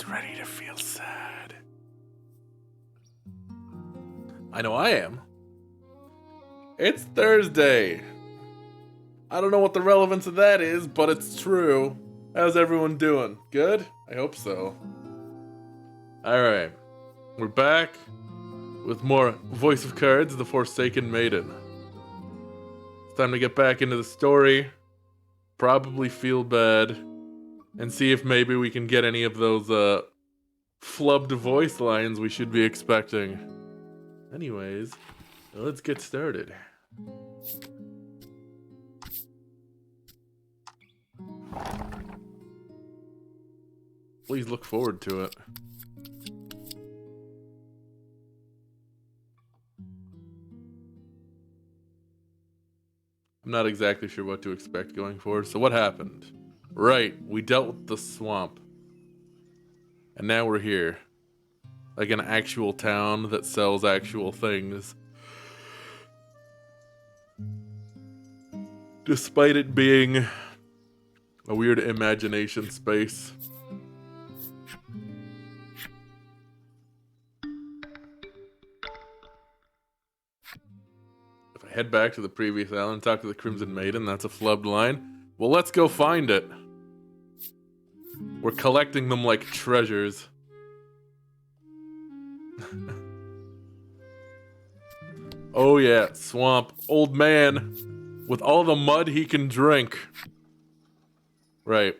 Who's ready to feel sad? I know I am. It's Thursday. I don't know what the relevance of that is, but it's true. How's everyone doing? Good? I hope so. Alright. We're back with more Voice of Cards, the Forsaken Maiden. It's time to get back into the story. Probably feel bad. And see if maybe we can get any of those flubbed voice lines we should be expecting. Anyways, let's get started. Please look forward to it. I'm not exactly sure what to expect going forward. So what happened? Right, we dealt with the swamp. And now we're here. Like an actual town that sells actual things. Despite it being a weird imagination space. If I head back to the previous island, talk to the Crimson Maiden, that's a flubbed line. Well, let's go find it. We're collecting them like treasures. Oh yeah, swamp. Old man. With all the mud he can drink. Right.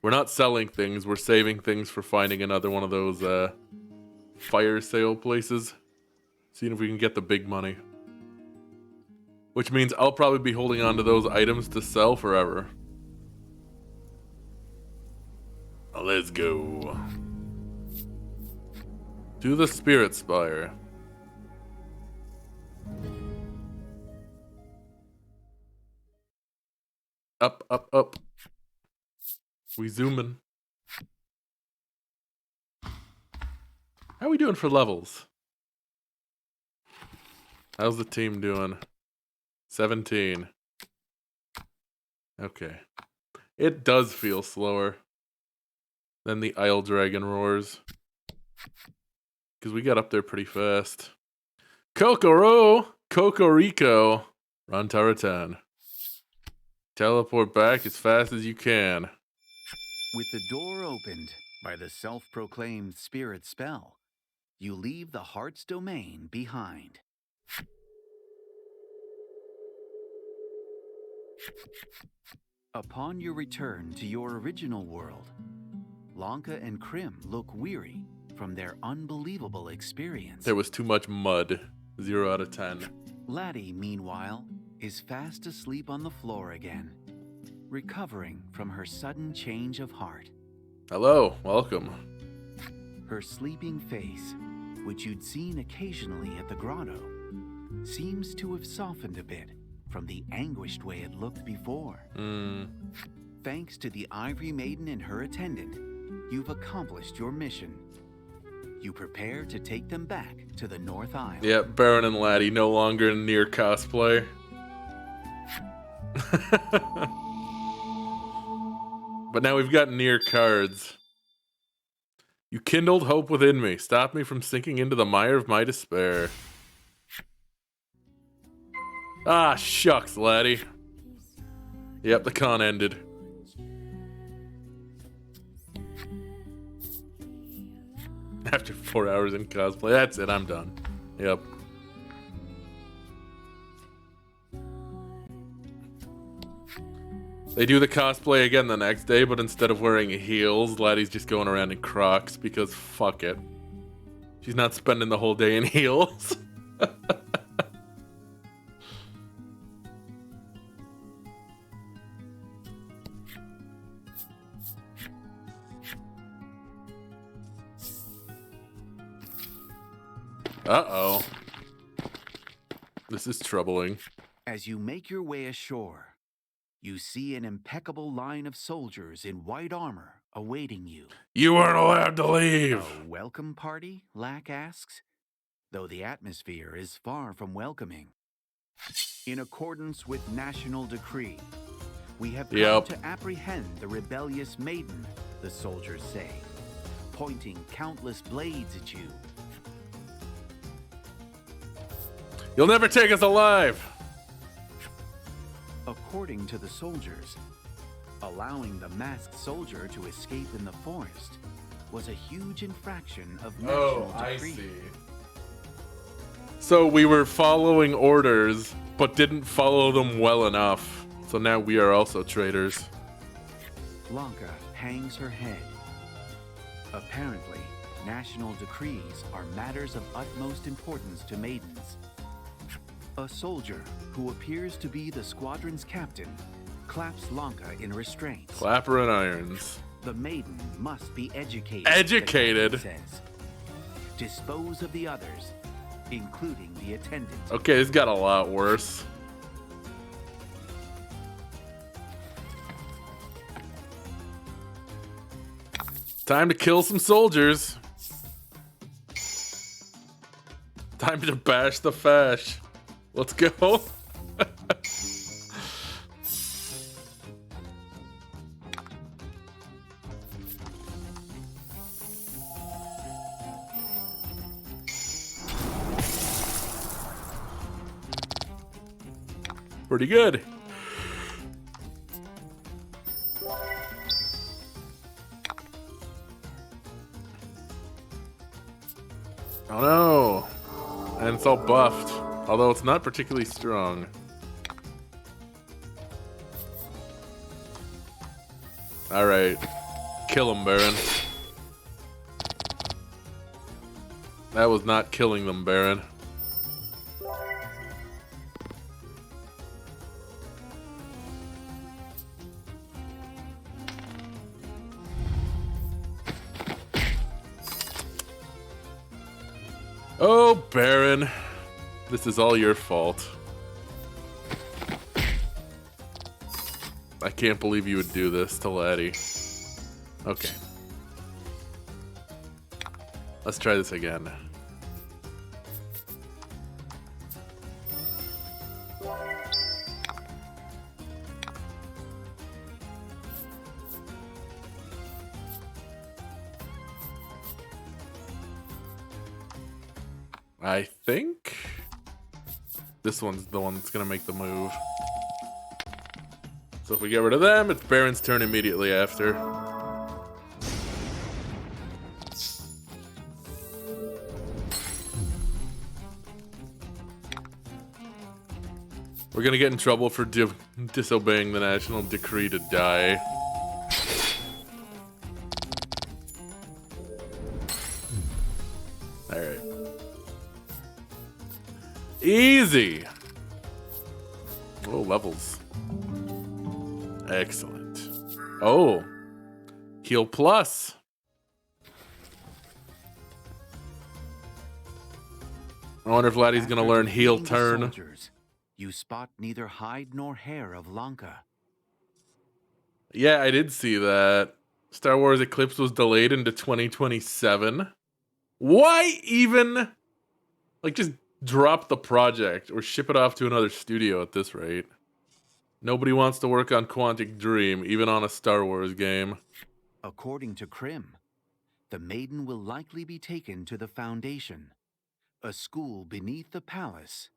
We're not selling things, we're saving things for finding another one of those fire sale places. Seeing if we can get the big money. Which means I'll probably be holding on to those items to sell forever. Let's go. To the Spirit Spire. Up, up, up. We zooming. How are we doing for levels? How's the team doing? 17. Okay. It does feel slower than the Isle Dragon roars. Because we got up there pretty fast. Kokoro! Cocorico! Rantaratan. Teleport back as fast as you can. With the door opened by the self-proclaimed spirit spell, you leave the heart's domain behind. Upon your return to your original world, Lanka and Krim look weary from their unbelievable experience. There was too much mud. 0 out of 10. Laddie, meanwhile, is fast asleep on the floor again, recovering from her sudden change of heart. Hello, welcome. Her sleeping face, which you'd seen occasionally at the grotto, seems to have softened a bit from the anguished way it looked before. Thanks to the Ivory Maiden and her attendant, you've accomplished your mission. You prepare to take them back to the North Isle. Yeah, Baron and Laddie no longer near cosplay. But now we've got near cards. You kindled hope within me. Stop me from sinking into the mire of my despair. Ah, shucks, Laddie. Yep, the con ended. After 4 hours in cosplay. That's it, I'm done. Yep. They do the cosplay again the next day, but instead of wearing heels, Laddie's just going around in Crocs because fuck it. She's not spending the whole day in heels. Uh-oh. This is troubling. As you make your way ashore, you see an impeccable line of soldiers in white armor awaiting you. You weren't allowed to leave. A welcome party? Lack asks, though the atmosphere is far from welcoming. In accordance with national decree, we have come to apprehend the rebellious maiden, the soldiers say. pointing countless blades at you. You'll never take us alive! According to the soldiers, allowing the masked soldier to escape in the forest was a huge infraction of national decree. So we were following orders, but didn't follow them well enough. So now we are also traitors. Lanka hangs her head. Apparently, national decrees are matters of utmost importance to maidens. A soldier who appears to be the squadron's captain claps Lanka in restraints. Clapper and irons. The maiden must be educated. Educated? The captain says. Dispose of the others, including the attendant. Okay, this got a lot worse. Time to kill some soldiers. Time to bash the fash. Let's go. Pretty good. Oh no. And it's all buffed. Although it's not particularly strong. Alright. Kill him, Baron. That was not killing them, Baron. Oh, Baron. This is all your fault. I can't believe you would do this to Laddie. Okay. Let's try this again. I think this one's the one that's gonna make the move. So if we get rid of them, it's Baron's turn immediately after. We're gonna get in trouble for disobeying the national decree to die. Alright. Easy! Oh, levels. Excellent. Oh. Heal plus. I wonder if Laddie's gonna learn heal turn. Soldiers, you spot neither hide nor hair of Lanka. Yeah, I did see that. Star Wars Eclipse was delayed into 2027. Why even? Like, just drop the project or ship it off to another studio at this rate. Nobody wants to work on Quantic Dream, even on a Star Wars game. According to Krim, the maiden will likely be taken to the Foundation, a school beneath the palace,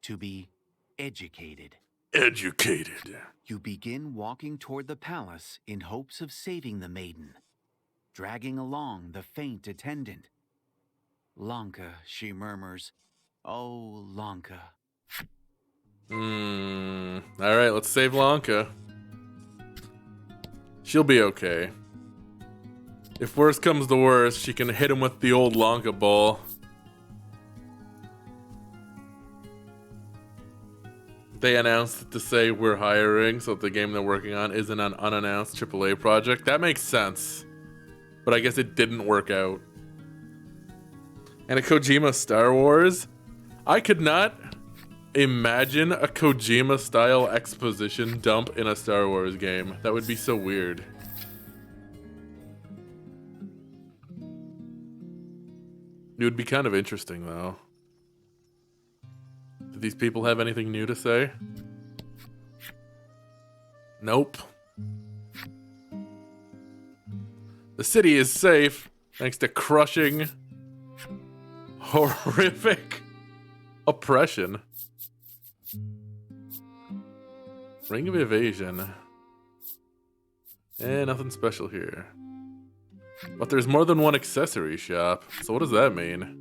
to be educated. Educated. You begin walking toward the palace in hopes of saving the maiden, dragging along the faint attendant. Lanka, she murmurs. Oh, Lanka. Alright, let's save Lanka. She'll be okay. If worse comes to worse, she can hit him with the old Lanka ball. They announced it to say we're hiring, so the game they're working on isn't an unannounced AAA project. That makes sense. But I guess it didn't work out. And a Kojima Star Wars? I could not imagine a Kojima-style exposition dump in a Star Wars game. That would be so weird. It would be kind of interesting, though. Do these people have anything new to say? Nope. The city is safe. Thanks to crushing, horrific oppression. Ring of evasion. Nothing special here. But there's more than one accessory shop, so what does that mean?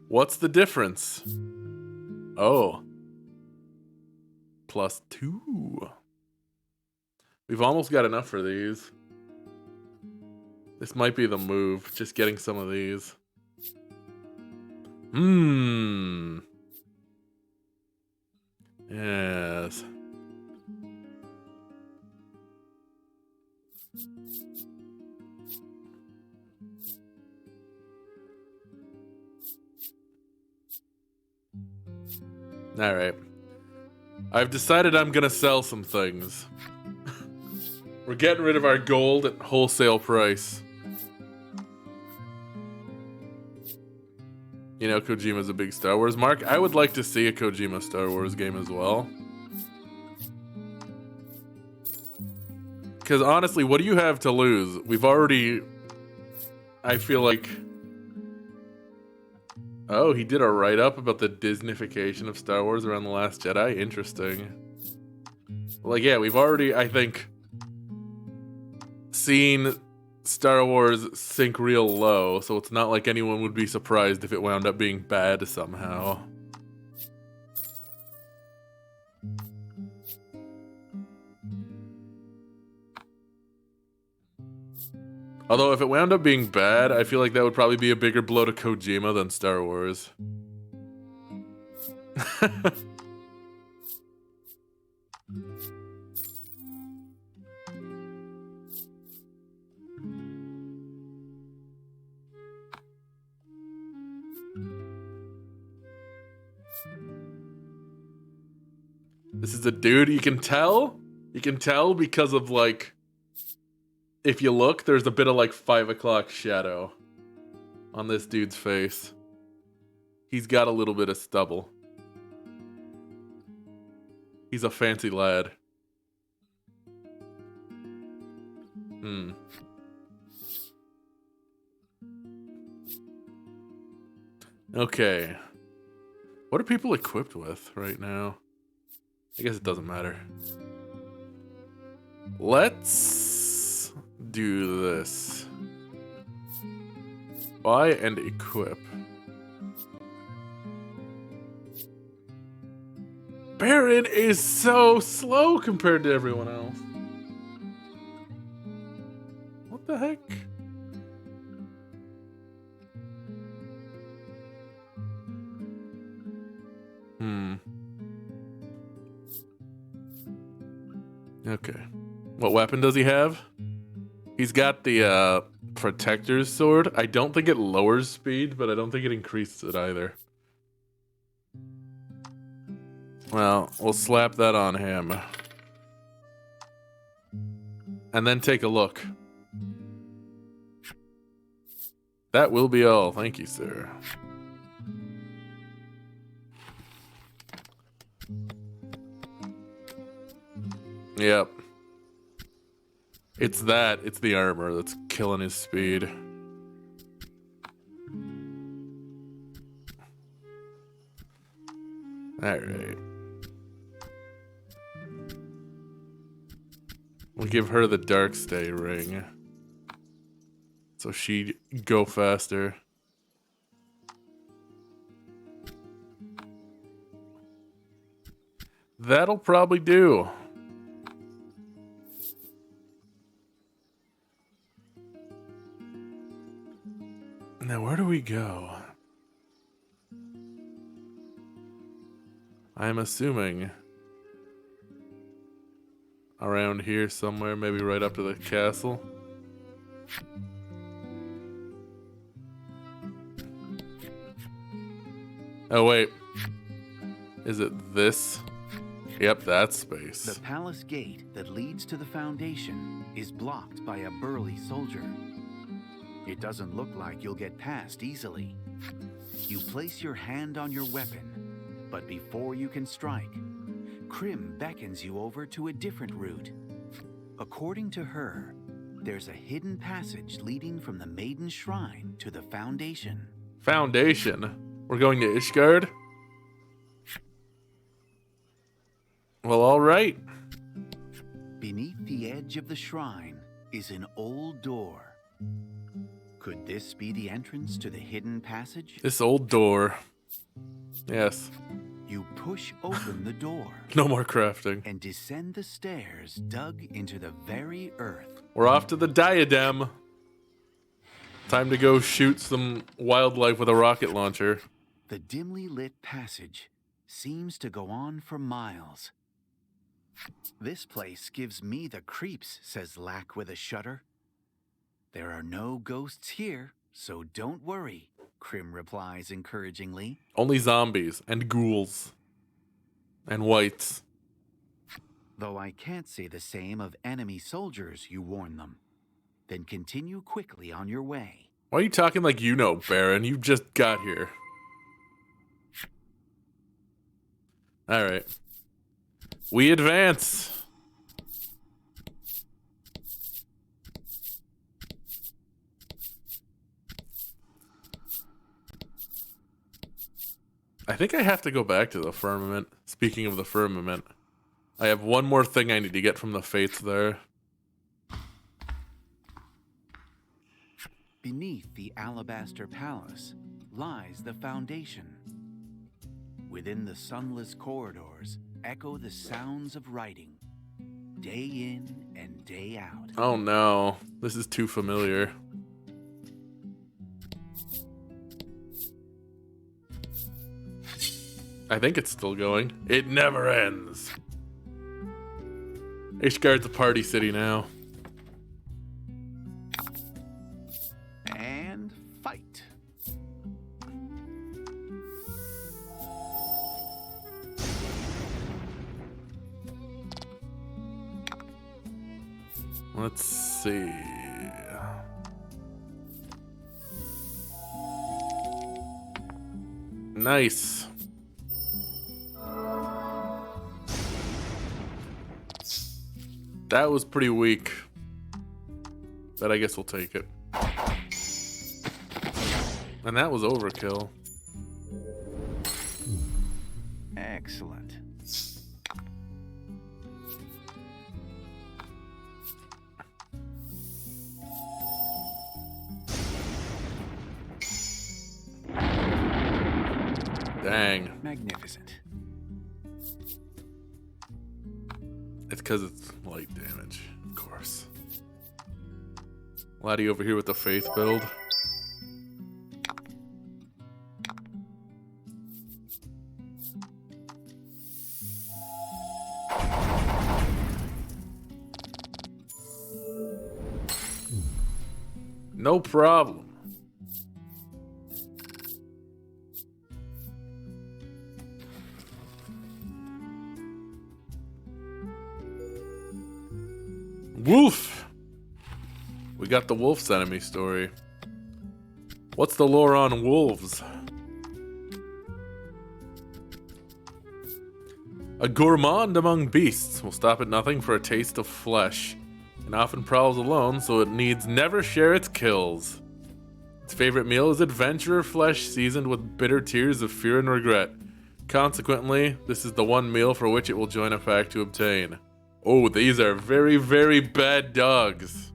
What's the difference? Oh. +2. We've almost got enough for these. This might be the move, just getting some of these. Yes. Alright. I've decided I'm gonna sell some things. We're getting rid of our gold at wholesale price. You know, Kojima's a big Star Wars mark. I would like to see a Kojima Star Wars game as well. Because honestly, what do you have to lose? We've already... I feel like... Oh, he did a write-up about the Disneyfication of Star Wars around The Last Jedi? Interesting. Like, yeah, we've already, I think, seen Star Wars sink real low, so it's not like anyone would be surprised if it wound up being bad somehow. Although if it wound up being bad, I feel like that would probably be a bigger blow to Kojima than Star Wars. This is a dude, you can tell because of like, if you look, there's a bit of like 5 o'clock shadow on this dude's face. He's got a little bit of stubble. He's a fancy lad. Okay. What are people equipped with right now? I guess it doesn't matter. Let's do this. Buy and equip. Baron is so slow compared to everyone else. What the heck? Okay. What weapon does he have? He's got the Protector's Sword. I don't think it lowers speed, but I don't think it increases it either. Well, we'll slap that on him. And then take a look. That will be all. Thank you, sir. Yep. It's that. It's the armor that's killing his speed. Alright. We'll give her the Darkstay ring. So she'd go faster. That'll probably do. Now, where do we go? I'm assuming around here somewhere, maybe right up to the castle. Oh, wait. Is it this? Yep, that's space. The palace gate that leads to the foundation is blocked by a burly soldier. It doesn't look like you'll get past easily. You place your hand on your weapon, but before you can strike, Krim beckons you over to a different route. According to her, there's a hidden passage leading from the Maiden Shrine to the Foundation. Foundation? We're going to Ishgard? Well, alright. Beneath the edge of the shrine is an old door. Could this be the entrance to the hidden passage? This old door. Yes. You push open the door. No more crafting. And descend the stairs dug into the very earth. We're off to the diadem. Time to go shoot some wildlife with a rocket launcher. The dimly lit passage seems to go on for miles. This place gives me the creeps, says Lack with a shudder. There are no ghosts here, so don't worry, Krim replies encouragingly. Only zombies and ghouls and whites. Though I can't say the same of enemy soldiers, you warn them. Then continue quickly on your way. Why are you talking like you know, Baron? You just got here. Alright. We advance. I think I have to go back to the firmament. Speaking of the firmament, I have one more thing I need to get from the fates there. Beneath the Alabaster Palace lies the Foundation. Within the sunless corridors echo the sounds of writing, day in and day out. Oh no, this is too familiar. I think it's still going. It never ends. Ishgard's a party city now. And fight. Let's see. Nice. That was pretty weak. But I guess we'll take it. And that was overkill. Excellent. Dang. Magnificent. It's because it's light damage, of course. Laddie over here with the faith build. No problem. Wolf! We got the wolf's enemy story. What's the lore on wolves? A gourmand among beasts will stop at nothing for a taste of flesh, and often prowls alone, so it needs never share its kills. Its favorite meal is adventurer flesh seasoned with bitter tears of fear and regret. Consequently, this is the one meal for which it will join a pack to obtain. Oh, these are very, very bad dogs.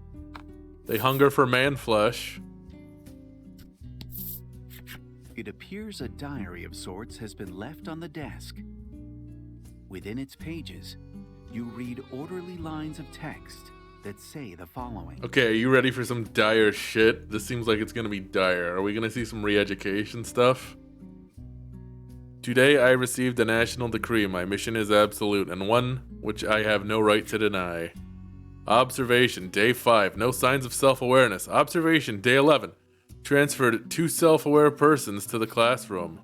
They hunger for man flesh. It appears a diary of sorts has been left on the desk. Within its pages, you read orderly lines of text that say the following. Okay, are you ready for some dire shit? This seems like it's gonna be dire. Are we gonna see some re-education stuff? Today I received a national decree. My mission is absolute, and one which I have no right to deny. Observation, day 5. No signs of self-awareness. Observation, day 11. Transferred 2 self-aware persons to the classroom.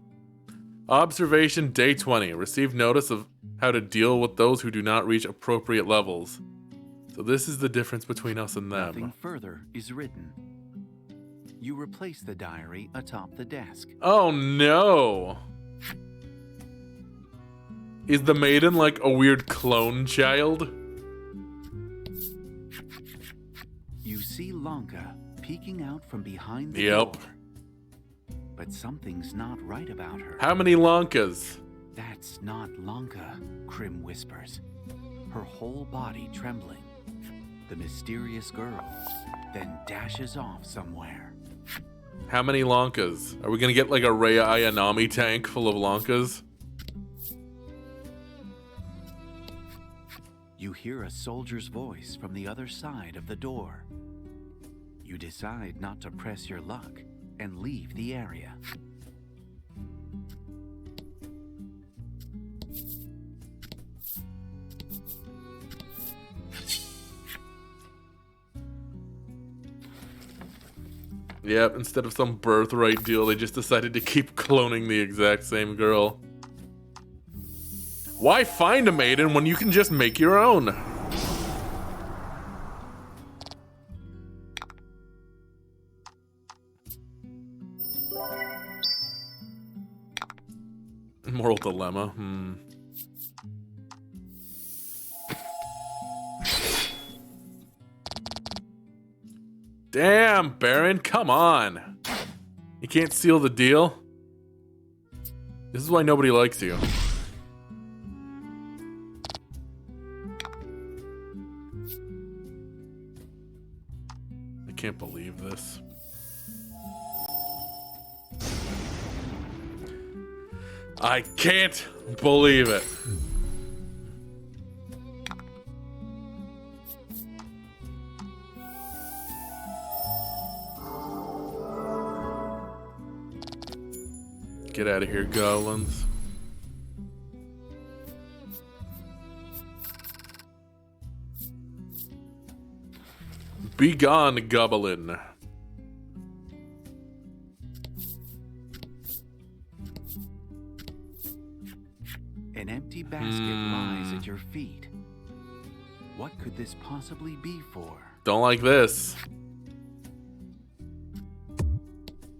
Observation, day 20. Received notice of how to deal with those who do not reach appropriate levels. So this is the difference between us and them. Nothing further is written. You replace the diary atop the desk. Oh no! Is the maiden like a weird clone child? You see Lanka peeking out from behind the Yep. door. But something's not right about her. How many Lankas? That's not Lanka, Krim whispers, her whole body trembling. The mysterious girl then dashes off somewhere. How many Lankas? Are we gonna get like a Rhea Ayanami tank full of Lankas? You hear a soldier's voice from the other side of the door. You decide not to press your luck and leave the area. Yep, instead of some birthright deal, they just decided to keep cloning the exact same girl. Why find a maiden when you can just make your own? Moral dilemma. Damn, Baron, come on. You can't seal the deal? This is why nobody likes you. I can't believe this. I can't believe it. Get out of here, goblins. Be gone, goblin. An empty basket lies at your feet. What could this possibly be for? Don't like this.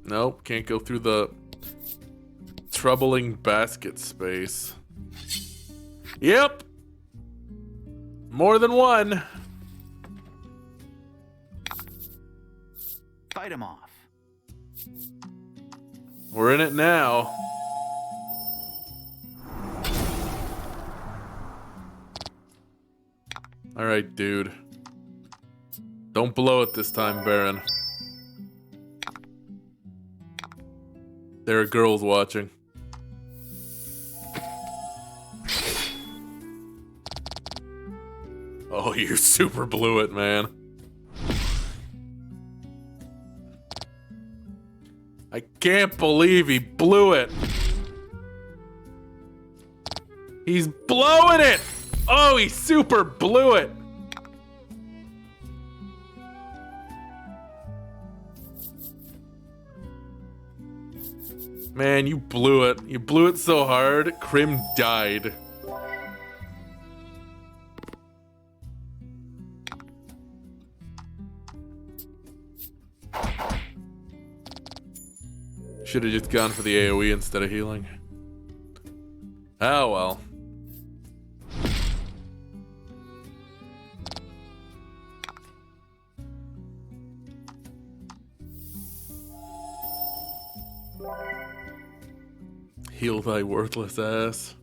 Nope, can't go through the troubling basket space. Yep. More than one. Fight him off. We're in it now. Alright, dude. Don't blow it this time, Baron. There are girls watching. Oh, you super blew it, man. I can't believe he blew it. He's blowing it! Oh, he super blew it! Man, you blew it. You blew it so hard, Krim died. Should have just gone for the AoE instead of healing. Oh well. Heal thy worthless ass.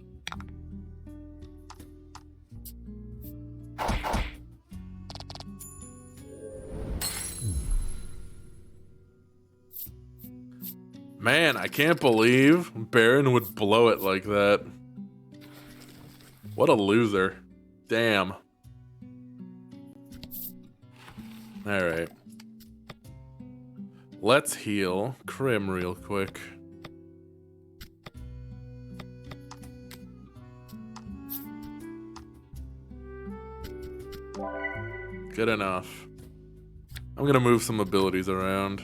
Man, I can't believe Baron would blow it like that. What a loser. Damn. Alright. Let's heal Krim real quick. Good enough. I'm gonna move some abilities around.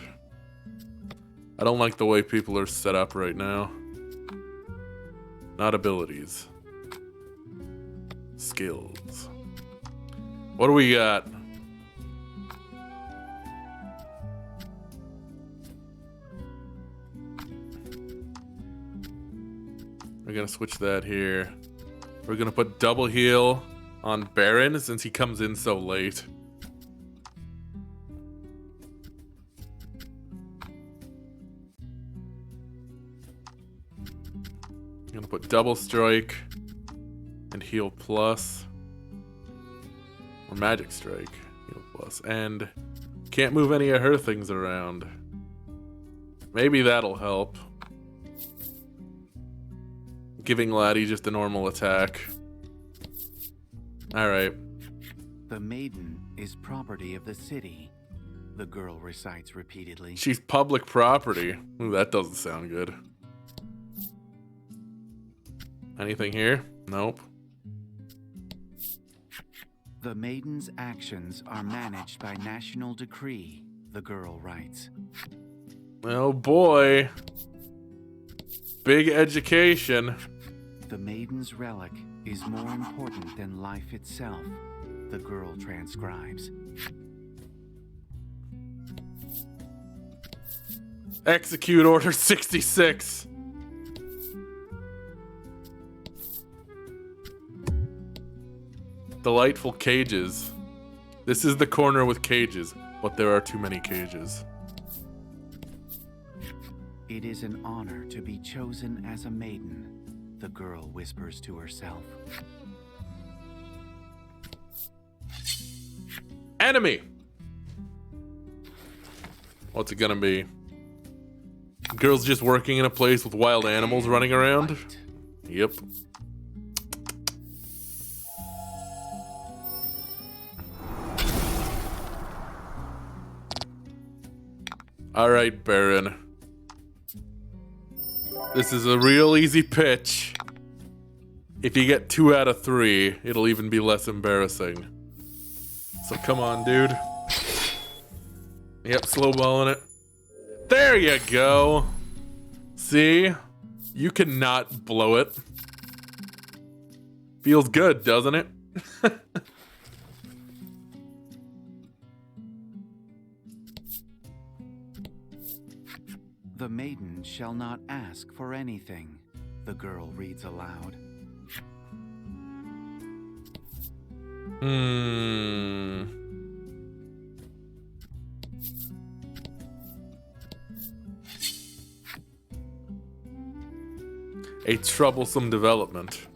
I don't like the way people are set up right now. Not abilities. Skills. What do we got? We're gonna switch that here. We're gonna put double heal on Baron since he comes in so late. I'm gonna put double strike and heal plus. Or magic strike, heal plus. And can't move any of her things around. Maybe that'll help. Giving Laddie just a normal attack. Alright. The maiden is property of the city, the girl recites repeatedly. She's public property. Ooh, that doesn't sound good. Anything here? Nope. The maiden's actions are managed by national decree, the girl writes. Oh boy. Big education. The maiden's relic is more important than life itself, the girl transcribes. Execute Order 66. Delightful cages. This is the corner with cages, but there are too many cages. It is an honor to be chosen as a maiden, the girl whispers to herself. Enemy! What's it gonna be? Girls just working in a place with wild animals running around? Fight. Yep. Alright, Baron. This is a real easy pitch. If you get 2 out of 3, it'll even be less embarrassing. So come on, dude. Yep, slow balling it. There you go. See? You cannot blow it. Feels good, doesn't it? The maiden shall not ask for anything, the girl reads aloud. A troublesome development.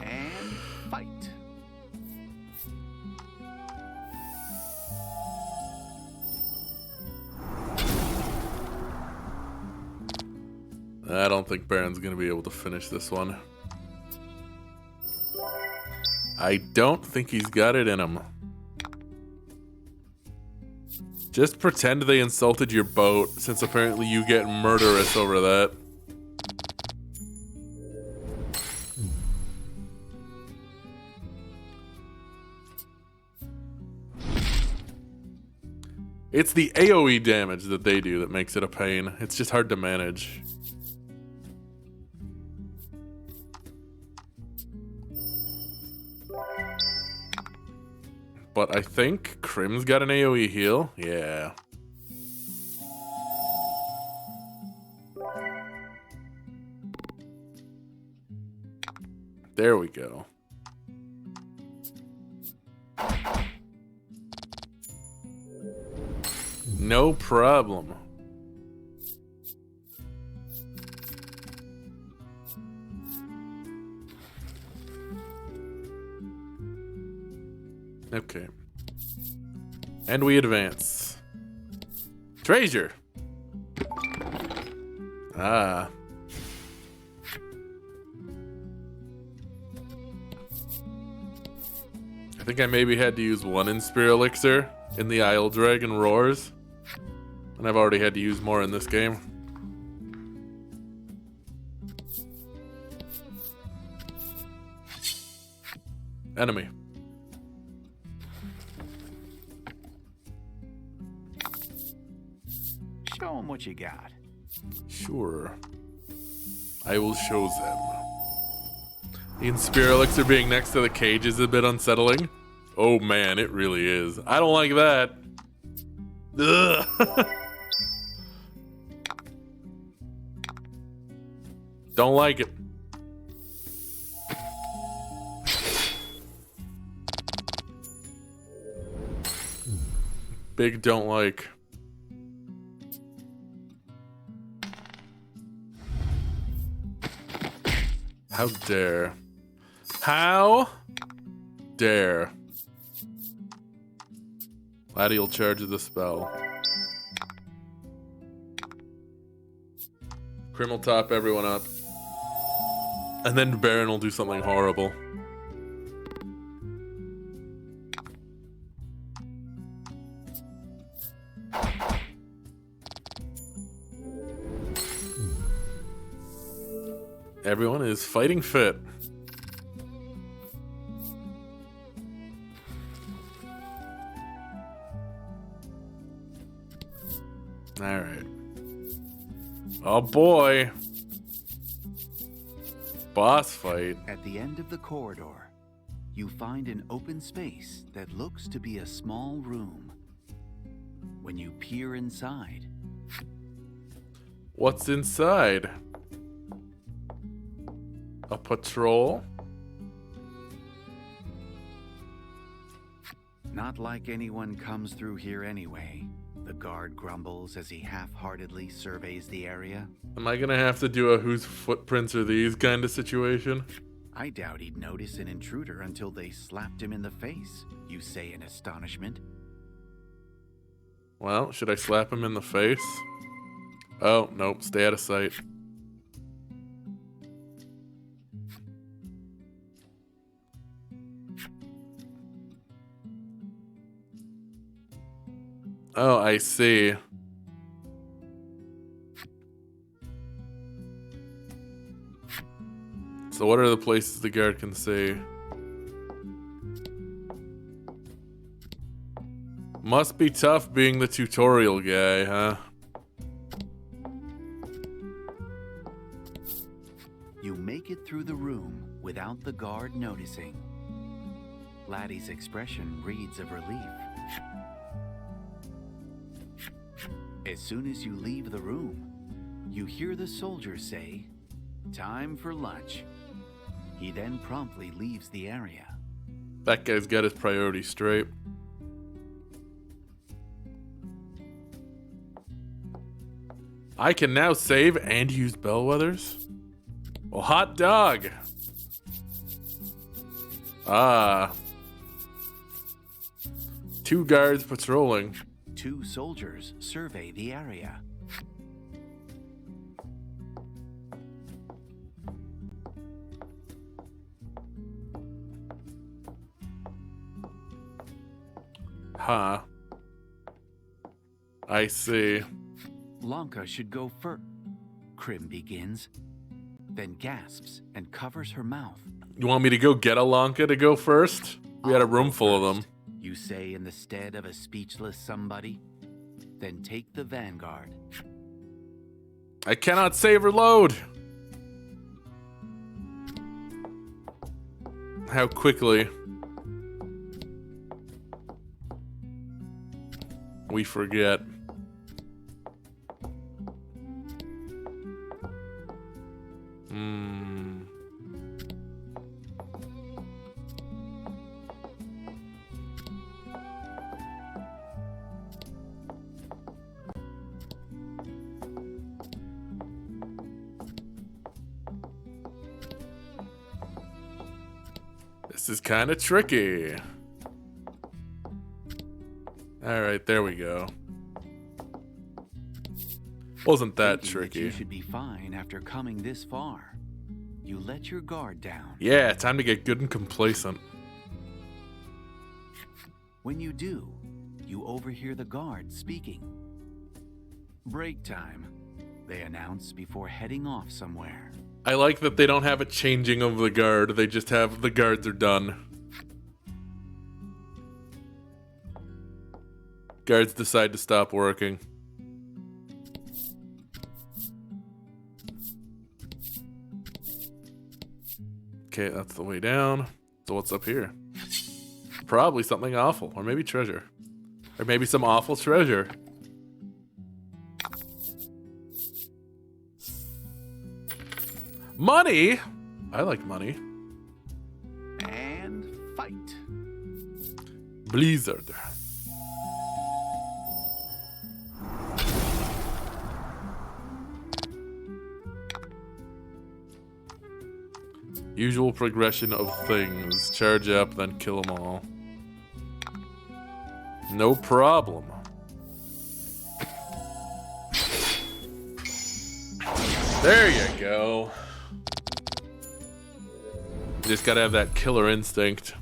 And fight. I don't think Baron's gonna be able to finish this one. I don't think he's got it in him. Just pretend they insulted your boat, since apparently you get murderous over that. It's the AoE damage that they do that makes it a pain. It's just hard to manage. But I think Crim's got an AoE heal. Yeah. There we go. No problem. Okay. And we advance. Treasure! Ah. I think I maybe had to use 1 in Spear Elixir in the Isle Dragon Roars. And I've already had to use more in this game. Enemy. Show 'em what you got. Sure. I will show them. In Spear Elixir being next to the cage is a bit unsettling. Oh man, it really is. I don't like that. Ugh. Don't like it. Big don't like. How dare. How dare. Laddie will charge the spell. Crim will top everyone up. And then Baron will do something horrible. Everyone is fighting fit. Alright. Oh boy. Boss fight. At the end of the corridor, you find an open space that looks to be a small room. When you peer inside, What's inside? A patrol? not like anyone comes through here anyway, the guard grumbles as he half-heartedly surveys the area. Am I gonna have to do a whose footprints are these kind of situation? I doubt he'd notice an intruder until they slapped him in the face, you say in astonishment. Well, should I slap him in the face? Oh, nope, stay out of sight. Oh, I see. So what are the places the guard can see? Must be tough being the tutorial guy, huh? You make it through the room without the guard noticing. Laddie's expression reads of relief. As soon as you leave the room, you hear the soldier say, "Time for lunch." He then promptly leaves the area. That guy's got his priorities straight. I can now save and use bellwethers? Well, hot dog! Ah. 2 guards patrolling. 2 soldiers survey the area. Huh. I see. Lanka should go first. Krim begins, then gasps and covers her mouth. You want me to go get a Lanka to go first? We had a room full of them. You say in the stead of a speechless somebody. Then take the vanguard. I cannot save or load. How quickly we forget. This is kind of tricky. All right, there we go. Wasn't that Thinking tricky? you should be fine after coming this far. You let your guard down. Yeah, time to get good and complacent. When you do, you overhear the guard speaking. Break time, they announce before heading off somewhere. I like that they don't have a changing of the guard. They just have the guards are done. Guards decide to stop working. Okay, that's the way down. So what's up here? Probably something awful, or maybe treasure. Or maybe some awful treasure. Money? I like money. And fight. Blizzard. Usual progression of things. Charge up, then kill them all. No problem. There you go. You just gotta have that killer instinct.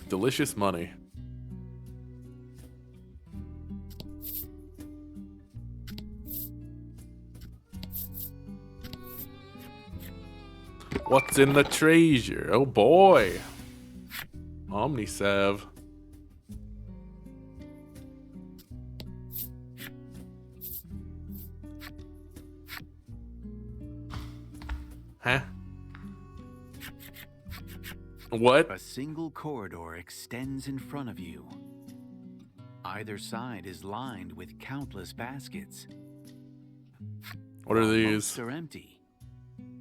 Delicious money. What's in the treasure? Oh boy. Omnisalve. Huh? What? A single corridor extends in front of you. Either side is lined with countless baskets. What are While these? most are empty,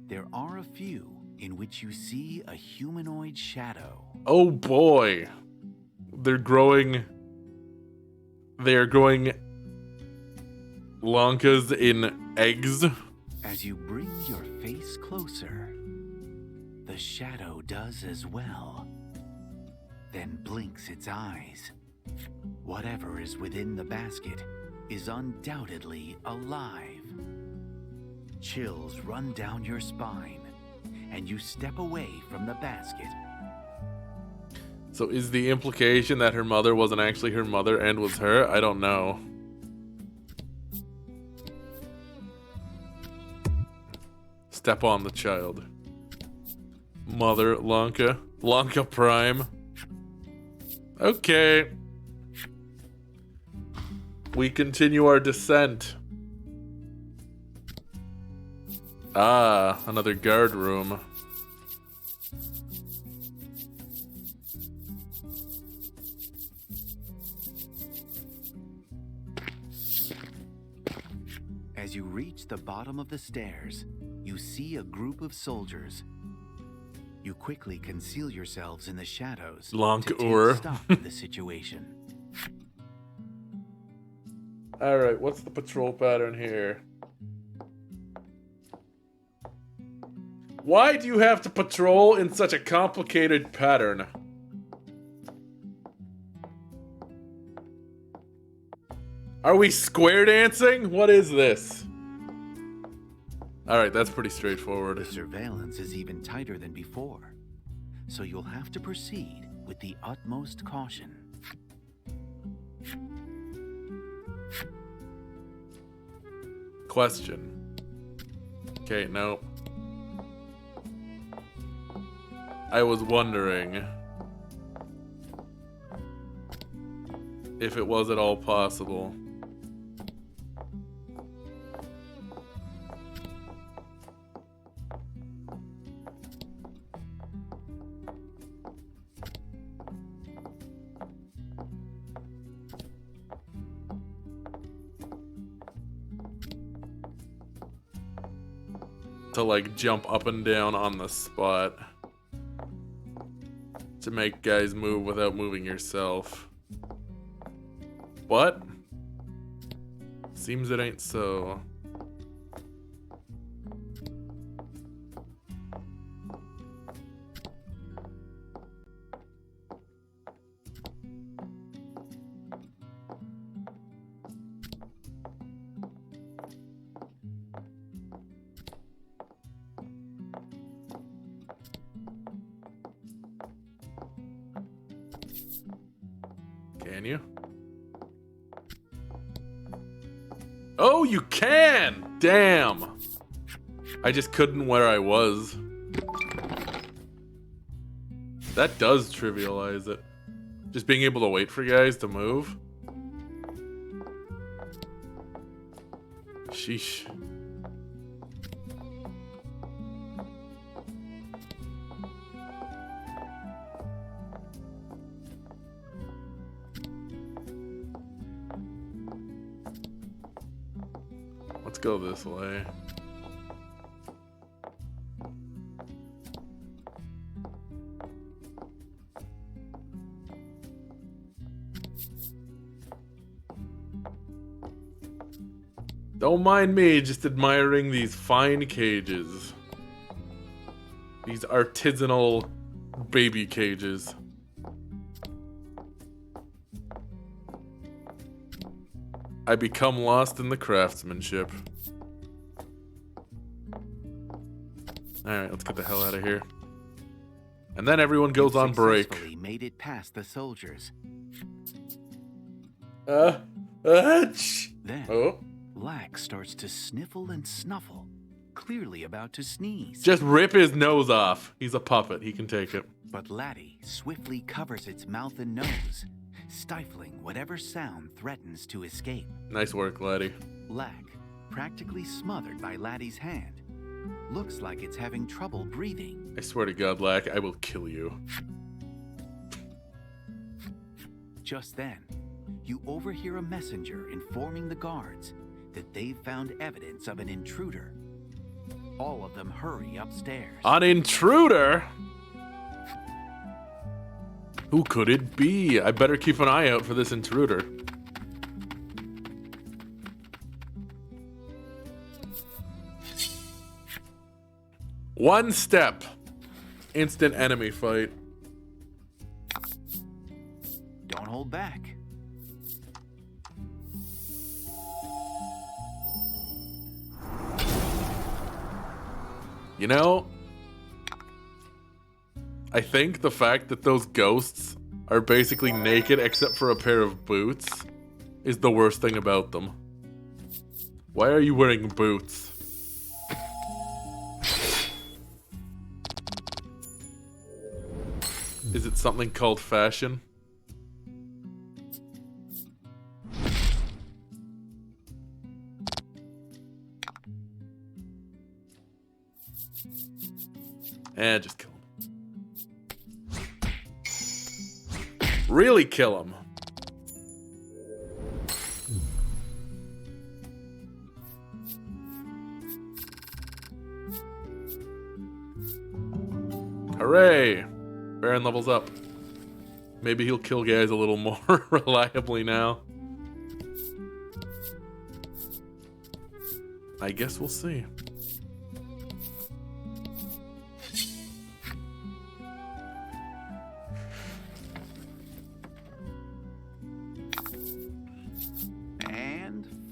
there are a few in which you see a humanoid shadow. Oh boy. They're growing Lankas in eggs. As you bring your face closer, the shadow does as well, then blinks its eyes. Whatever is within the basket is undoubtedly alive. Chills run down your spine, and you step away from the basket. So is the implication that her mother wasn't actually her mother and was her? I don't know. Step on the child. Mother Lanka. Lanka Prime. Okay. We continue our descent. Ah, another guard room. As you reach the bottom of the stairs, you see a group of soldiers. You quickly conceal yourselves in the shadows to take stock of the situation. Alright, what's the patrol pattern here? Why do you have to patrol in such a complicated pattern? Are we square dancing? What is this? Alright, that's pretty straightforward. The surveillance is even tighter than before, so you'll have to proceed with the utmost caution. Question. Okay, no. I was wondering if it was at all possible. To like jump up and down on the spot to make guys move without moving yourself. What? Seems it ain't so. Can you? Oh, you can! Damn! I just couldn't where I was. That does trivialize it. Just being able to wait for guys to move. Sheesh. Let's go this way. Don't mind me, just admiring these fine cages. These artisanal baby cages. I become lost in the craftsmanship. Alright, let's get the hell out of here. And then everyone goes on break. Successfully made it past the soldiers. Then, Lack starts to sniffle and snuffle, clearly about to sneeze. just rip his nose off. He's a puppet. He can take it. But Laddie swiftly covers its mouth and nose, stifling whatever sound threatens to escape. Nice work, laddie. Lack, practically smothered by Laddie's hand, looks like it's having trouble breathing. I swear to God, Lack, I will kill you. Just then, you overhear a messenger informing the guards that they've found evidence of an intruder. All of them hurry upstairs. An intruder? Who could it be? I better keep an eye out for this intruder. One step. Instant enemy fight. Don't hold back. You know, I think the fact that those ghosts are basically naked except for a pair of boots is the worst thing about them. Why are you wearing boots? Is it something called fashion? Just kill him. Really kill him. Hooray! Baron levels up. Maybe he'll kill guys a little more reliably now. I guess we'll see.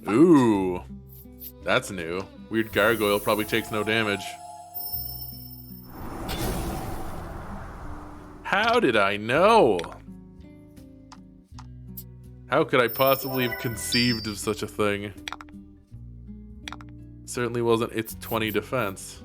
Ooh, that's new. Weird gargoyle probably takes no damage. How did I know? How could I possibly have conceived of such a thing? Certainly wasn't its 20 defense.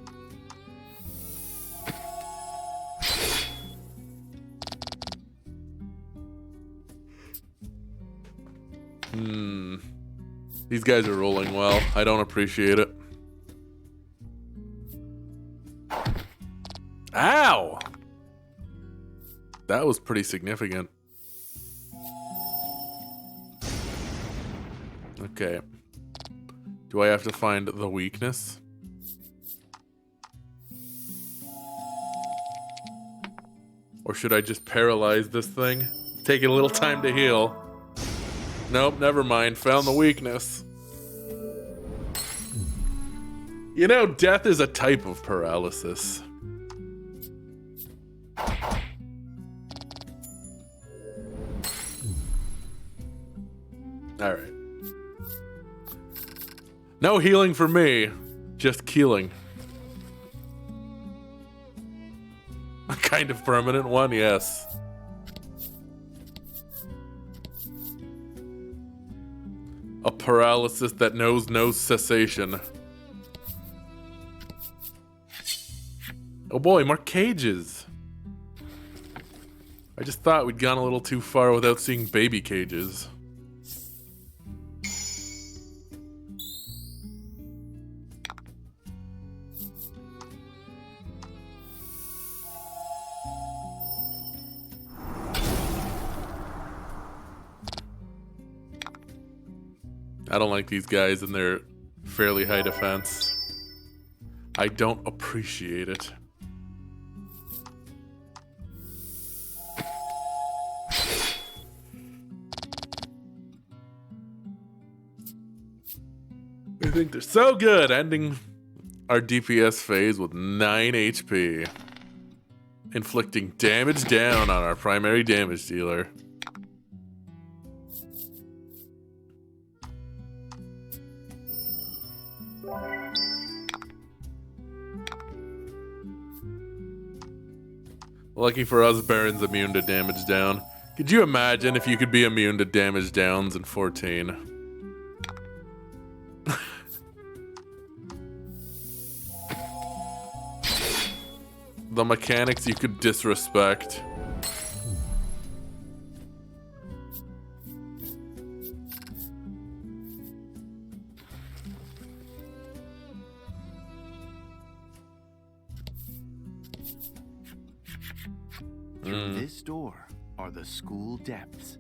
These guys are rolling well. I don't appreciate it. Ow! That was pretty significant. Okay. Do I have to find the weakness? Or should I just paralyze this thing? Take it a little time to heal. Nope, never mind. Found the weakness. You know, death is a type of paralysis. Alright. No healing for me. Just killing. A kind of permanent one, yes. A paralysis that knows no cessation. Oh boy, more cages. I just thought we'd gone a little too far without seeing baby cages. I don't like these guys and their fairly high defense. I don't appreciate it. I think they're so good, ending our DPS phase with 9 HP. Inflicting damage down on our primary damage dealer. Lucky for us, Baron's immune to damage down. Could you imagine if you could be immune to damage downs in 14? The mechanics you could disrespect. Through this door are the school depths.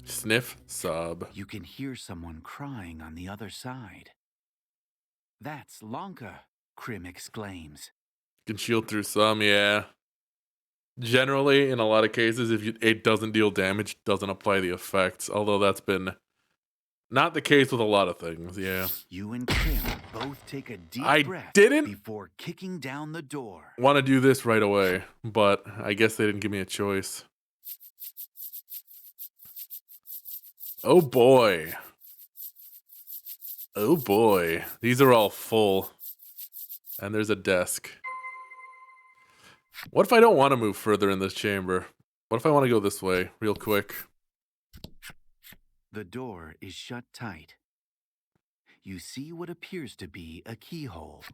Sniff, sob. You can hear someone crying on the other side. That's Lanka, Krim exclaims. Can shield through some, yeah. Generally, in a lot of cases, if it doesn't deal damage, it doesn't apply the effects. Although that's been not the case with a lot of things, yeah. You and Krim both take a deep breath before kicking down the door. Want to do this right away, but I guess they didn't give me a choice. Oh boy. Oh boy. These are all full. And there's a desk. What if I don't want to move further in this chamber? What if I want to go this way, real quick? The door is shut tight. You see what appears to be a keyhole.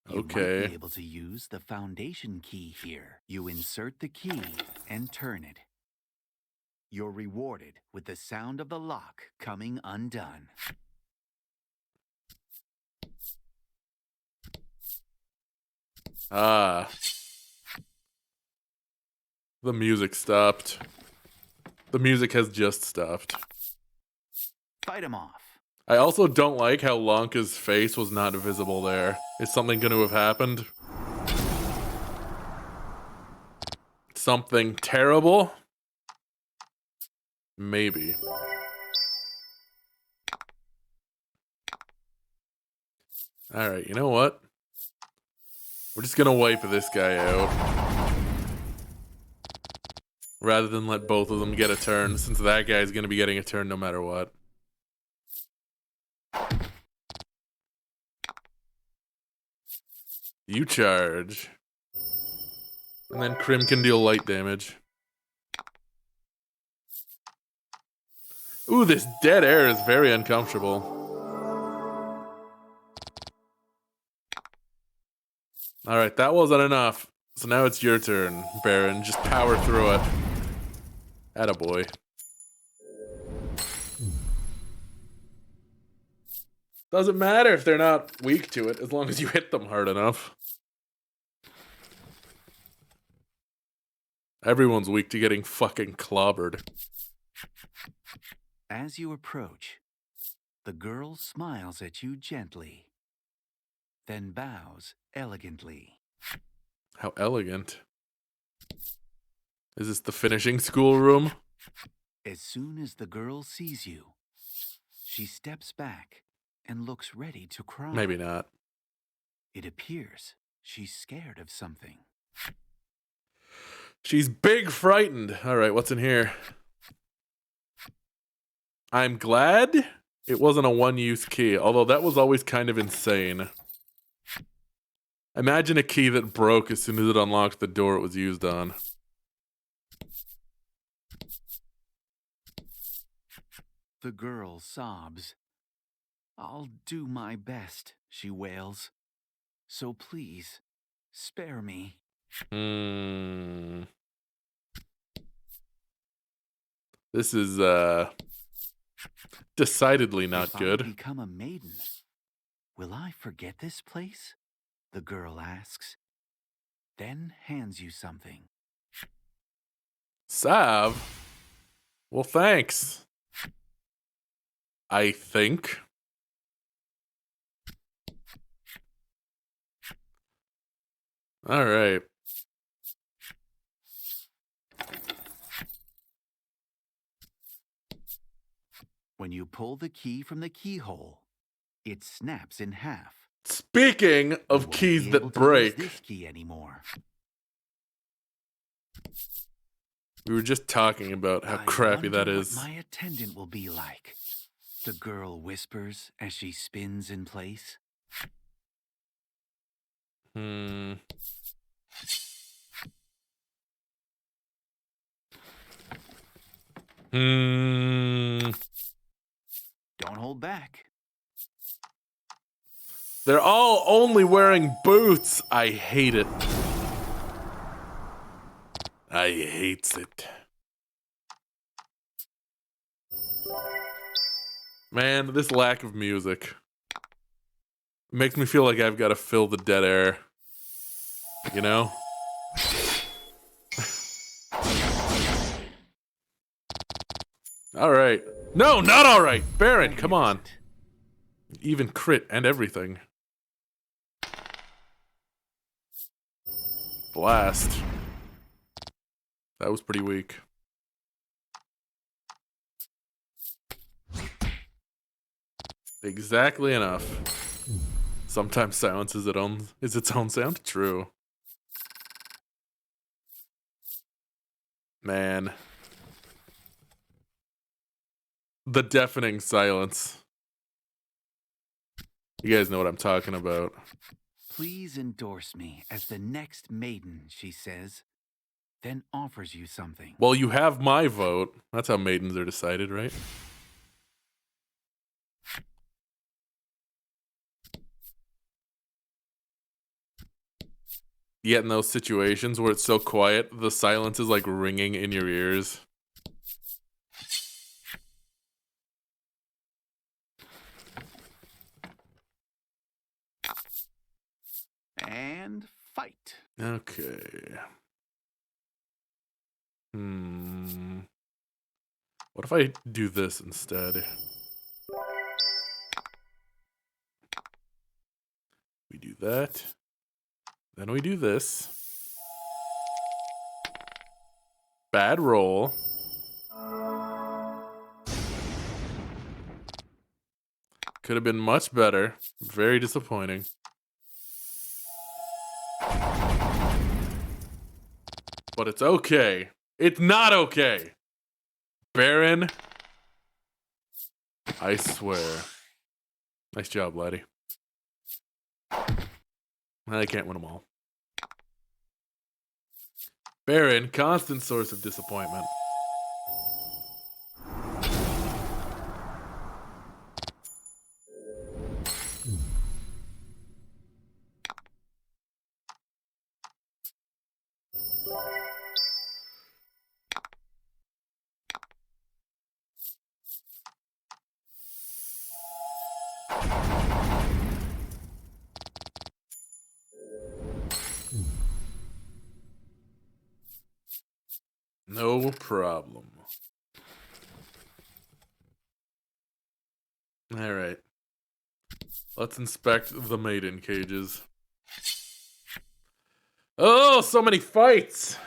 You might be able to use the foundation key here. You insert the key and turn it. You're rewarded with the sound of the lock coming undone. Ah. The music stopped. The music has just stopped. Fight him off. I also don't like how Lanka's face was not visible there. Is something going to have happened? Something terrible? Maybe. Alright, you know what? We're just gonna wipe this guy out. Rather than let both of them get a turn, since that guy's gonna be getting a turn no matter what. You charge. And then Krim can deal light damage. Ooh, this dead air is very uncomfortable. Alright, that wasn't enough. So now it's your turn, Baron. Just power through it. Attaboy. Doesn't matter if they're not weak to it, as long as you hit them hard enough. Everyone's weak to getting fucking clobbered. As you approach, the girl smiles at you gently, then bows elegantly. How elegant. Is this the finishing school room? As soon as the girl sees you, she steps back and looks ready to cry. Maybe not. It appears she's scared of something. She's big frightened. Alright, what's in here? I'm glad it wasn't a one-use key, although that was always kind of insane. Imagine a key that broke as soon as it unlocked the door it was used on. The girl sobs. I'll do my best, she wails. So please, spare me. This is, decidedly not good. If I become a maiden, will I forget this place? The girl asks, then hands you something. Salve? Well, thanks. I think. All right. When you pull the key from the keyhole, it snaps in half. Speaking of You won't keys be able that to use break, this key anymore. we were just talking about how crappy that wonder is. what my attendant will be like. The girl whispers as she spins in place. Don't hold back. They're all only wearing boots. I hate it. I hates it. Man, this lack of music makes me feel like I've got to fill the dead air. You know? All right. No, not all right. Baron, come on. Even crit and everything. Blast. That was pretty weak. Exactly enough. Sometimes silence is its own sound. True. Man. The deafening silence. You guys know what I'm talking about. Please endorse me as the next maiden, she says, then offers you something. Well, you have my vote. That's how maidens are decided, right? Yet in those situations where it's so quiet, the silence is like ringing in your ears. And fight. Okay. What if I do this instead? We do that. Then we do this. Bad roll. Could have been much better. Very disappointing. But it's okay. It's not okay. Baron. I swear. Nice job, laddie. I can't win them all. Baron, constant source of disappointment. No problem. All right. Let's inspect the maiden cages. Oh, so many fights.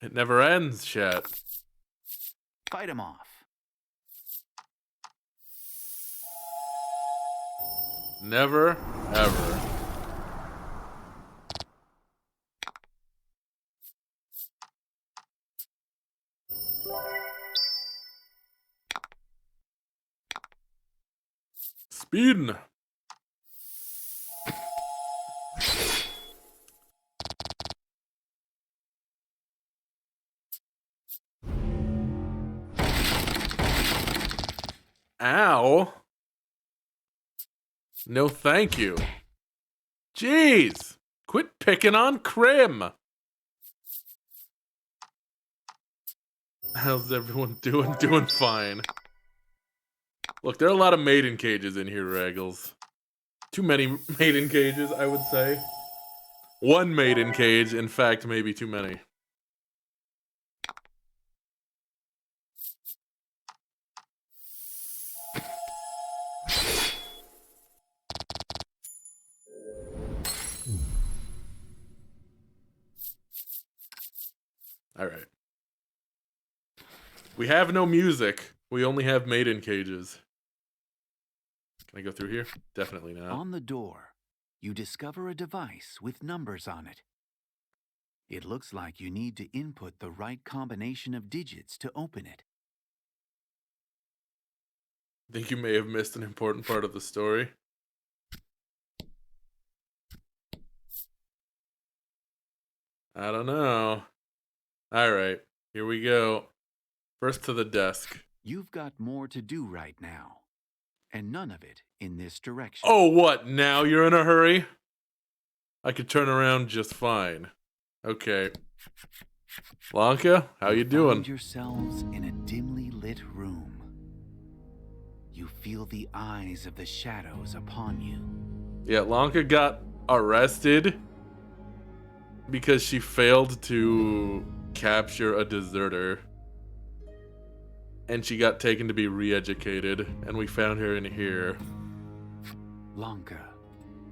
It never ends, chat. Fight him off. Never, ever. Speeding. Ow. No thank you. Jeez. Quit picking on Krim. How's everyone doing? Doing fine. Look, there are a lot of maiden cages in here, Raggles. Too many maiden cages, I would say. One maiden cage, in fact, maybe too many. All right. We have no music, We only have maiden cages. Can I go through here? Definitely not. On the door, you discover a device with numbers on it. It looks like you need to input the right combination of digits to open it. I think you may have missed an important part of the story. I don't know. Alright, here we go. First to the desk. You've got more to do right now, and none of it in this direction. Oh, what? Now you're in a hurry? I could turn around just fine. Okay. Lanka, how you doing? Find yourselves in a dimly lit room. You feel the eyes of the shadows upon you. Yeah, Lanka got arrested because she failed to capture a deserter. And she got taken to be re-educated, and we found her in here. Lanka,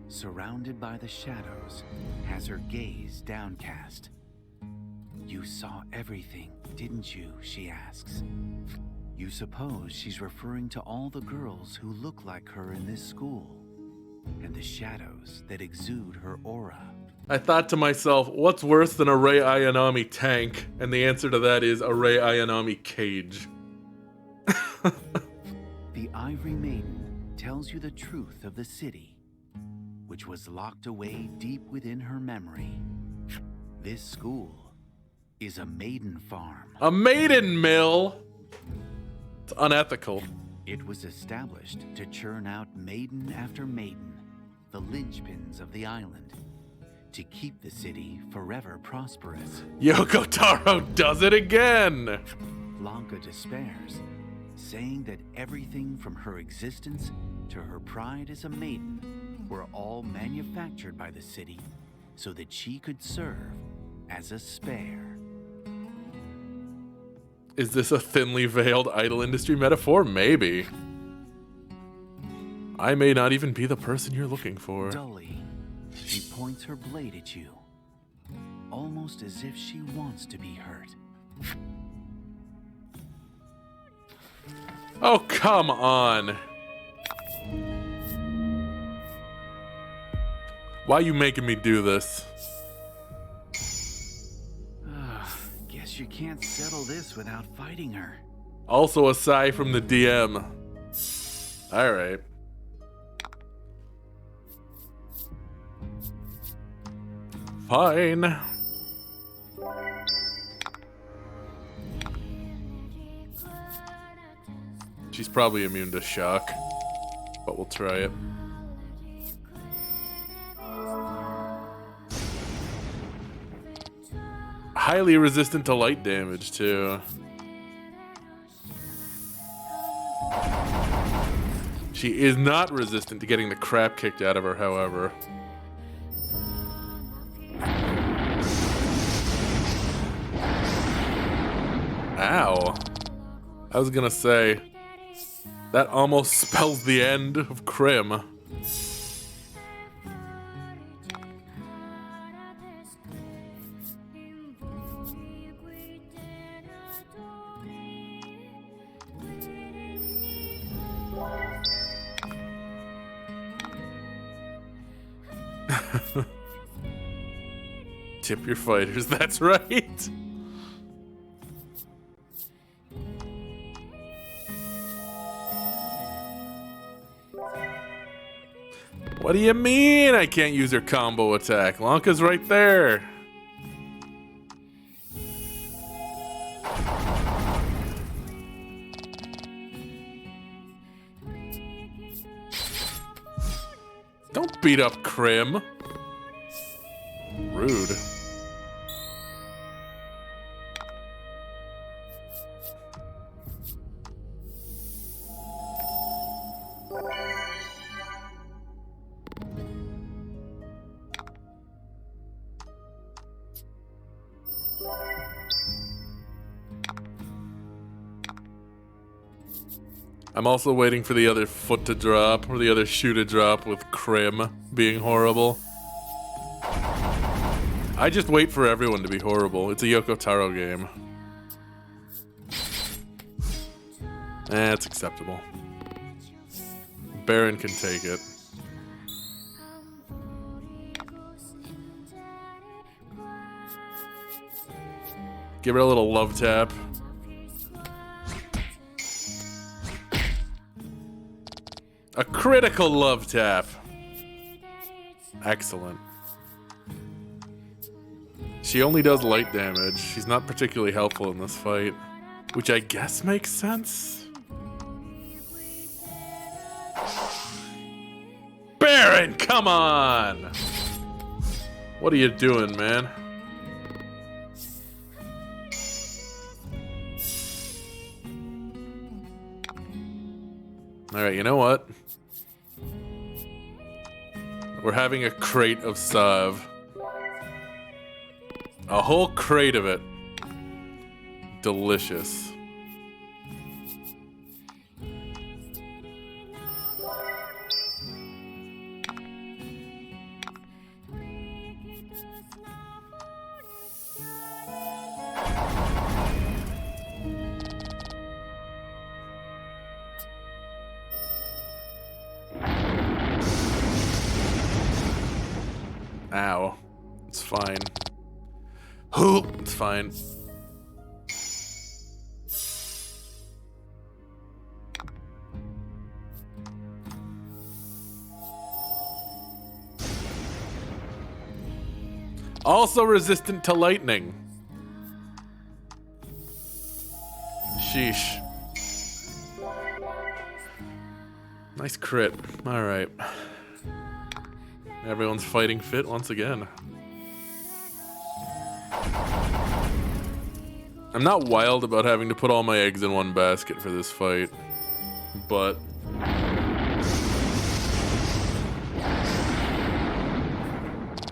surrounded by the shadows, has her gaze downcast. You saw everything, didn't you? She asks. You suppose she's referring to all the girls who look like her in this school, and the shadows that exude her aura. I thought to myself, what's worse than a Rei Ayanami tank? And the answer to that is a Rei Ayanami cage. The Ivory Maiden tells you the truth of the city, which was locked away deep within her memory. This school is a maiden farm. A maiden mill? It's unethical. It was established to churn out maiden after maiden, the linchpins of the island, to keep the city forever prosperous. Yoko Taro does it again! Lanka despairs, saying that everything from her existence to her pride as a maiden were all manufactured by the city so that she could serve as a spare. Is this a thinly veiled idol industry metaphor? Maybe. I may not even be the person you're looking for. Dully, she points her blade at you, almost as if she wants to be hurt. Oh, come on. Why are you making me do this? Guess you can't settle this without fighting her. Also a sigh from the DM. Alright. Fine. She's probably immune to shock, but we'll try it. Highly resistant to light damage, too. She is not resistant to getting the crap kicked out of her, however. Ow. I was gonna say, that almost spells the end of Crim. Tip your fighters, that's right. What do you mean I can't use her combo attack? Lanka's right there. Don't beat up Crim. Rude. I'm also waiting for the other foot to drop, or the other shoe to drop with Crim being horrible. I just wait for everyone to be horrible. It's a Yoko Taro game. It's acceptable. Baron can take it. Give her a little love tap. A critical love tap. Excellent. She only does light damage. She's not particularly helpful in this fight, which I guess makes sense. Baron, come on! What are you doing, man? Alright, you know what? We're having a crate of salve. A whole crate of it. Delicious. Ow. It's fine. It's fine. Also resistant to lightning. Sheesh. Nice crit. Alright. Everyone's fighting fit once again. I'm not wild about having to put all my eggs in one basket for this fight, but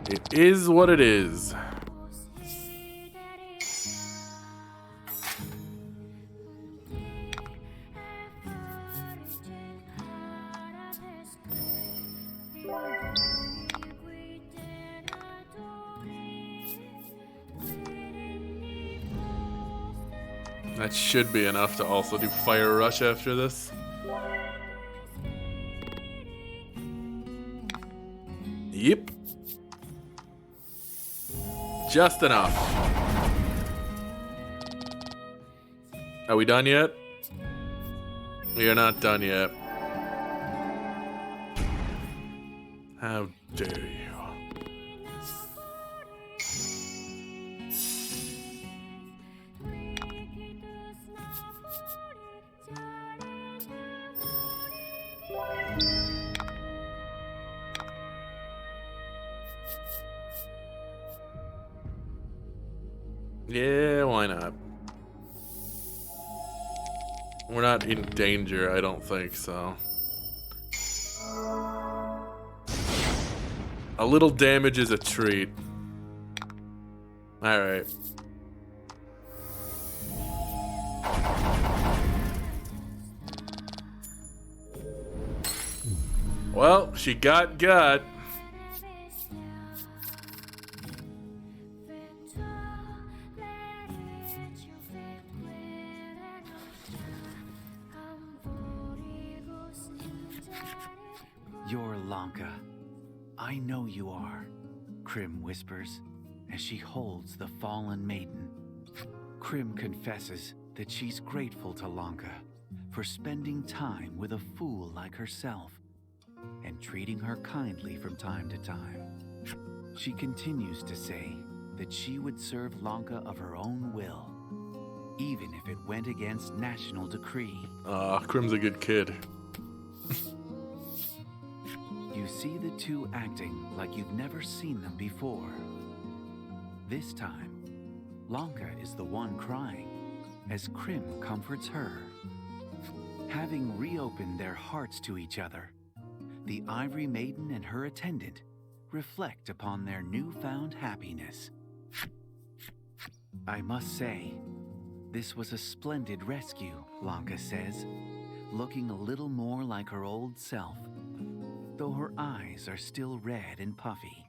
it is what it is. That should be enough to also do Fire Rush after this. Yep. Just enough. Are we done yet? We are not done yet. How dare you? Yeah, why not? We're not in danger, I don't think so. A little damage is a treat. Alright. Well, she got. You're Lanka. I know you are, Krim whispers as she holds the fallen maiden. Krim confesses that she's grateful to Lanka for spending time with a fool like herself and treating her kindly from time to time. She continues to say that she would serve Lanka of her own will, even if it went against national decree. Krim's a good kid. You see the two acting like you've never seen them before. This time, Lanka is the one crying as Krim comforts her. Having reopened their hearts to each other, the Ivory Maiden and her attendant reflect upon their newfound happiness. I must say, this was a splendid rescue, Lanka says, looking a little more like her old self, though her eyes are still red and puffy.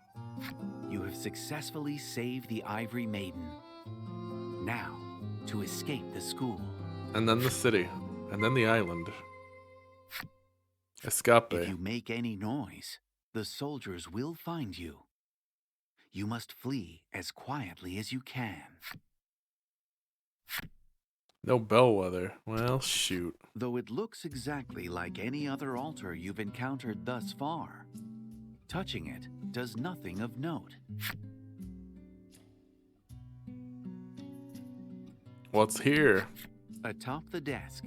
You have successfully saved the Ivory Maiden. Now, to escape the school. And then the city. And then the island. Escape. If you make any noise, the soldiers will find you. You must flee as quietly as you can. No bellwether. Well, shoot. Though it looks exactly like any other altar you've encountered thus far, touching it does nothing of note. What's here? Atop the desk,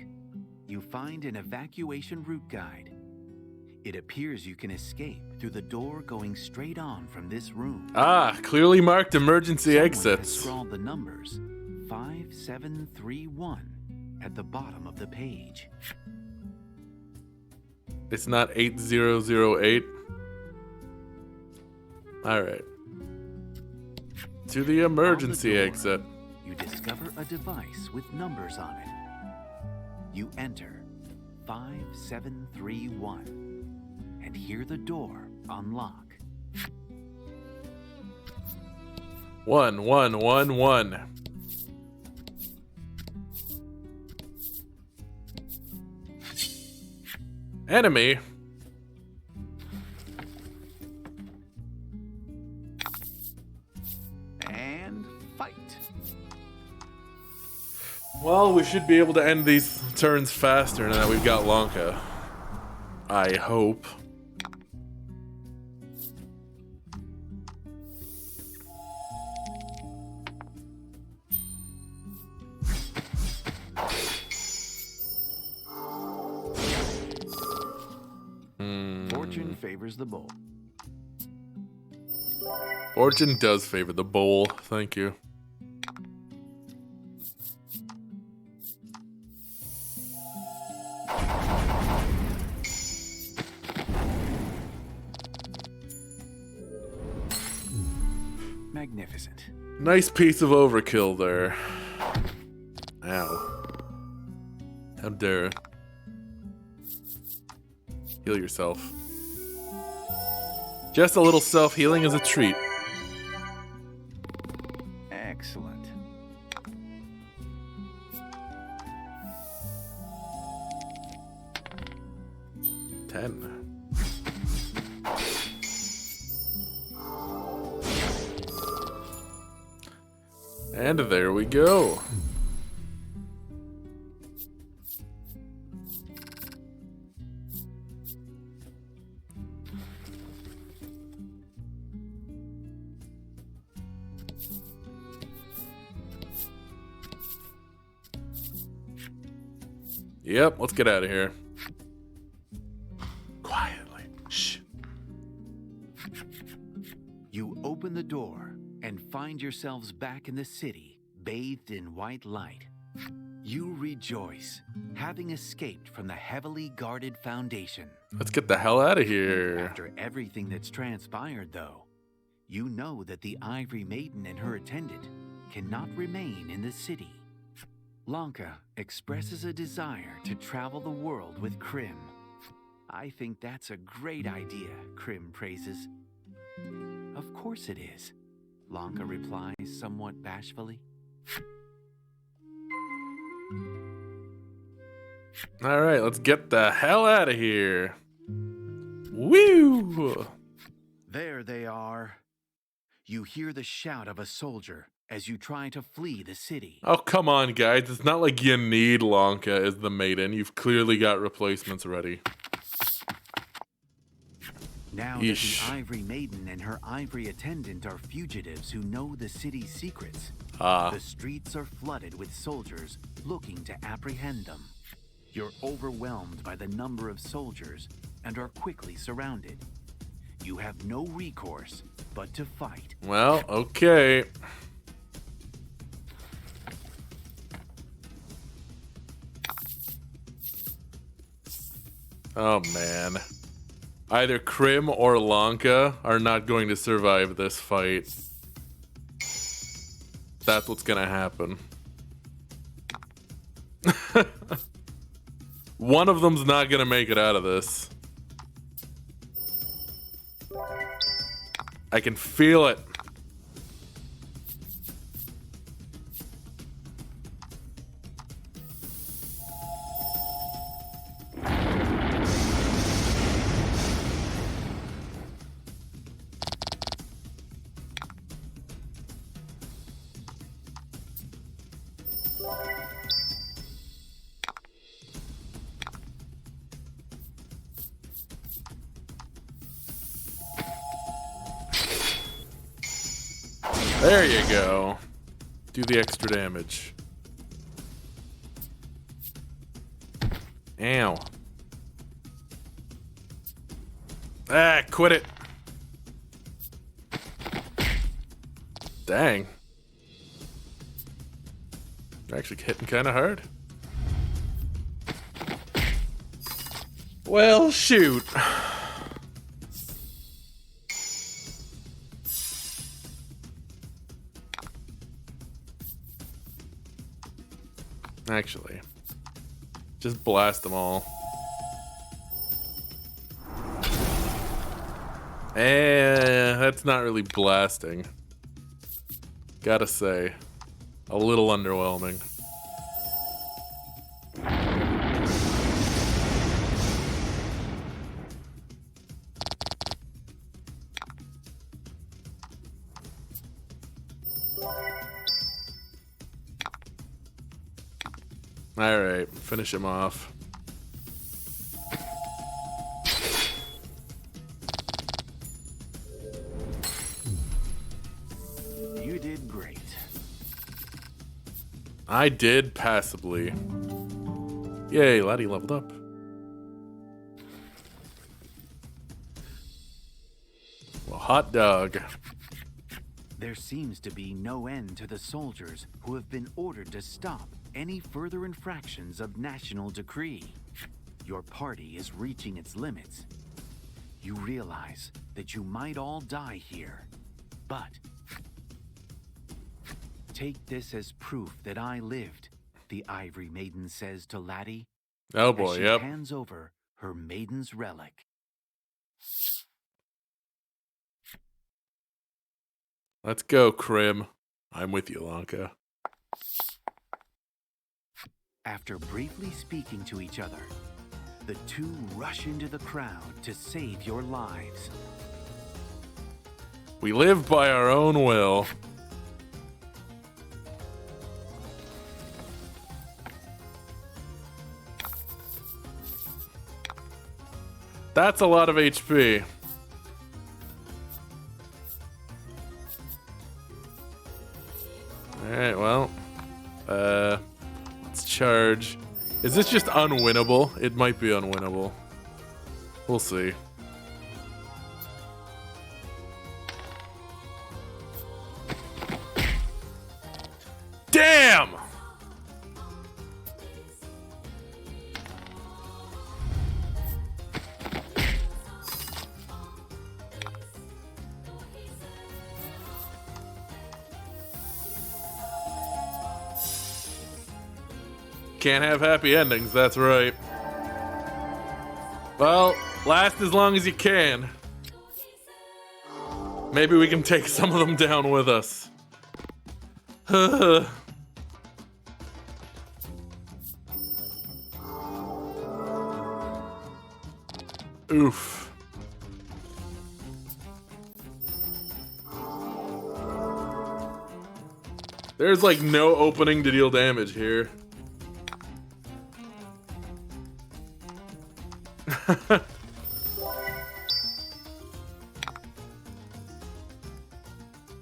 you find an evacuation route guide. It appears you can escape through the door going straight on from this room. Ah, clearly marked emergency Someone exits. has scrawled the numbers 5731 at the bottom of the page. It's not 8008. Alright. To the emergency On the door, exit. You discover a device with numbers on it. You enter 5731 and hear the door unlock. 1111. Enemy. And fight. Well, we should be able to end these turns faster now that we've got Lanka. I hope. Fortune favors the bold. Fortune does favor the bowl. Thank you. Magnificent. Nice piece of overkill there. Ow. How dare. Heal yourself. Just a little self-healing is a treat. Excellent. Ten. And there we go. Yep, let's get out of here. Quietly. Shh. You open the door and find yourselves back in the city, bathed in white light. You rejoice, having escaped from the heavily guarded Foundation. Let's get the hell out of here. After everything that's transpired, though, you know that the Ivory Maiden and her attendant cannot remain in the city. Lanka expresses a desire to travel the world with Krim. I think that's a great idea, Krim praises. Of course it is, Lanka replies somewhat bashfully. Alright, let's get the hell out of here. Woo! There they are. You hear the shout of a soldier as you try to flee the city. Oh, come on, guys. It's not like you need Lanka as the maiden. You've clearly got replacements ready. Now that the Ivory Maiden and her ivory attendant are fugitives who know the city's secrets, the streets are flooded with soldiers looking to apprehend them. You're overwhelmed by the number of soldiers and are quickly surrounded. You have no recourse but to fight. Well, okay. Oh, man. Either Krim or Lanka are not going to survive this fight. That's what's gonna happen. One of them's not gonna make it out of this. I can feel it. There you go. Do the extra damage. Ow. Ah, quit it. Dang. You're actually hitting kind of hard. Well, shoot. Actually, just blast them all. That's not really blasting. Gotta say, a little underwhelming. Alright, finish him off. You did great. I did passably. Yay, laddie leveled up. Well, hot dog. There seems to be no end to the soldiers who have been ordered to stop any further infractions of national decree. Your party is reaching its limits. You realize that you might all die here, but take this as proof that I lived, the Ivory Maiden says to Laddie. Oh boy, as she yep. hands over her maiden's relic. Let's go, Krim. I'm with you, Lanka. After briefly speaking to each other, the two rush into the crowd to save your lives. We live by our own will. That's a lot of HP. Alright, well. Let's charge. Is this just unwinnable? It might be unwinnable. We'll see. Damn! Can't have happy endings, that's right. Well, last as long as you can. Maybe we can take some of them down with us. Oof. There's like no opening to deal damage here.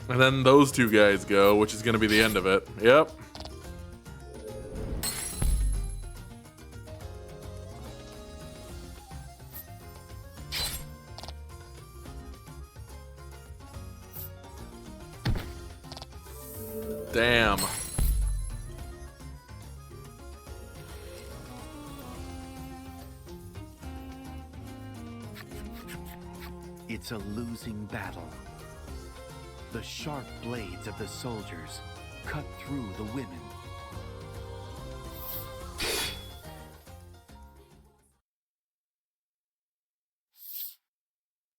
And then those two guys go, which is gonna be the end of it. Yep. Damn. It's a losing battle. The sharp blades of the soldiers cut through the women.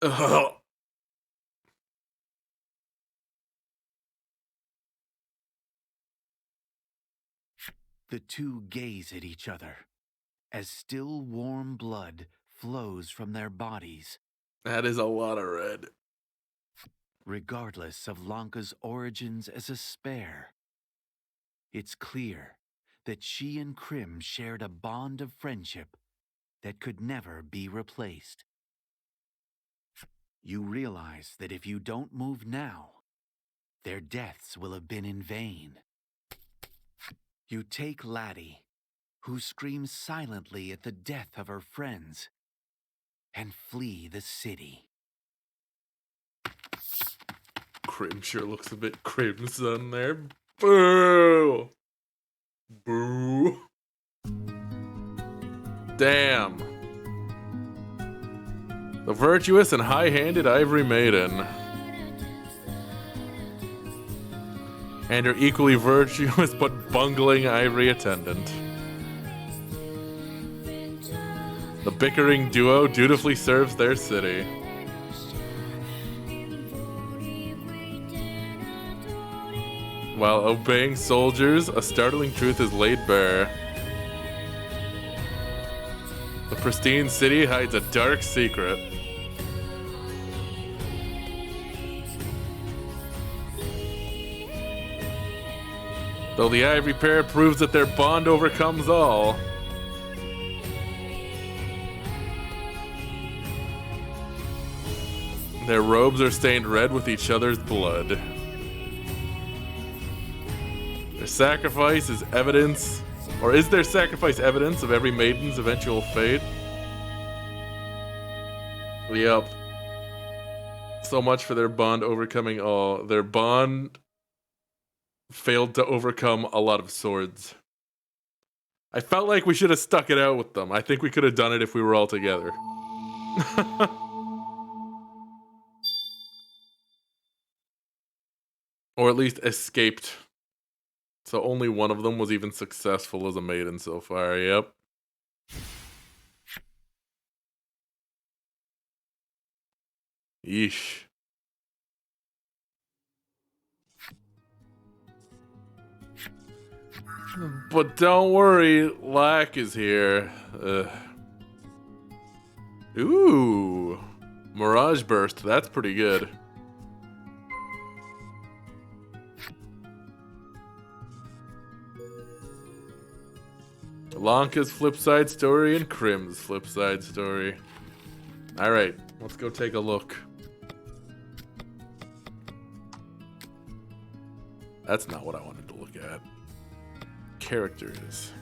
Ugh. The two gaze at each other as still warm blood flows from their bodies. That is a lot of red. Regardless of Lanka's origins as a spare, it's clear that she and Krim shared a bond of friendship that could never be replaced. You realize that if you don't move now, their deaths will have been in vain. You take Laddie, who screams silently at the death of her friends, and flee the city. Crim sure looks a bit crimson there. Boo! Boo! Damn. The virtuous and high-handed Ivory Maiden. And her equally virtuous but bungling Ivory attendant. The bickering duo dutifully serves their city. While obeying soldiers, a startling truth is laid bare. The pristine city hides a dark secret. Though the Ivory pair proves that their bond overcomes all. Their robes are stained red with each other's blood. Their sacrifice is evidence, or is their sacrifice evidence of every maiden's eventual fate? Yep. So much for their bond overcoming all. Their bond failed to overcome a lot of swords. I felt like we should have stuck it out with them. I think we could have done it if we were all together. Or at least escaped. So only one of them was even successful as a maiden so far, yep. Yeesh. But don't worry, Lack is here. Ooh. Mirage Burst, that's pretty good. Lanka's flip side story and Crim's flip side story. Alright, let's go take a look. That's not what I wanted to look at. Characters.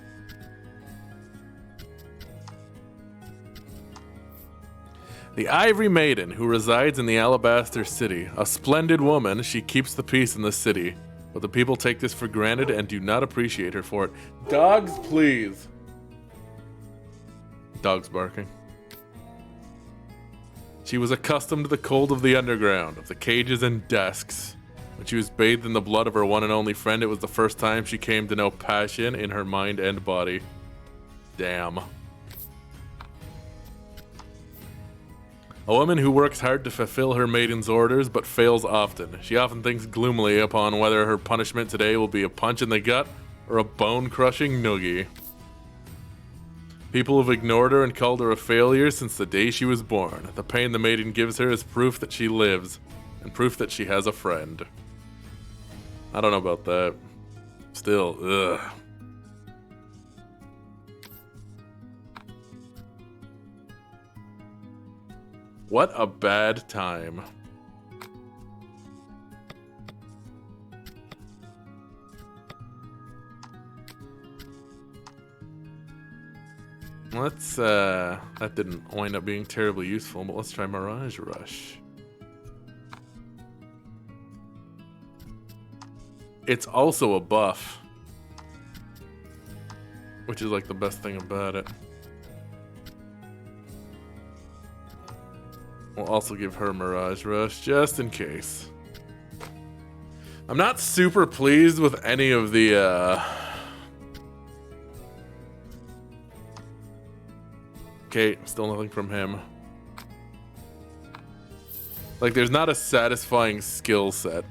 The Ivory Maiden, who resides in the Alabaster City. A splendid woman, she keeps the peace in the city. But the people take this for granted and do not appreciate her for it. Dogs, please. Dogs barking. She was accustomed to the cold of the underground, of the cages and desks. When she was bathed in the blood of her one and only friend, it was the first time she came to know passion in her mind and body. Damn. A woman who works hard to fulfill her maiden's orders, but fails often. She often thinks gloomily upon whether her punishment today will be a punch in the gut or a bone-crushing noogie. People have ignored her and called her a failure since the day she was born. The pain the maiden gives her is proof that she lives, and proof that she has a friend. I don't know about that. Still, ugh. What a bad time. Let's, that didn't wind up being terribly useful, but let's try Mirage Rush. It's also a buff, which is like the best thing about it. We'll also give her Mirage Rush, just in case. I'm not super pleased with any of the, Okay, still nothing from him. Like, there's not a satisfying skill set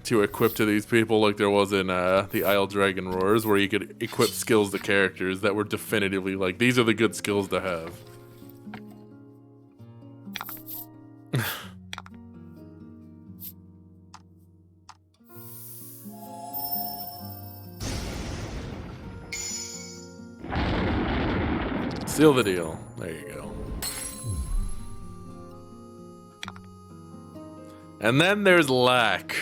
to equip to these people like there was in the Isle Dragon Roars, where you could equip skills to characters that were definitively like, these are the good skills to have. Seal the deal. There you go. And then there's lack.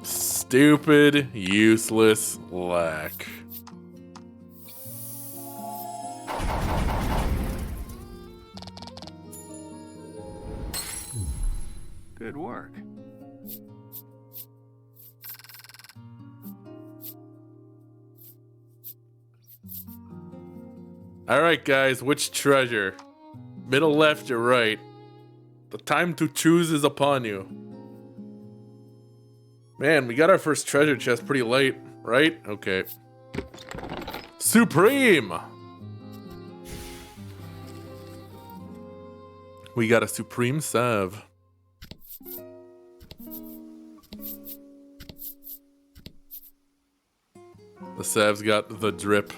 Stupid, useless lack. Good work. Alright guys, which treasure? Middle, left, or right? The time to choose is upon you. Man, we got our first treasure chest pretty late, right? Okay. Supreme! We got a Supreme Salve. The salve's got the drip.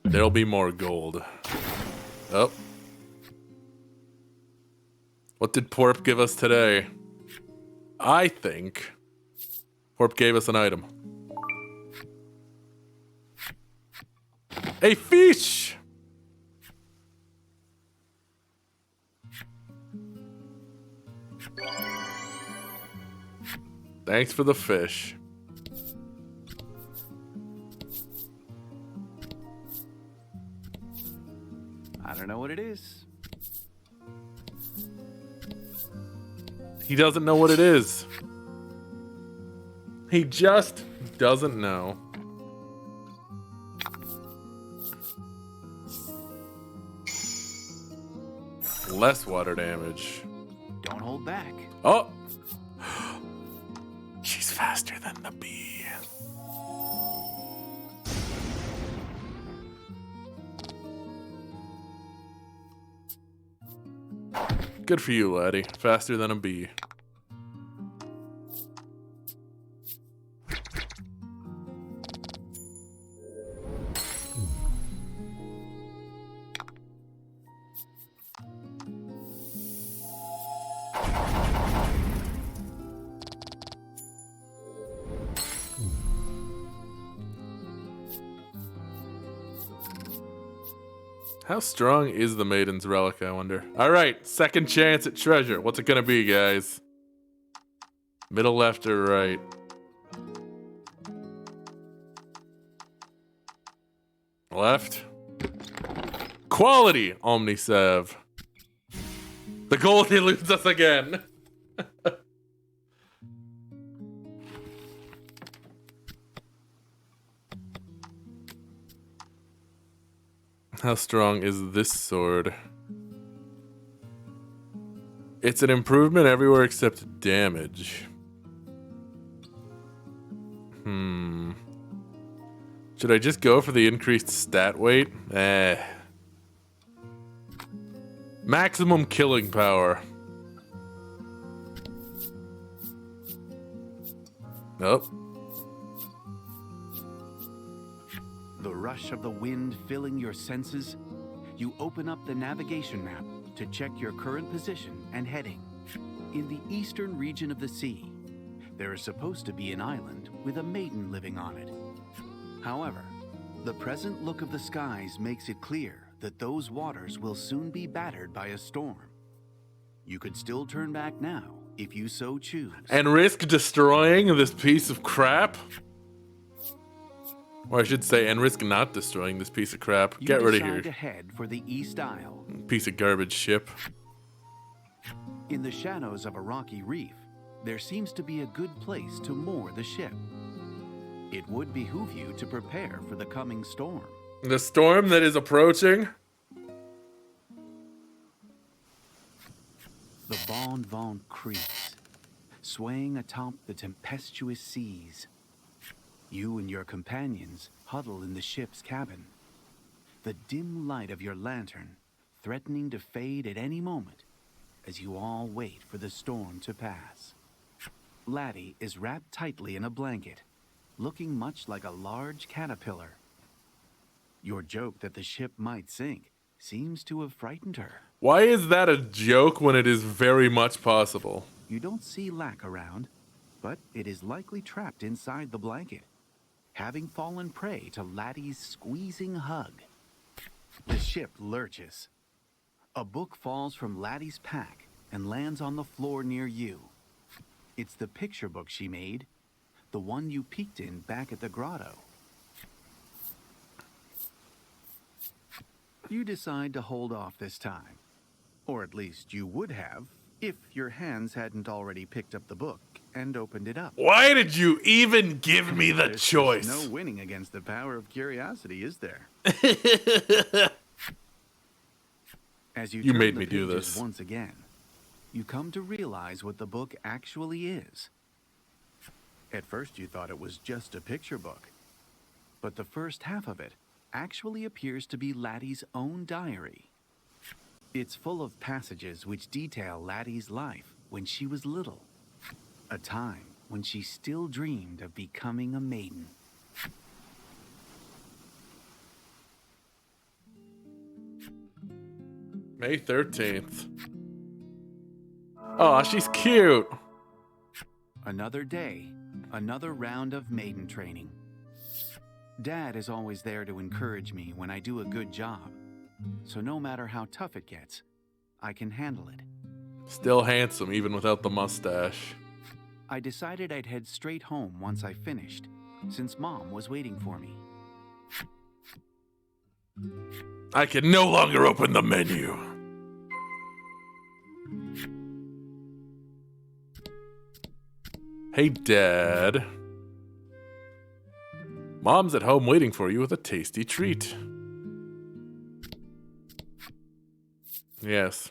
There'll be more gold. Oh. What did Porp give us today? I think Porp gave us an item. A fish! Thanks for the fish. I don't know what it is. He doesn't know what it is. He just doesn't know. Less water damage. Don't hold back. Oh! She's faster than the bee. Good for you, laddie. Faster than a bee. How strong is the Maiden's Relic, I wonder? Alright, second chance at treasure. What's it gonna be, guys? Middle, left, or right? Left. Quality Omnisalve. The gold eludes us again. How strong is this sword? It's an improvement everywhere except damage. Should I just go for the increased stat weight? Maximum killing power. Nope. The rush of the wind filling your senses, you open up the navigation map to check your current position and heading. In the eastern region of the sea, there is supposed to be an island with a maiden living on it. However, the present look of the skies makes it clear that those waters will soon be battered by a storm. You could still turn back now if you so choose. And risk destroying this piece of crap? Or I should say, and risk not destroying this piece of crap. Get rid of here. You decide to head for the East Isle. Piece of garbage ship. In the shadows of a rocky reef, there seems to be a good place to moor the ship. It would behoove you to prepare for the coming storm. The storm that is approaching? The Bon Vent creaks, swaying atop the tempestuous seas. You and your companions huddle in the ship's cabin. The dim light of your lantern threatening to fade at any moment as you all wait for the storm to pass. Laddie is wrapped tightly in a blanket, looking much like a large caterpillar. Your joke that the ship might sink seems to have frightened her. Why is that a joke when it is very much possible? You don't see Lack around, but it is likely trapped inside the blanket, having fallen prey to Laddie's squeezing hug. The ship lurches. A book falls from Laddie's pack and lands on the floor near you. It's the picture book she made, the one you peeked in back at the grotto. You decide to hold off this time. Or at least you would have, if your hands hadn't already picked up the book and opened it up. Why did you even give me the choice? There's no winning against the power of curiosity, is there? As you made turn me the do pages this. once again, you come to realize what the book actually is. At first you thought it was just a picture book, but the first half of it actually appears to be Laddie's own diary. It's full of passages which detail Laddie's life when she was little, a time when she still dreamed of becoming a maiden. May 13th. Aw, she's cute. Another day, another round of maiden training. Dad is always there to encourage me when I do a good job, so no matter how tough it gets, I can handle it. Still handsome, even without the mustache. I decided I'd head straight home once I finished, since Mom was waiting for me. I can no longer open the menu. Hey, Dad. Mom's at home waiting for you with a tasty treat. Yes.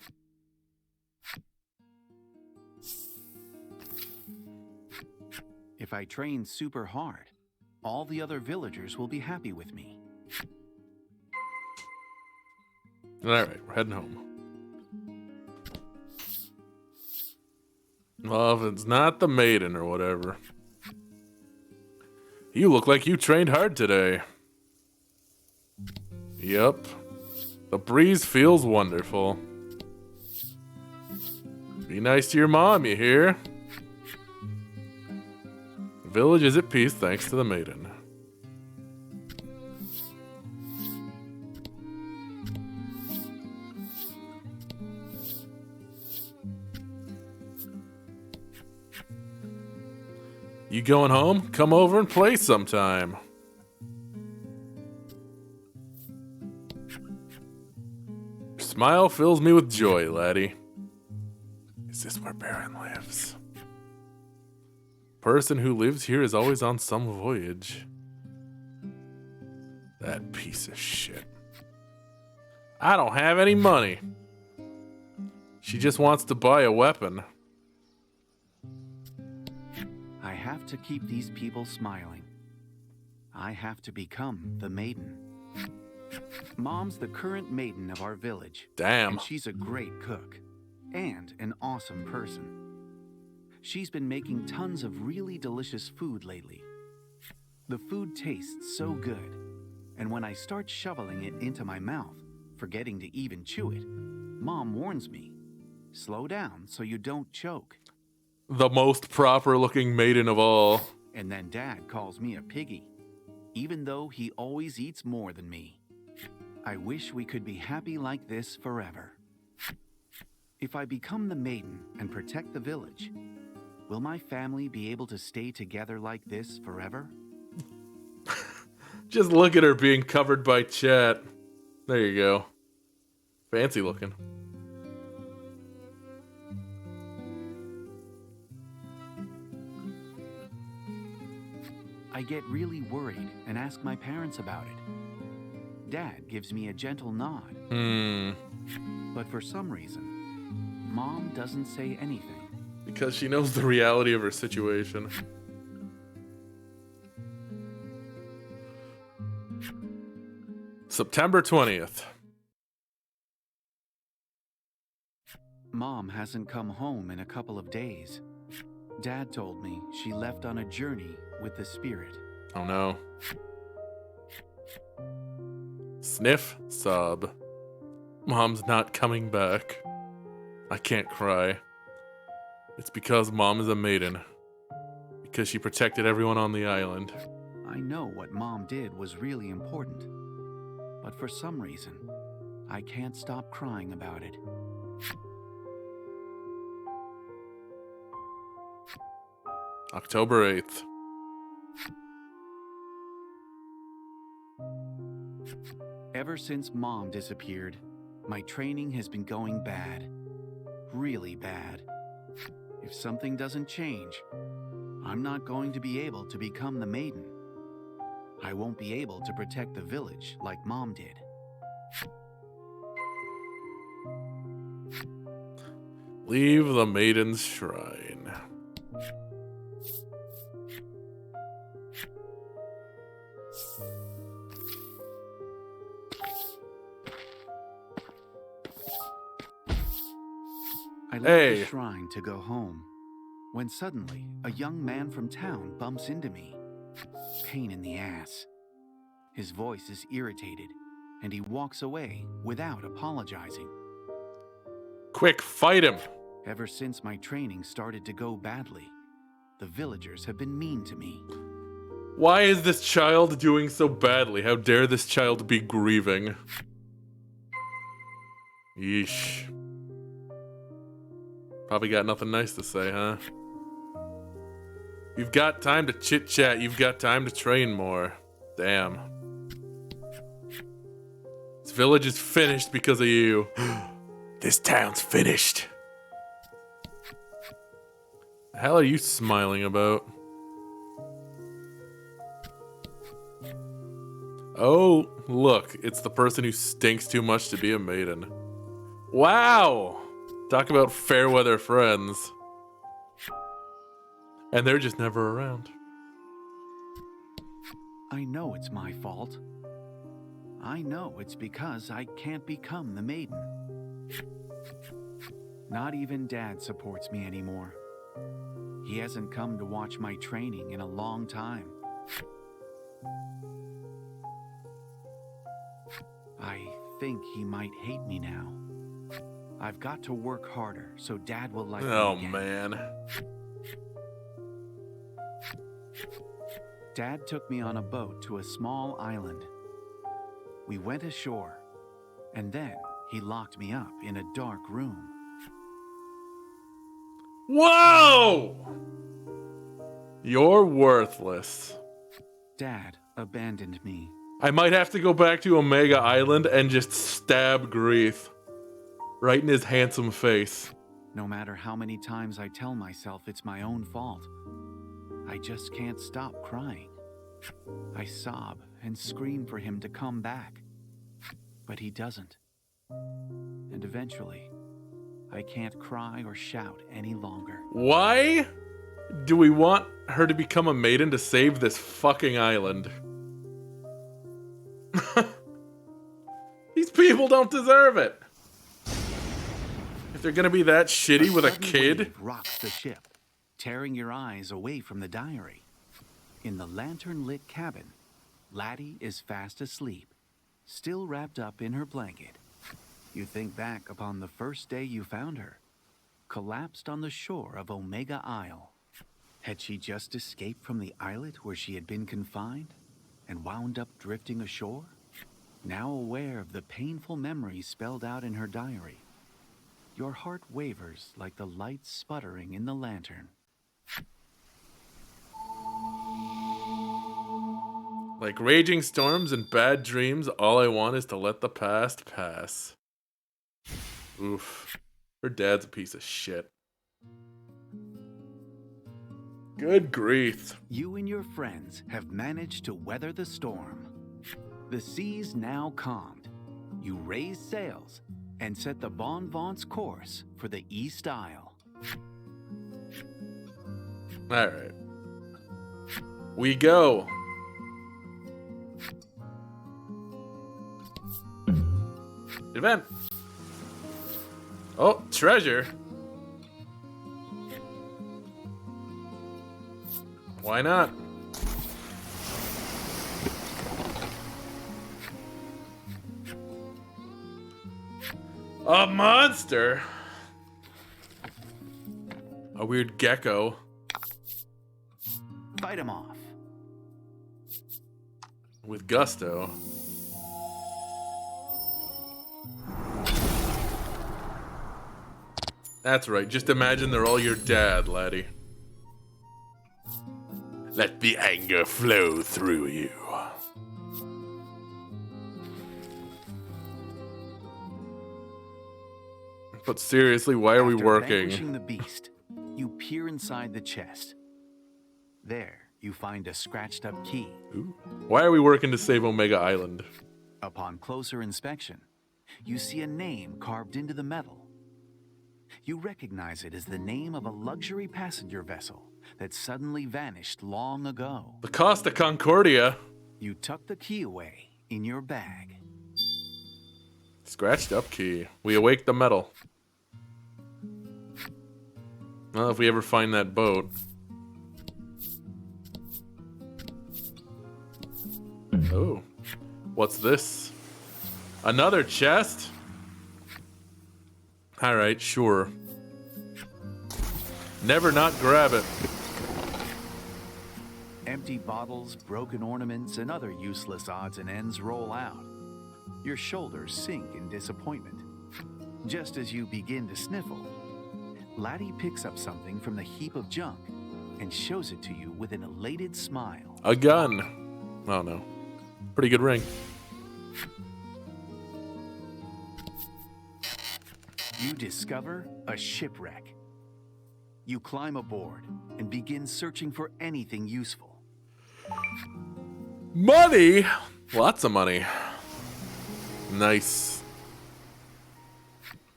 If I train super hard, all the other villagers will be happy with me. Alright, we're heading home. Well, if it's not the maiden or whatever. You look like you trained hard today. Yep. The breeze feels wonderful. Be nice to your mom, you hear? The village is at peace thanks to the maiden. You going home? Come over and play sometime. Your smile fills me with joy, laddie. Is this where Baron lives? Person who lives here is always on some voyage. That piece of shit. I don't have any money. She just wants to buy a weapon. I have to keep these people smiling. I have to become the maiden. Mom's the current maiden of our village. Damn. And she's a great cook and an awesome person. She's been making tons of really delicious food lately. The food tastes so good, and when I start shoveling it into my mouth, forgetting to even chew it, Mom warns me, slow down so you don't choke. The most proper looking maiden of all. And then Dad calls me a piggy, even though he always eats more than me. I wish we could be happy like this forever. If I become the maiden and protect the village, will my family be able to stay together like this forever? Just look at her being covered by chat. There you go. Fancy looking. I get really worried and ask my parents about it. Dad gives me a gentle nod. But for some reason, Mom doesn't say anything. Because she knows the reality of her situation. September 20th. Mom hasn't come home in a couple of days. Dad told me she left on a journey with the spirit. Oh no. Sniff, sob. Mom's not coming back. I can't cry. It's because Mom is a maiden. Because she protected everyone on the island. I know what Mom did was really important. But for some reason, I can't stop crying about it. October 8th. Ever since Mom disappeared, my training has been going bad. Really bad. If something doesn't change, I'm not going to be able to become the maiden. I won't be able to protect the village like Mom did. Leave the maiden's shrine. I left the shrine to go home, when suddenly a young man from town bumps into me. Pain in the ass. His voice is irritated, and he walks away without apologizing. Quick, fight him! Ever since my training started to go badly, the villagers have been mean to me. Why is this child doing so badly? How dare this child be grieving? Yeesh. Probably got nothing nice to say, huh? You've got time to chit-chat. You've got time to train more. Damn. This village is finished because of you. This town's finished. The hell are you smiling about? Oh, look. It's the person who stinks too much to be a maiden. Wow! Talk about fair weather friends. And they're just never around. I know it's my fault. I know it's because I can't become the maiden. Not even Dad supports me anymore. He hasn't come to watch my training in a long time. I think he might hate me now. I've got to work harder so Dad will like me again. Oh, man. Dad took me on a boat to a small island. We went ashore, and then he locked me up in a dark room. Whoa! You're worthless. Dad abandoned me. I might have to go back to Omega Island and just stab Grief. Right in his handsome face. No matter how many times I tell myself it's my own fault, I just can't stop crying. I sob and scream for him to come back, but he doesn't. And eventually, I can't cry or shout any longer. Why do we want her to become a maiden to save this fucking island? These people don't deserve it. If they're gonna be that shitty with a kid. Wave rocks the ship, tearing your eyes away from the diary. In the lantern-lit cabin, Laddie is fast asleep, still wrapped up in her blanket. You think back upon the first day you found her, collapsed on the shore of Omega Isle. Had she just escaped from the islet where she had been confined and wound up drifting ashore? Now aware of the painful memories spelled out in her diary, your heart wavers like the light sputtering in the lantern. Like raging storms and bad dreams, all I want is to let the past pass. Oof. Her dad's a piece of shit. Good grief. You and your friends have managed to weather the storm. The sea's now calmed. You raise sails and set the Bon Vent's course for the East Isle. Alright. We go. Event. Oh, treasure. Why not? A monster? A weird gecko. Fight him off. With gusto. That's right. Just imagine they're all your dad, laddie. Let the anger flow through you. But seriously, why are we working? Vanquishing the beast, you peer inside the chest. There, you find a scratched-up key. Ooh. Why are we working to save Omega Island? Upon closer inspection, you see a name carved into the metal. You recognize it as the name of a luxury passenger vessel that suddenly vanished long ago. The Costa Concordia. You tuck the key away in your bag. Scratched up key. We awake the metal. Well, if we ever find that boat. Oh. What's this? Another chest? Alright, sure. Never not grab it. Empty bottles, broken ornaments, and other useless odds and ends roll out. Your shoulders sink in disappointment. Just as you begin to sniffle, Laddie picks up something from the heap of junk and shows it to you with an elated smile. A gun. Oh no. Pretty good ring. You discover a shipwreck. You climb aboard and begin searching for anything useful. Money! Lots of money. Nice.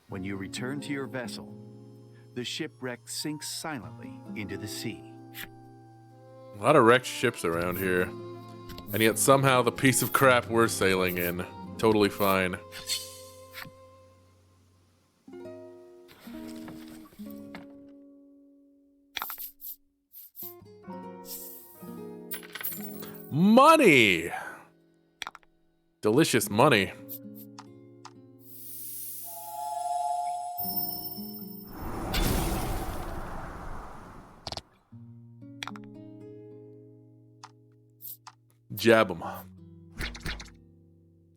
When you return to your vessel, the shipwreck sinks silently into the sea. A lot of wrecked ships around here. And yet somehow the piece of crap we're sailing in, totally fine. Money! Delicious money. Jab him.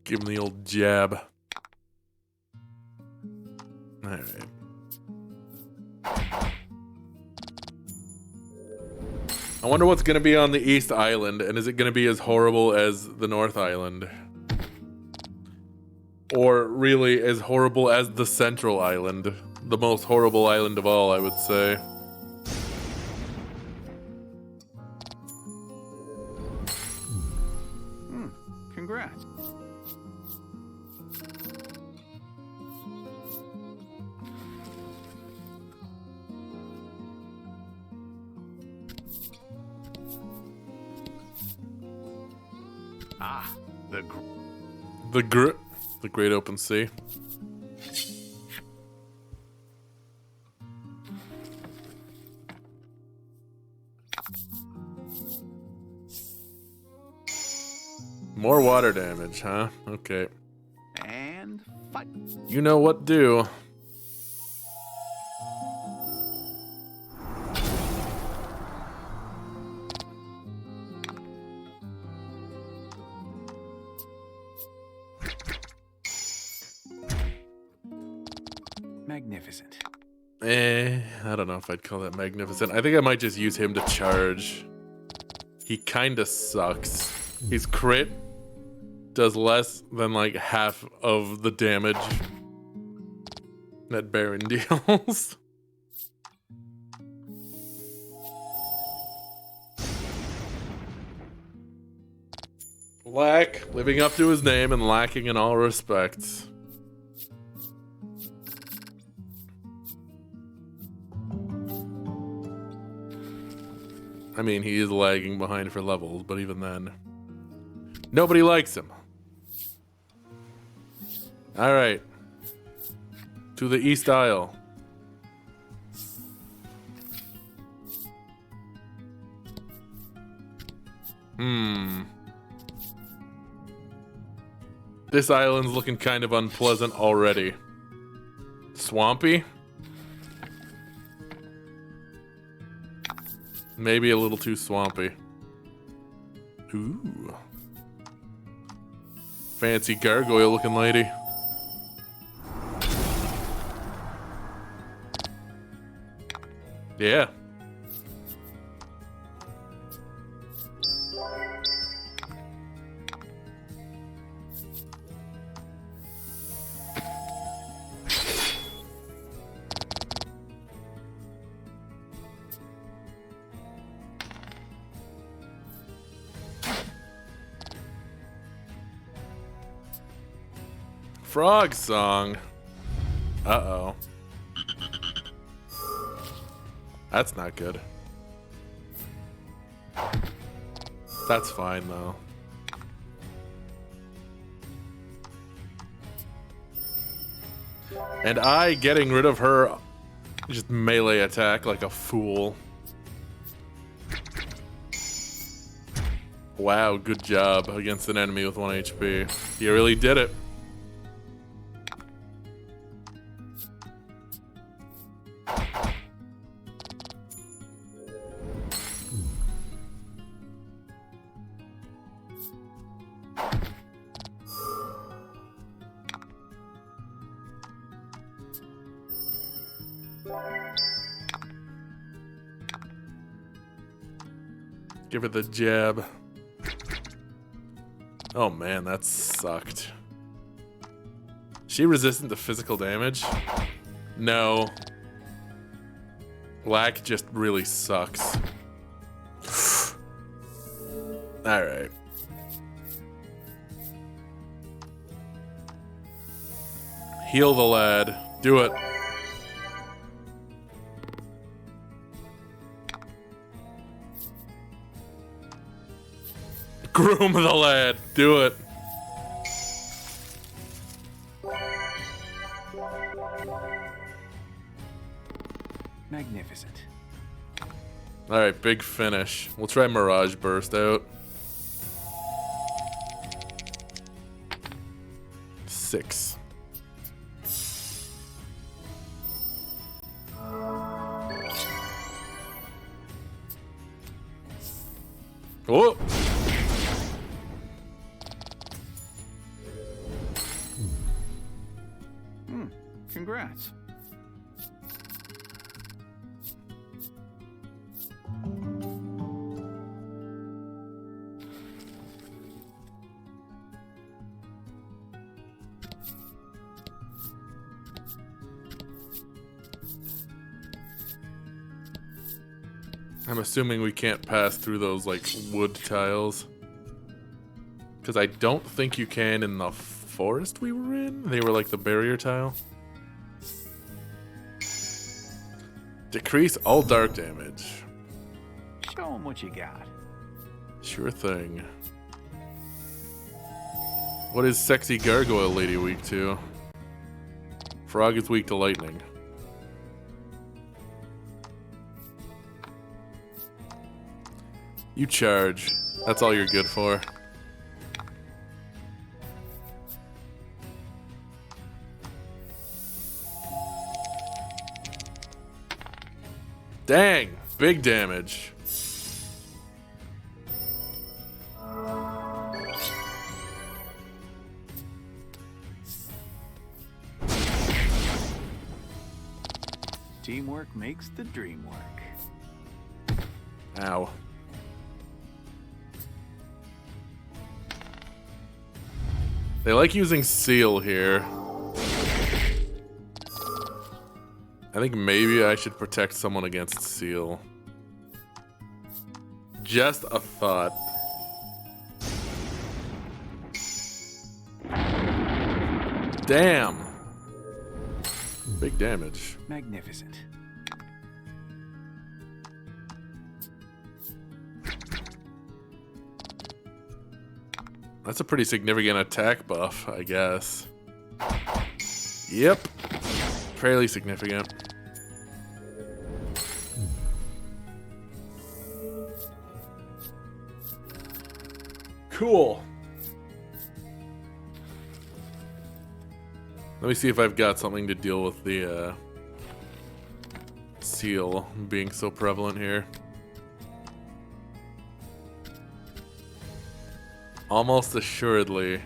Give him the old jab. Alright. I wonder what's going to be on the East Island, and is it going to be as horrible as the North Island? Or really as horrible as the Central Island? The most horrible island of all, I would say. Congrats. Ah, the Great Open Sea. More water damage, huh? Okay. And fight. You know what do. Magnificent. I don't know if I'd call that magnificent. I think I might just use him to charge. He kinda sucks. His crit does less than like half of the damage that Baron deals. Lack, living up to his name and lacking in all respects. I mean, he is lagging behind for levels, but even then, nobody likes him. All right, to the East Isle. This island's looking kind of unpleasant already. Swampy? Maybe a little too swampy. Ooh. Fancy gargoyle looking lady. Yeah. Frog song. Uh-oh. That's not good. That's fine, though. And I getting rid of her just melee attack like a fool. Wow, good job against an enemy with 1 HP. You really did it. Give her the jab. Oh man, that sucked. She resistant to physical damage? No. Black just really sucks. Alright. Heal the lad. Do it. Groom the lad. Do it. Magnificent. Alright, big finish. We'll try Mirage Burst out. 6. Oh! Congrats. I'm assuming we can't pass through those, like, wood tiles. Because I don't think you can in the forest we were in. They were, like, the barrier tile. Decrease all dark damage. Show them what you got. Sure thing. What is sexy gargoyle lady weak to? Frog is weak to lightning. You charge. That's all you're good for. Dang, big damage. Teamwork makes the dream work. Ow. They like using seal here. I think maybe I should protect someone against seal. Just a thought. Damn. Big damage. Magnificent. That's a pretty significant attack buff, I guess. Yep. Fairly significant. Cool. Let me see if I've got something to deal with the seal being so prevalent here. Almost assuredly.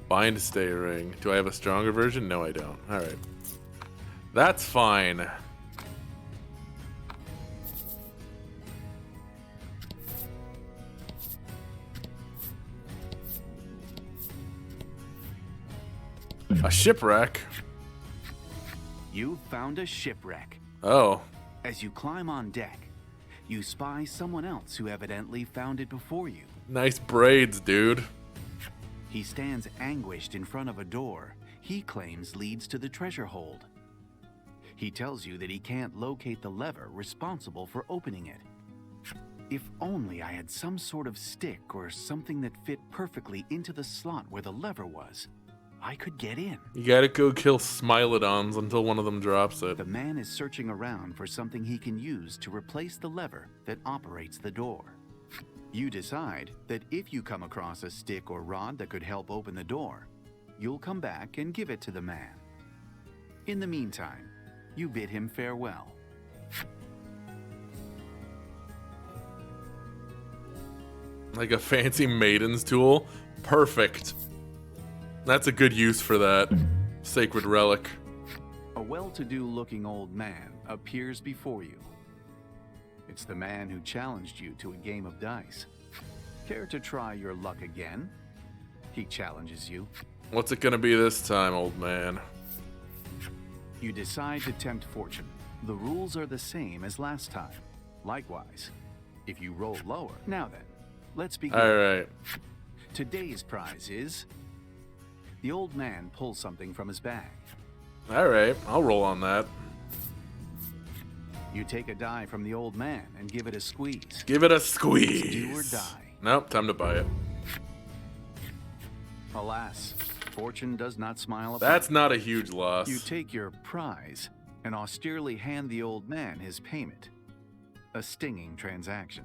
Bind stay ring. Do I have a stronger version? No, I don't. Alright. That's fine. A shipwreck? You've found a shipwreck. Oh. As you climb on deck, you spy someone else who evidently found it before you. Nice braids, dude. He stands anguished in front of a door he claims leads to the treasure hold. He tells you that he can't locate the lever responsible for opening it. If only I had some sort of stick or something that fit perfectly into the slot where the lever was, I could get in. You gotta go kill Smilodons until one of them drops it. The man is searching around for something he can use to replace the lever that operates the door. You decide that if you come across a stick or rod that could help open the door, you'll come back and give it to the man. In the meantime, you bid him farewell. Like a fancy maiden's tool? Perfect. That's a good use for that sacred relic. A well-to-do looking old man appears before you. It's the man who challenged you to a game of dice. Care to try your luck again? He challenges you. What's it gonna be this time, old man? You decide to tempt fortune. The rules are the same as last time. Likewise, if you roll lower. Now then, let's begin. Alright. Today's prize is... The old man pulls something from his bag. Alright, I'll roll on that. You take a die from the old man and give it a squeeze. Give it a squeeze. It's do or die. Nope, time to buy it. Alas, fortune does not smile upon That's not a huge loss. you. Take your prize and austerely hand the old man his payment. A stinging transaction.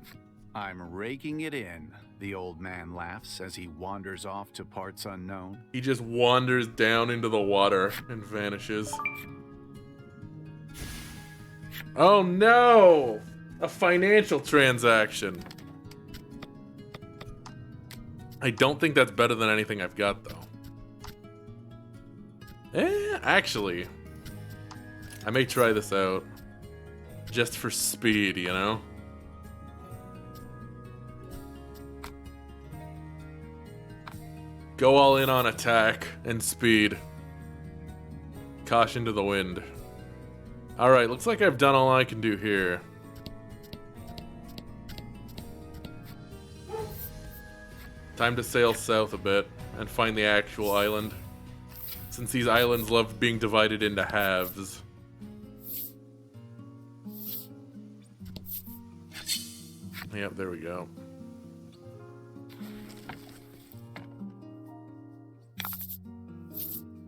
I'm raking it in, the old man laughs as he wanders off to parts unknown. He just wanders down into the water and vanishes. Oh no! A financial transaction. I don't think that's better than anything I've got, though. Actually, I may try this out. Just for speed, you know? Go all in on attack and speed. Caution to the wind. Alright, looks like I've done all I can do here. Time to sail south a bit and find the actual island, since these islands love being divided into halves. Yep, there we go.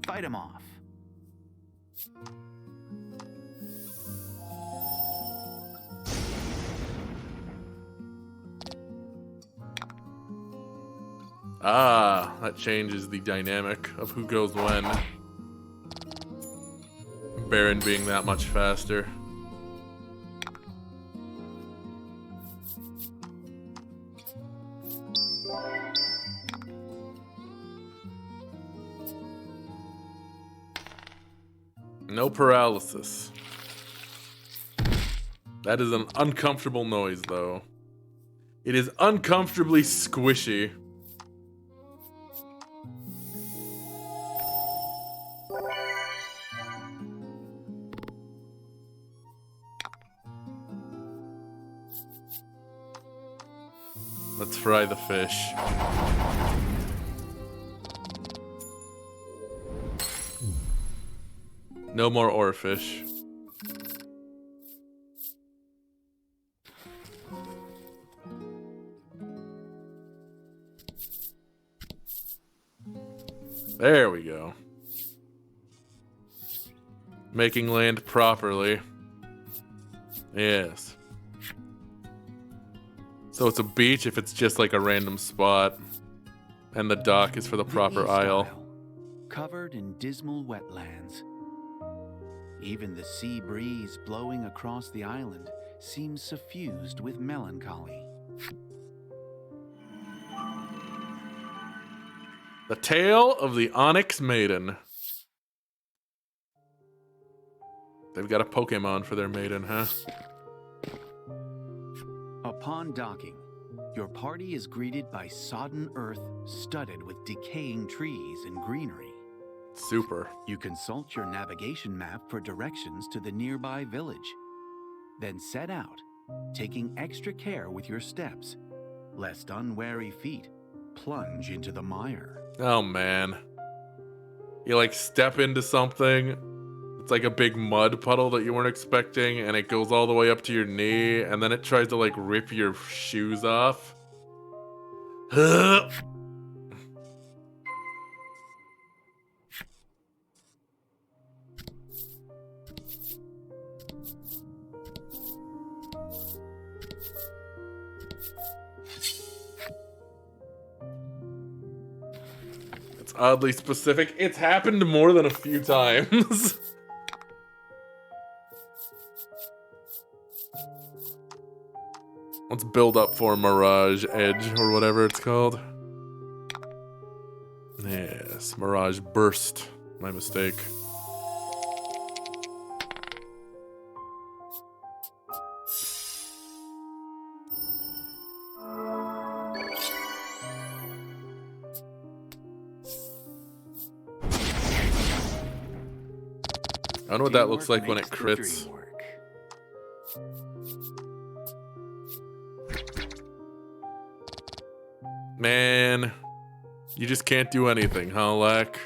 Fight him off. Ah, that changes the dynamic of who goes when. Baron being that much faster. No paralysis. That is an uncomfortable noise, though. It is uncomfortably squishy. Let's fry the fish. No more oarfish. There we go. Making land properly. Yes. So it's a beach if it's just like a random spot. And the dock is for the proper East isle. Covered in dismal wetlands. Even the sea breeze blowing across the island seems suffused with melancholy. The Tale of the Onyx Maiden. They've got a Pokemon for their maiden, huh? Upon docking, your party is greeted by sodden earth studded with decaying trees and greenery. Super. You consult your navigation map for directions to the nearby village. Then set out, taking extra care with your steps, lest unwary feet plunge into the mire. Oh, man. You, like, step into something. It's like a big mud puddle that you weren't expecting, and it goes all the way up to your knee, and then it tries to, like, rip your shoes off. It's oddly specific. It's happened more than a few times. Let's build up for Mirage Edge, or whatever it's called. Yes, Mirage Burst. My mistake. I don't know what that looks like when it crits. Man, you just can't do anything, huh, Lack?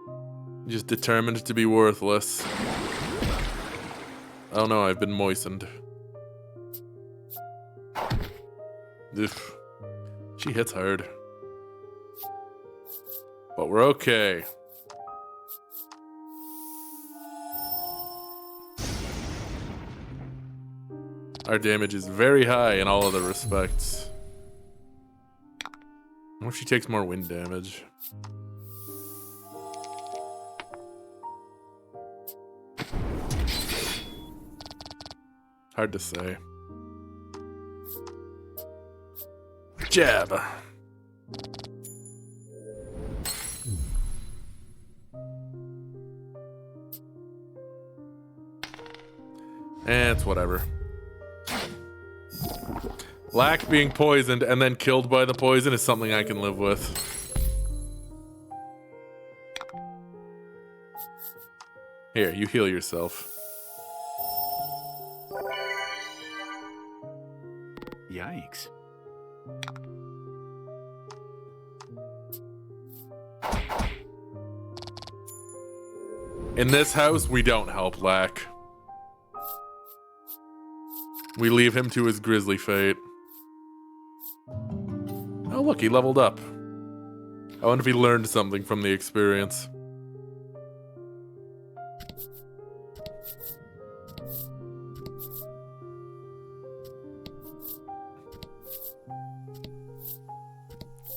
You're just determined to be worthless. Oh no, I've been moistened. Oof. She hits hard. But we're okay. Our damage is very high in all other respects. What if she takes more wind damage? Hard to say. Jab. It's whatever. Lack being poisoned and then killed by the poison is something I can live with. Here, you heal yourself. Yikes. In this house, we don't help Lack. We leave him to his grisly fate. Oh look, he leveled up. I wonder if he learned something from the experience.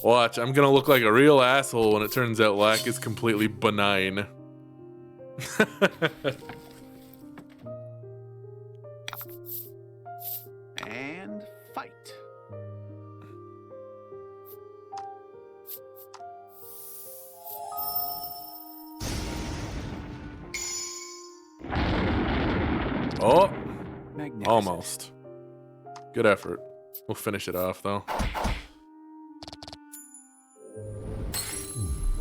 Watch, I'm gonna look like a real asshole when it turns out Lack is completely benign. And fight. Oh, Magnificent. almost. Good effort. We'll finish it off, though.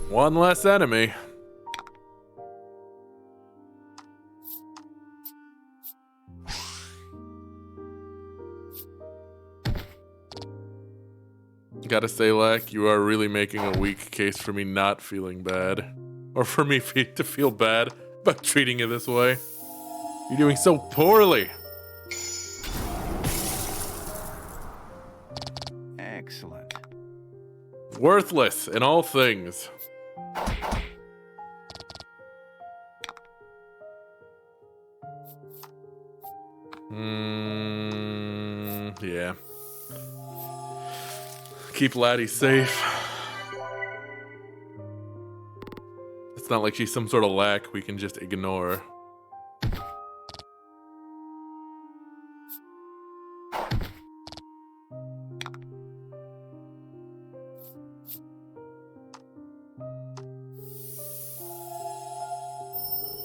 One less enemy. Gotta say, Lack, you are really making a weak case for me not feeling bad. Or for me to feel bad about treating you this way. You're doing so poorly. Excellent. Worthless in all things. Yeah. Keep Laddie safe. It's not like she's some sort of Lack we can just ignore.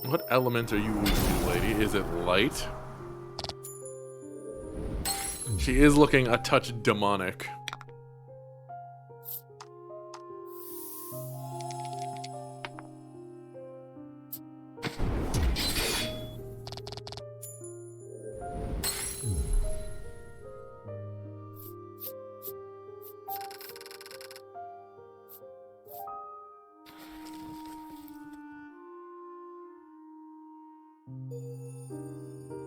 What element are you weak to, lady? Is it light? She is looking a touch demonic.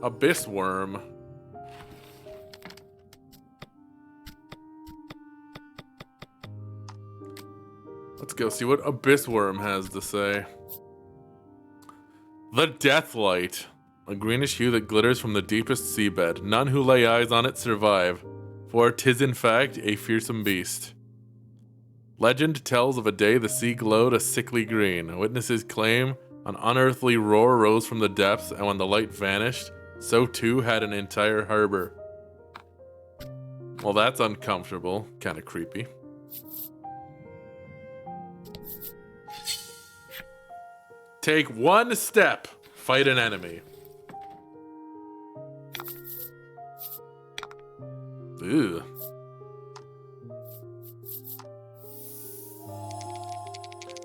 Abyss worm. Let's go see what Abyss worm has to say. The Deathlight. A greenish hue that glitters from the deepest seabed. None who lay eyes on it survive, for 'tis in fact a fearsome beast. Legend tells of a day the sea glowed a sickly green. Witnesses claim an unearthly roar rose from the depths, and when the light vanished, so too had an entire harbor. Well, that's uncomfortable. Kind of creepy. Take one step. Fight an enemy. Ew.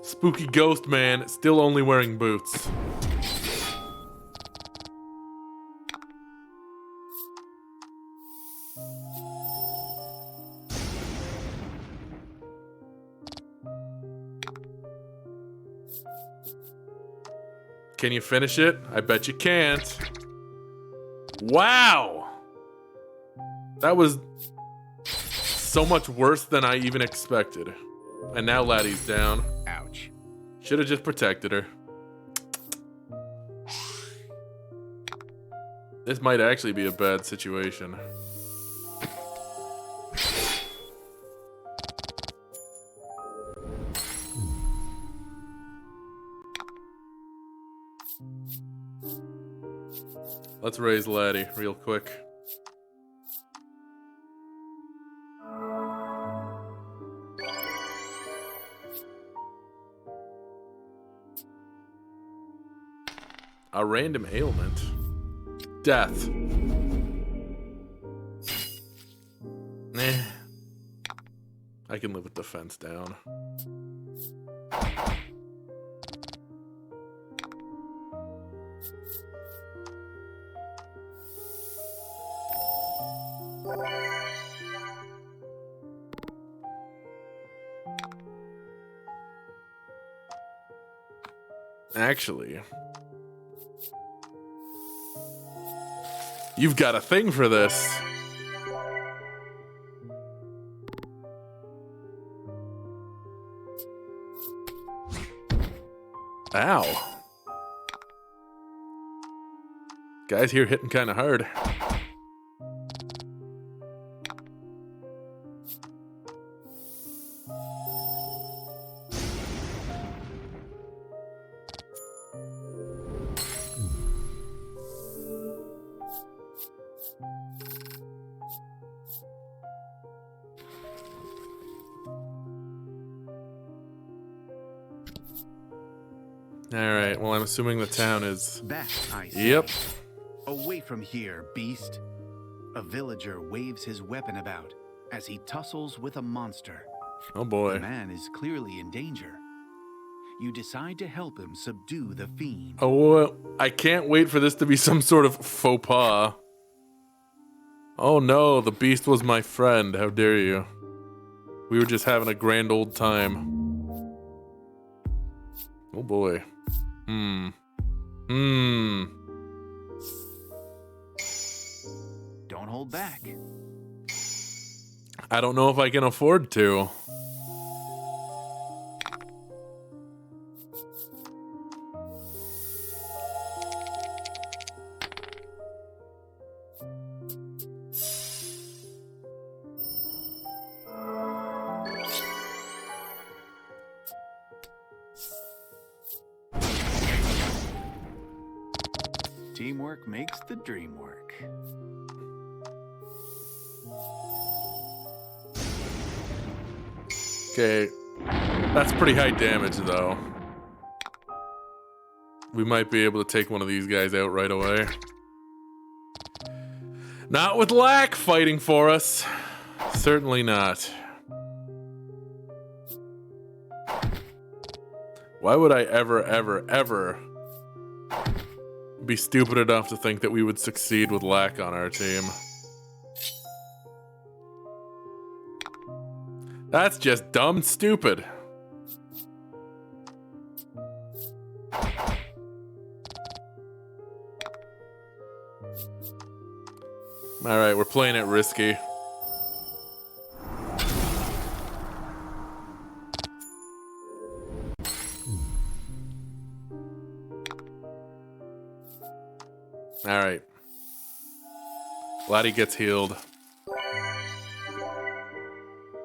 Spooky ghost man, still only wearing boots. Can you finish it? I bet you can't. Wow! That was so much worse than I even expected. And now Laddie's down. Ouch. Should have just protected her. This might actually be a bad situation. Let's raise Laddie real quick. A random ailment. Death. Nah. I can live with the fence down. Actually, you've got a thing for this. Ow. Guys here hitting kind of hard. Alright, well, I'm assuming the town is... Back, I say. Yep. Away from here, beast. A villager waves his weapon about as he tussles with a monster. Oh boy. The man is clearly in danger. You decide to help him subdue the fiend. Oh, well, I can't wait for this to be some sort of faux pas. Oh no, the beast was my friend. How dare you? We were just having a grand old time. Oh boy. Don't hold back. I don't know if I can afford to. Teamwork makes the dream work. Okay, that's pretty high damage though. We might be able to take one of these guys out right away. Not with Lack fighting for us. Certainly not. Why would I ever be stupid enough to think that we would succeed with Lack on our team? That's just dumb stupid. Alright, we're playing it risky. Alright. Glad he gets healed.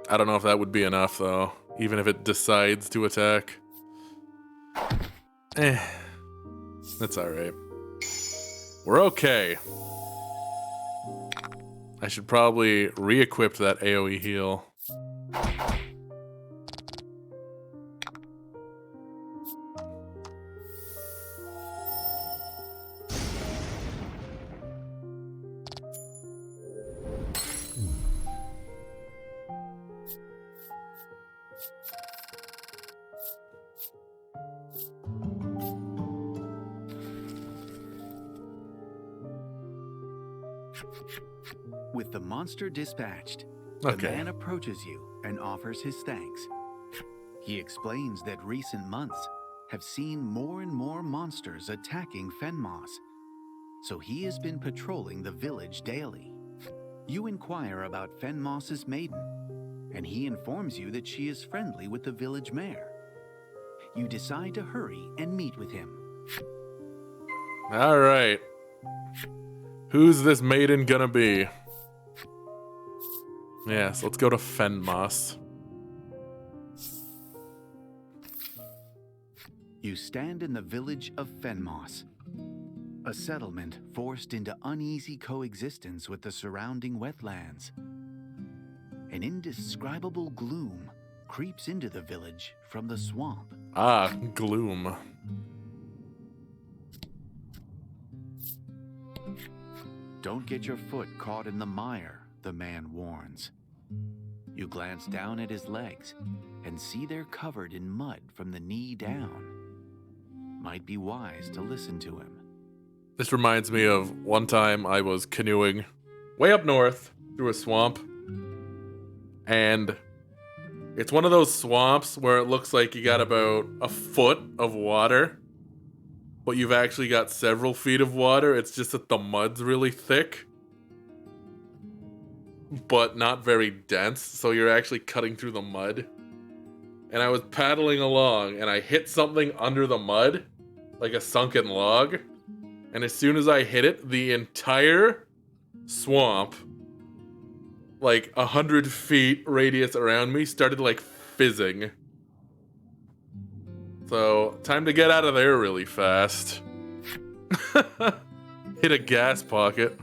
I don't know if that would be enough, though. Even if it decides to attack. That's alright. We're okay. I should probably re-equip that AoE heal. With the monster dispatched, Okay. the man approaches you and offers his thanks. He explains that recent months have seen more and more monsters attacking Fenmoss, so he has been patrolling the village daily. You inquire about Fenmoss's maiden, and he informs you that she is friendly with the village mayor. You decide to hurry and meet with him. Alright. Who's this maiden gonna be? Yes, let's go to Fenmoss. You stand in the village of Fenmoss, a settlement forced into uneasy coexistence with the surrounding wetlands. An indescribable gloom creeps into the village from the swamp. Ah, gloom. Don't get your foot caught in the mire, the man warns. You glance down at his legs and see they're covered in mud from the knee down. Might be wise to listen to him. This reminds me of one time I was canoeing way up north through a swamp. And it's one of those swamps where it looks like you got about a foot of water, but you've actually got several feet of water. It's just that the mud's really thick, but not very dense, so you're actually cutting through the mud. And I was paddling along, and I hit something under the mud, like a sunken log. And as soon as I hit it, the entire swamp, like 100 feet radius around me, started like fizzing. So, time to get out of there really fast. Hit a gas pocket.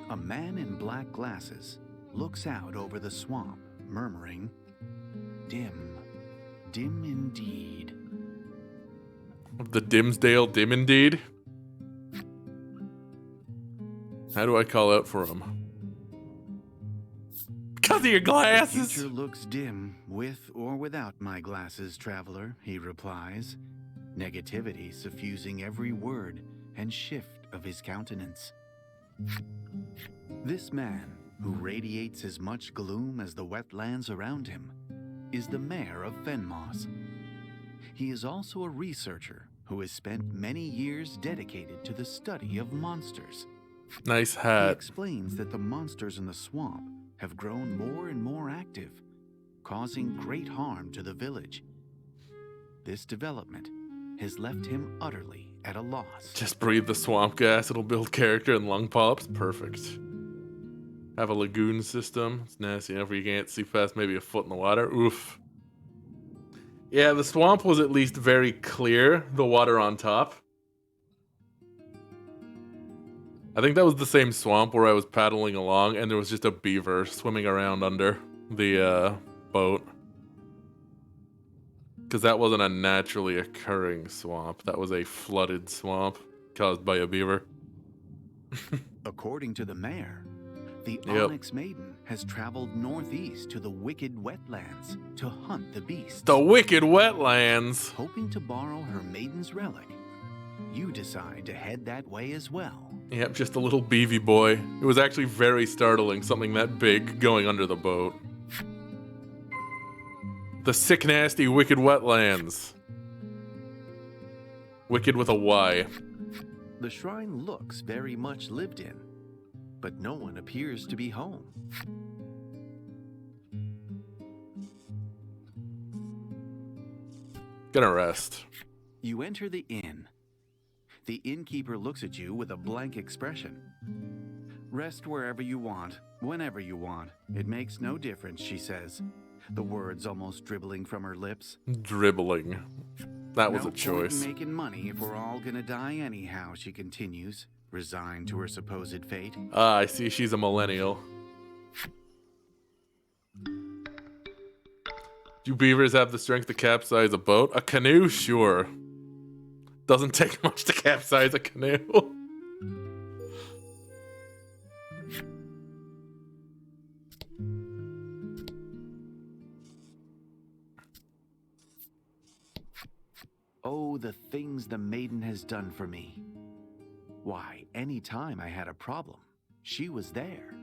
A man in black glasses looks out over the swamp, murmuring, "Dim, dim indeed." The Dimsdale dim indeed? How do I call out for him? Because of your "The glasses! future looks dim, with or without my glasses, traveler," he replies, negativity suffusing every word and shift of his countenance. This man, who radiates as much gloom as the wetlands around him, is the mayor of Fenmoss. He is also a researcher who has spent many years dedicated to the study of monsters. Nice He hat. explains that the monsters in the swamp have grown more and more active, causing great harm to the village. This development has left him utterly at a loss. Just breathe the swamp gas, it'll build character and lung polyps. Perfect. Have a lagoon system. It's nasty enough where you can't see past maybe a foot in the water. Oof. Yeah, the swamp was at least very clear, the water on top. I think that was the same swamp where I was paddling along and there was just a beaver swimming around under the boat. Because that wasn't a naturally occurring swamp. That was a flooded swamp caused by a beaver. According to the mayor, the Yep. Onyx Maiden has traveled northeast to the wicked wetlands to hunt the beasts. The wicked wetlands! Hoping to borrow her maiden's relic, you decide to head that way as well. Yep, just a little beavy boy. It was actually very startling, something that big going under the boat. The sick, nasty, wicked wetlands. Wicked with a Y. The shrine looks very much lived in, but no one appears to be home. Gonna rest. You enter the inn. The innkeeper looks at you with a blank expression. Rest wherever you want, whenever you want. It makes no difference, she says, the words almost dribbling from her lips. Dribbling. That was No a choice. point in making money if we're all gonna die anyhow, she continues, resigned to her supposed fate. Ah, I see she's a millennial. Do beavers have the strength to capsize a boat? A canoe? Sure. Doesn't take much to capsize a canoe. Oh, the things the maiden has done for me. Why, any time I had a problem, she was there.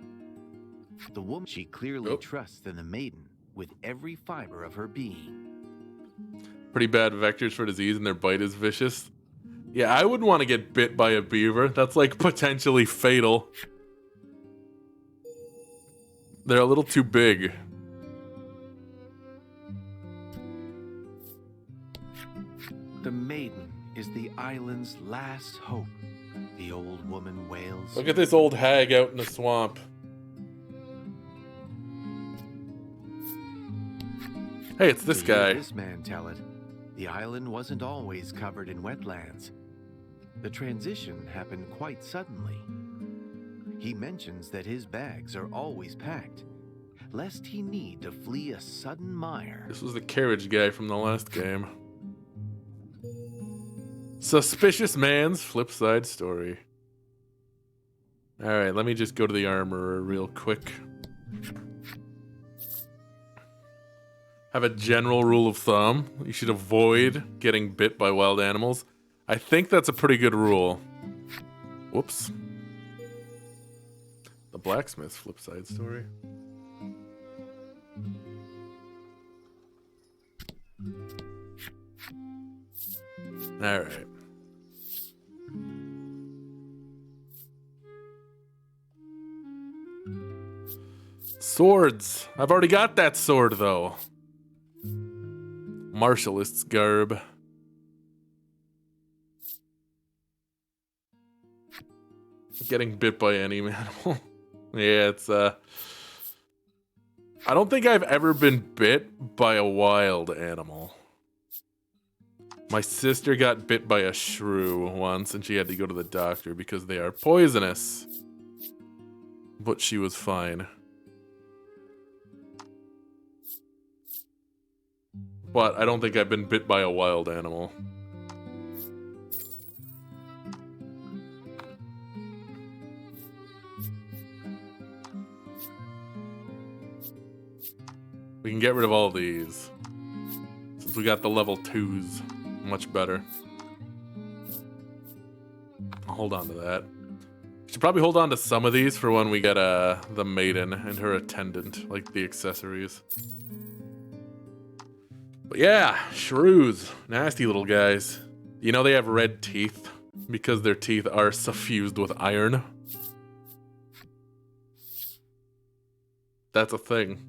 The woman she clearly trusts in the maiden with every fiber of her being. Pretty bad vectors for disease and their bite is vicious. Yeah, I wouldn't want to get bit by a beaver. That's like potentially fatal. They're a little too big. The maiden is the island's last hope, the old woman wails. Look at this old hag out in the swamp. Hey, it's this To hear guy. this man tell it, the island wasn't always covered in wetlands. The transition happened quite suddenly. He mentions that his bags are always packed, lest he need to flee a sudden mire. This was the carriage guy from the last game. Suspicious man's flip side story. Alright, let me just go to the armorer real quick. Have a general rule of thumb. You should avoid getting bit by wild animals. I think that's a pretty good rule. Whoops. The blacksmith's flip side story. Alright. Swords. I've already got that sword, though. Martialist's garb. Getting bit by any animal. Yeah, it's, I don't think I've ever been bit by a wild animal. My sister got bit by a shrew once, and she had to go to the doctor because they are poisonous. But she was fine. But I don't think I've been bit by a wild animal. We can get rid of all these. Since we got the level 2s. Much better. I'll hold on to that. Should probably hold on to some of these for when we get the maiden and her attendant, like the accessories. But yeah, shrews. Nasty little guys. You know they have red teeth because their teeth are suffused with iron. That's a thing.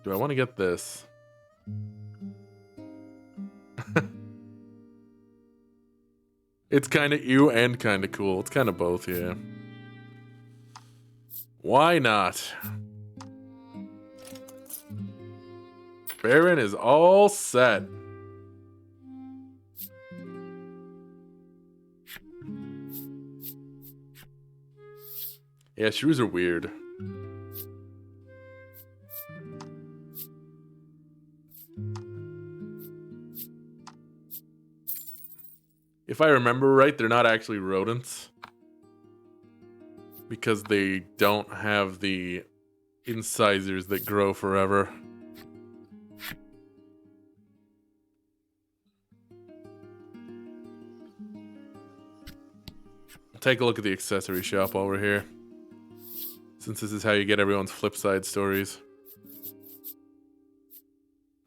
Do I want to get this? It's kind of ew and kind of cool. It's kind of both, yeah. Why not? Baron is all set. Yeah, shrews are weird. If I remember right, they're not actually rodents. Because they don't have the incisors that grow forever. Take a look at the accessory shop while we're here. Since this is how you get everyone's flip side stories.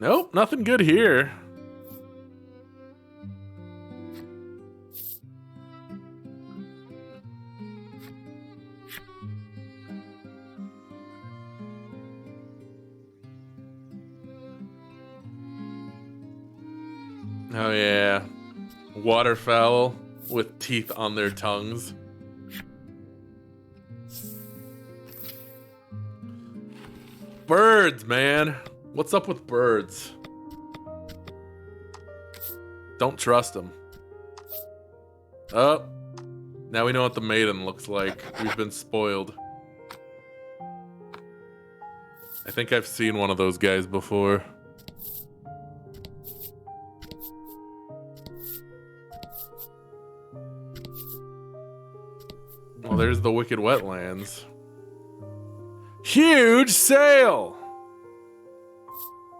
Nope, nothing good here. Oh yeah. Waterfowl with teeth on their tongues. Birds, man. What's up with birds? Don't trust them. Oh. Now we know what the maiden looks like. We've been spoiled. I think I've seen one of those guys before. Well, there's the Wicked Wetlands. Huge sail!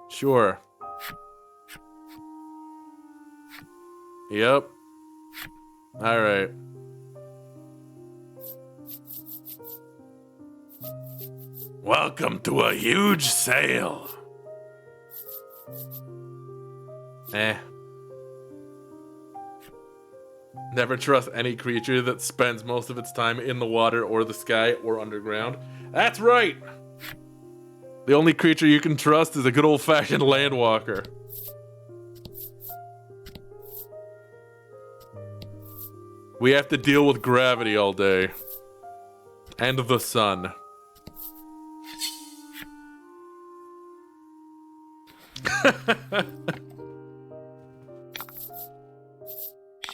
Sure. Yep. Alright. Welcome to a huge sail. Never trust any creature that spends most of its time in the water or the sky or underground. That's right! The only creature you can trust is a good old-fashioned landwalker. We have to deal with gravity all day. And the sun.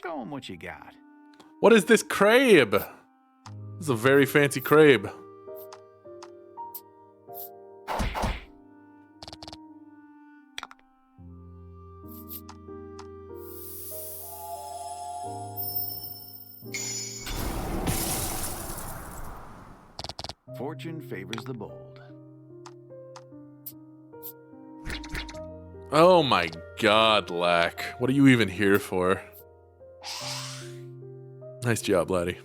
Show 'em what you got. What is this crab? This is a very fancy crab. Fortune favors the bold. Oh my god, Lack. What are you even here for? Nice job, laddie.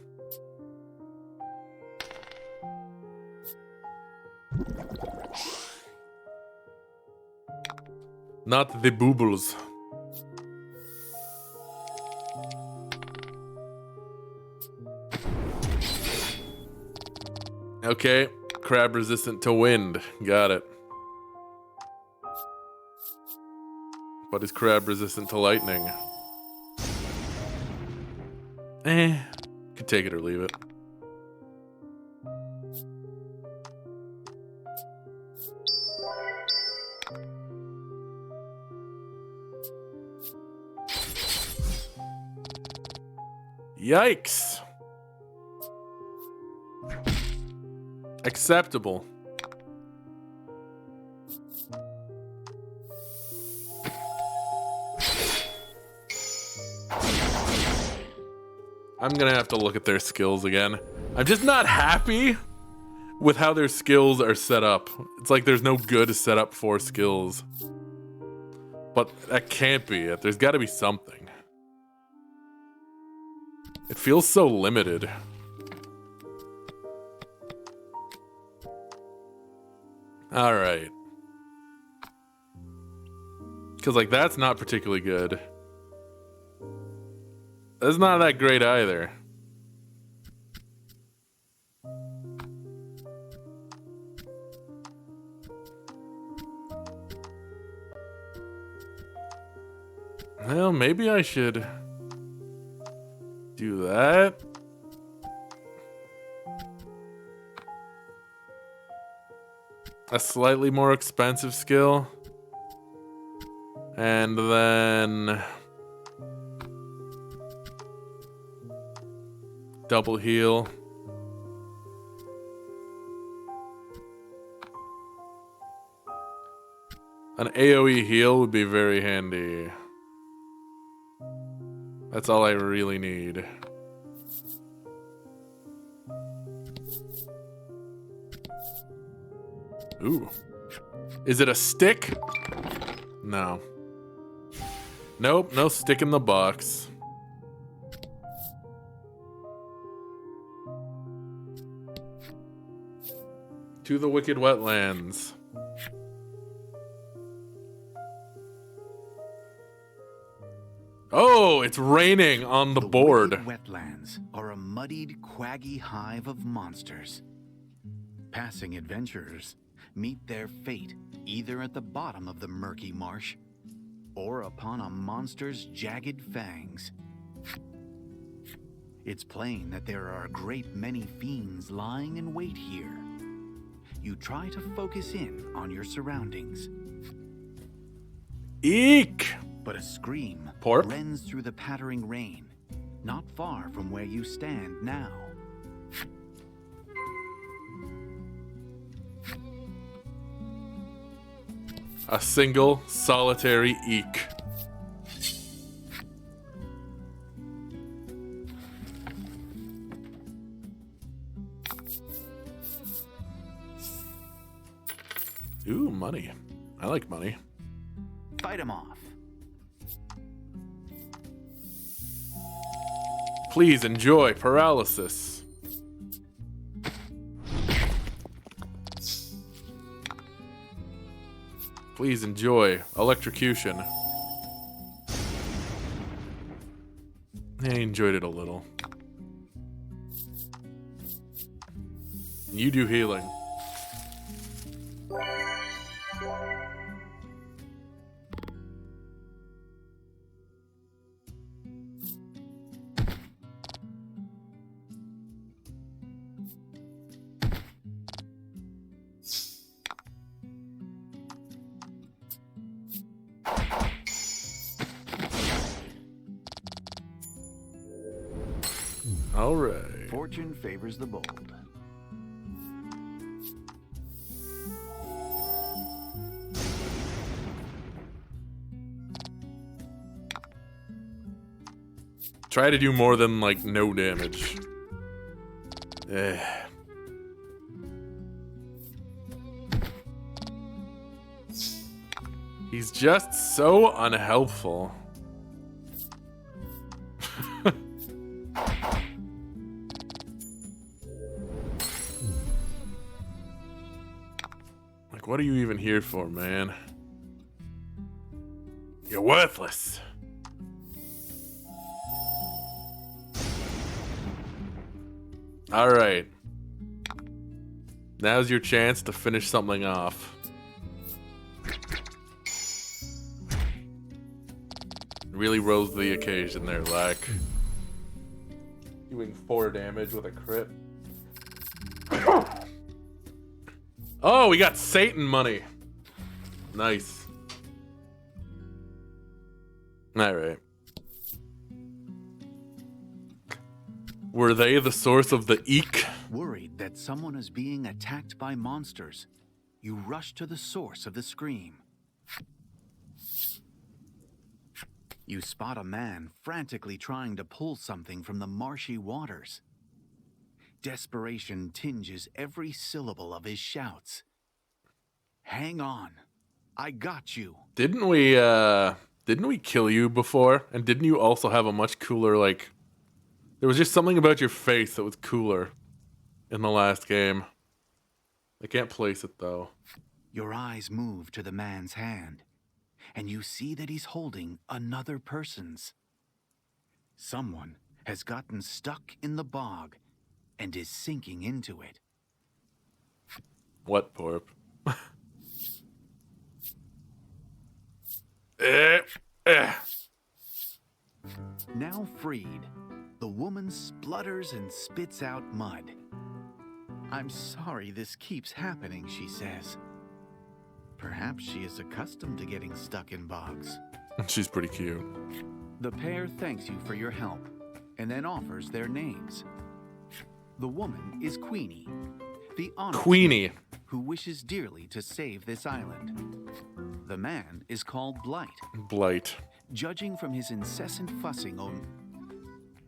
Not the boobles. Okay, crab resistant to wind. Got it. But is crab resistant to lightning? Could take it or leave it. Yikes! Acceptable. I'm gonna have to look at their skills again. I'm just not happy with how their skills are set up. It's like there's no good setup for skills. But that can't be it. There's gotta be something. It feels so limited. Alright. Because, like, that's not particularly good. That's not that great either. Well, maybe I should do that. A slightly more expensive skill. And then double heal. An AoE heal would be very handy. That's all I really need. Ooh. Is it a stick? No. Nope, no stick in the box. To the wicked wetlands. Oh, it's raining on the board. The wicked wetlands are a muddied, quaggy hive of monsters. Passing adventurers meet their fate either at the bottom of the murky marsh or upon a monster's jagged fangs. It's plain that there are a great many fiends lying in wait here. You try to focus in on your surroundings. Eek! But a scream Porp? rends through the pattering rain, not far from where you stand now. A single, solitary eek. Ooh, money. I like money. Fight him off. Please enjoy paralysis. Please enjoy electrocution. I enjoyed it a little. You do healing. All right. Fortune favors the bold. Try to do more than, like, no damage. Eh. He's just so unhelpful. Like, what are you even here for, man? You're worthless. All right. Now's your chance to finish something off. Really rose to the occasion there, Lack. Doing 4 damage with a crit. Oh, we got Satan money. Nice. All right. Were they the source of the eek? Worried that someone is being attacked by monsters, you rush to the source of the scream. You spot a man frantically trying to pull something from the marshy waters. Desperation tinges every syllable of his shouts. Hang on. I got you. Didn't we kill you before? And didn't you also have a much cooler, like... There was just something about your face that was cooler in the last game. I can't place it, though. Your eyes move to the man's hand, and you see that he's holding another person's. Someone has gotten stuck in the bog and is sinking into it. What, Porp? Now freed, the woman splutters and spits out mud. I'm sorry this keeps happening, she says. Perhaps she is accustomed to getting stuck in bogs. She's pretty cute. The pair thanks you for your help and then offers their names. The woman is Queenie, the honest Queenie, who wishes dearly to save this island. The man is called Blight. Blight. Judging from his incessant fussing on...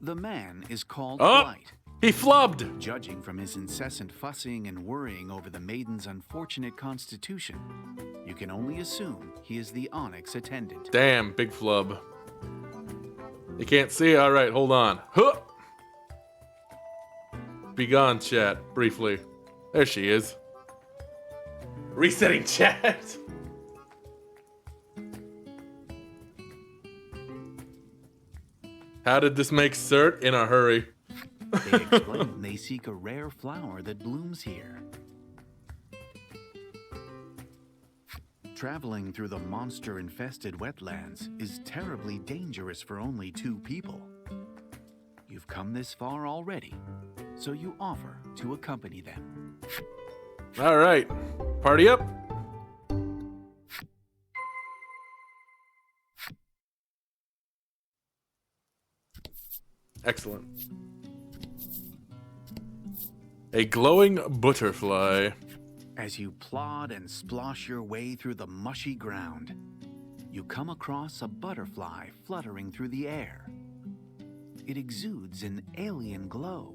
The man is called Oh! Blight. He flubbed! Judging from his incessant fussing and worrying over the maiden's unfortunate constitution, you can only assume he is the Onyx attendant. Damn, big flub. You can't see? Alright, hold on. Huh! Be gone, chat, briefly. There she is. Resetting chat. How did this make cert? In a hurry. They explain they seek a rare flower that blooms here. Traveling through the monster-infested wetlands is terribly dangerous for only 2 people. You've come this far already, so you offer to accompany them. All right, party up. Excellent. A glowing butterfly. As you plod and splosh your way through the mushy ground, you come across a butterfly fluttering through the air. It exudes an alien glow.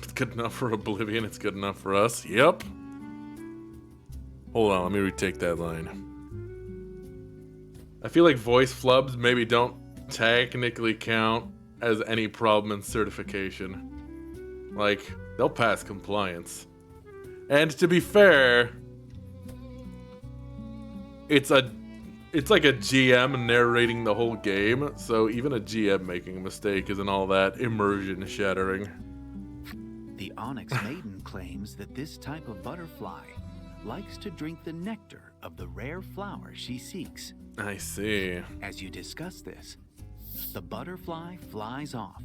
It's good enough for Oblivion, it's good enough for us. Yep. Hold on, let me retake that line. I feel like voice flubs maybe don't technically count as any problem in certification. Like, they'll pass compliance. And to be fair, it's like a GM narrating the whole game, so even a GM making a mistake isn't all that immersion shattering. The Onyx Maiden claims that this type of butterfly likes to drink the nectar of the rare flower she seeks. I see. As you discuss this, the butterfly flies off,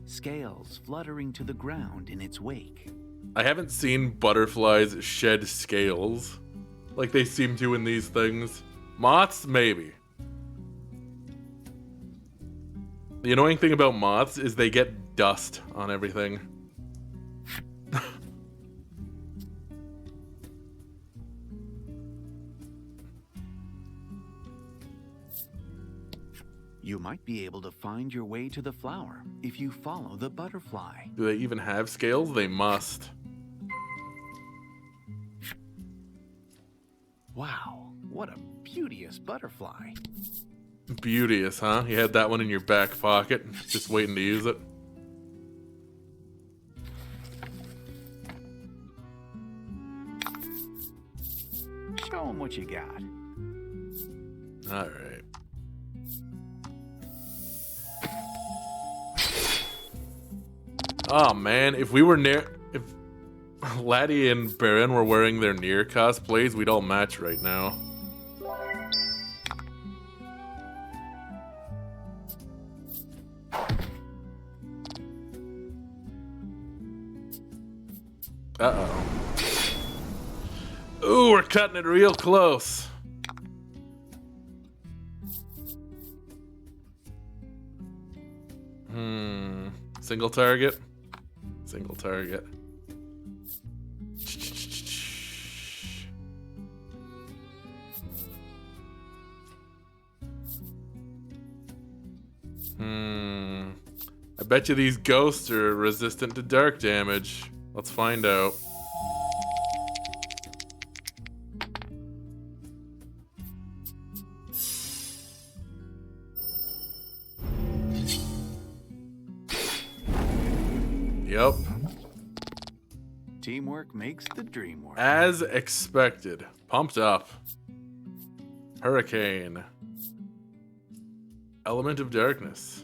scales fluttering to the ground in its wake. I haven't seen butterflies shed scales like they seem to in these things. Moths, maybe. The annoying thing about moths is they get dust on everything. You might be able to find your way to the flower if you follow the butterfly. Do they even have scales? They must. Wow, what a beauteous butterfly. Beauteous, huh? You had that one in your back pocket, just waiting to use it. Show them what you got. All right. Oh man, if Laddie and Baron were wearing their Nier cosplays, we'd all match right now. Uh-oh. Ooh, we're cutting it real close. Single target? Single target. I bet you these ghosts are resistant to dark damage. Let's find out. Yep. Teamwork makes the dream work. As expected. Pumped up. Hurricane. Element of darkness.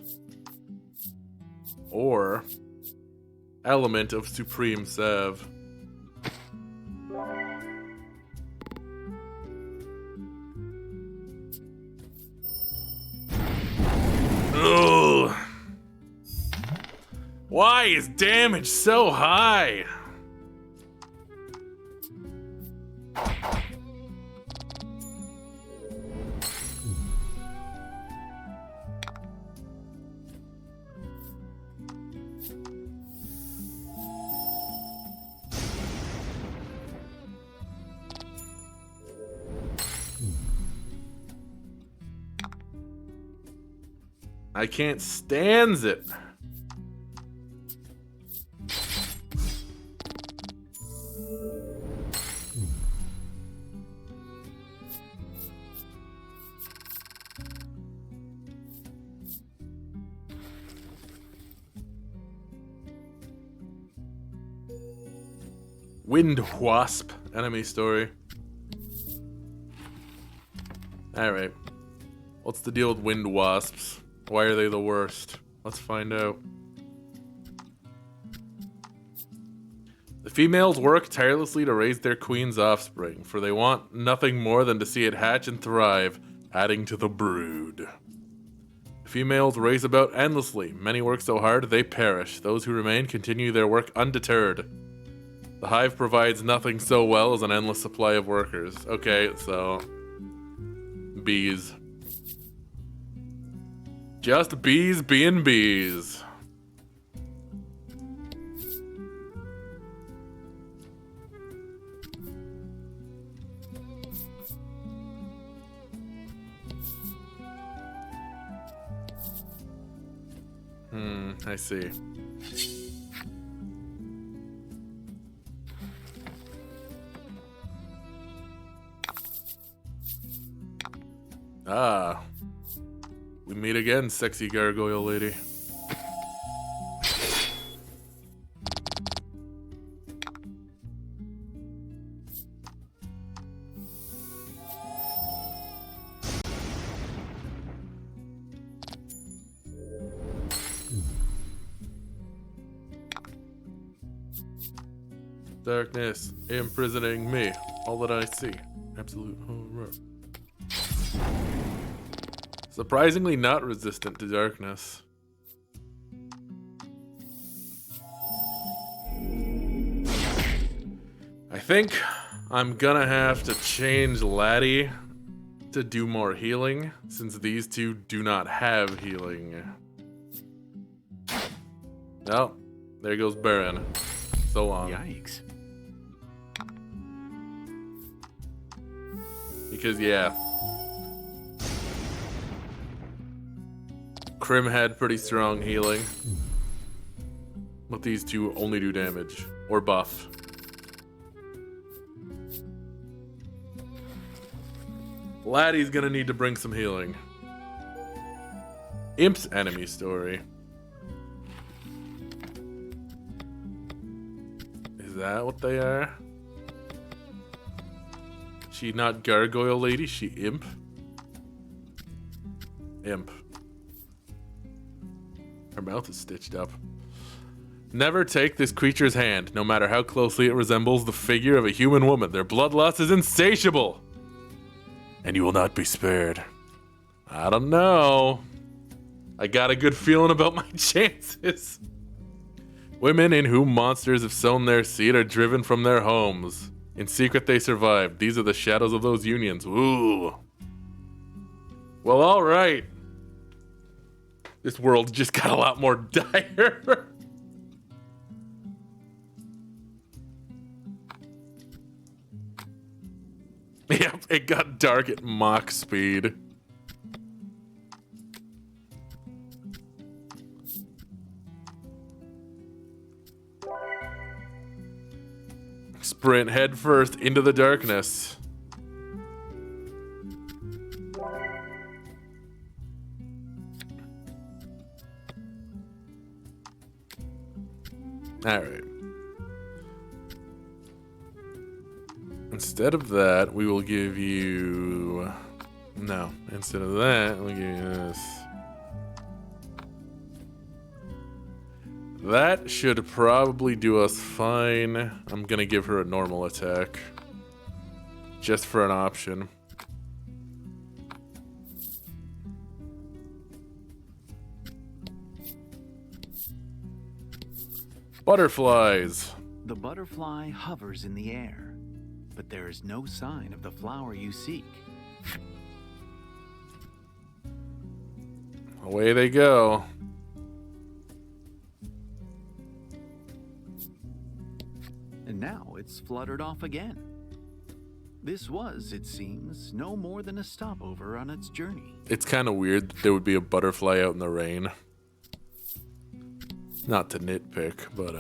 Or element of supreme salve. Ugh. Why is damage so high? I can't stand it. Wind wasp. enemy story. Alright. What's the deal with wind wasps? Why are they the worst? Let's find out. The females work tirelessly to raise their queen's offspring, for they want nothing more than to see it hatch and thrive, adding to the brood. The females race about endlessly. Many work so hard they perish. Those who remain continue their work undeterred. The hive provides nothing so well as an endless supply of workers. Okay, so... bees. Just bees being bees. I see. Ah. We meet again, sexy gargoyle lady. Darkness imprisoning me. All that I see. Absolute horror. Surprisingly not resistant to darkness. I think I'm gonna have to change Laddie to do more healing, since these two do not have healing. Oh, there goes Baron. So long. Yikes. Because, yeah. Crim had pretty strong healing. But these two only do damage. Or buff. Laddie's gonna need to bring some healing. Imp's enemy story. Is that what they are? She not gargoyle lady, she imp? Imp. Her mouth is stitched up. Never take this creature's hand, no matter how closely it resembles the figure of a human woman. Their bloodlust is insatiable. And you will not be spared. I don't know. I got a good feeling about my chances. Women in whom monsters have sown their seed are driven from their homes. In secret they survived. These are the shadows of those unions. Ooh. Well, alright. This world just got a lot more dire. Yep, it got dark at Mach speed. Sprint headfirst into the darkness. Alright. Instead of that, we will give you... No. Instead of that, we'll give you this. That should probably do us fine. I'm gonna give her a normal attack. Just for an option. Butterflies. The butterfly hovers in the air, but there is no sign of the flower you seek. Away they go. And now it's fluttered off again. This was, it seems, no more than a stopover on its journey. It's kind of weird that there would be a butterfly out in the rain. Not to nitpick, but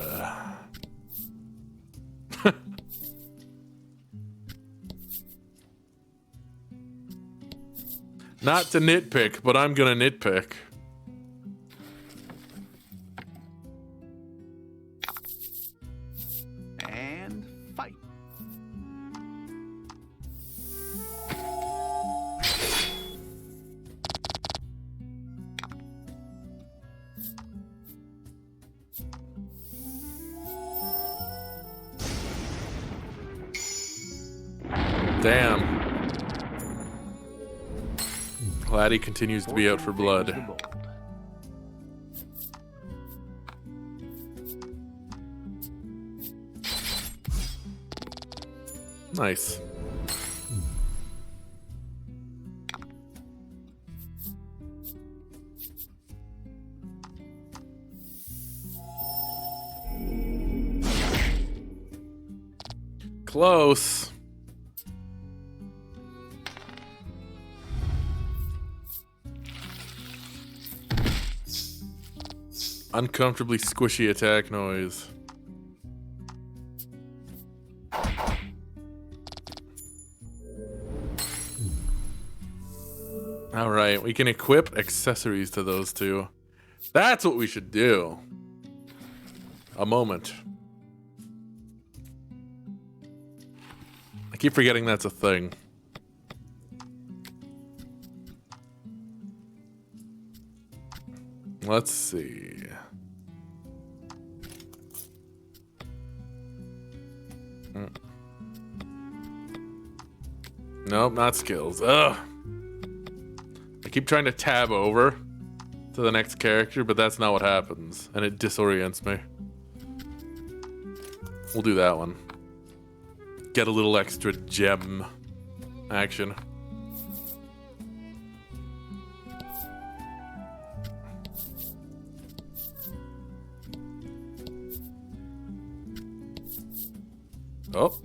not to nitpick, but I'm gonna nitpick. And fight. Damn. Glad he continues to be out for blood. Nice. Close. Uncomfortably squishy attack noise. Alright, we can equip accessories to those two. That's what we should do. A moment. I keep forgetting that's a thing. Let's see. Nope, not skills. Ugh. I keep trying to tab over to the next character, but that's not what happens, and it disorients me. We'll do that one. Get a little extra gem action. Oh.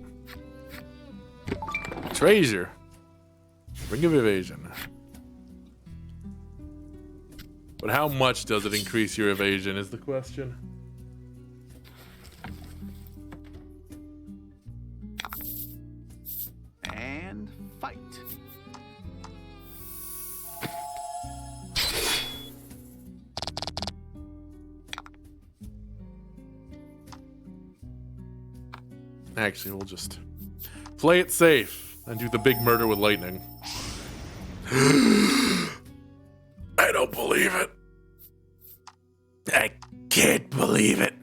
Treasure. Ring of evasion. But how much does it increase your evasion is the question. And fight. Actually, we'll just play it safe and do the big murder with lightning. I don't believe it. I can't believe it.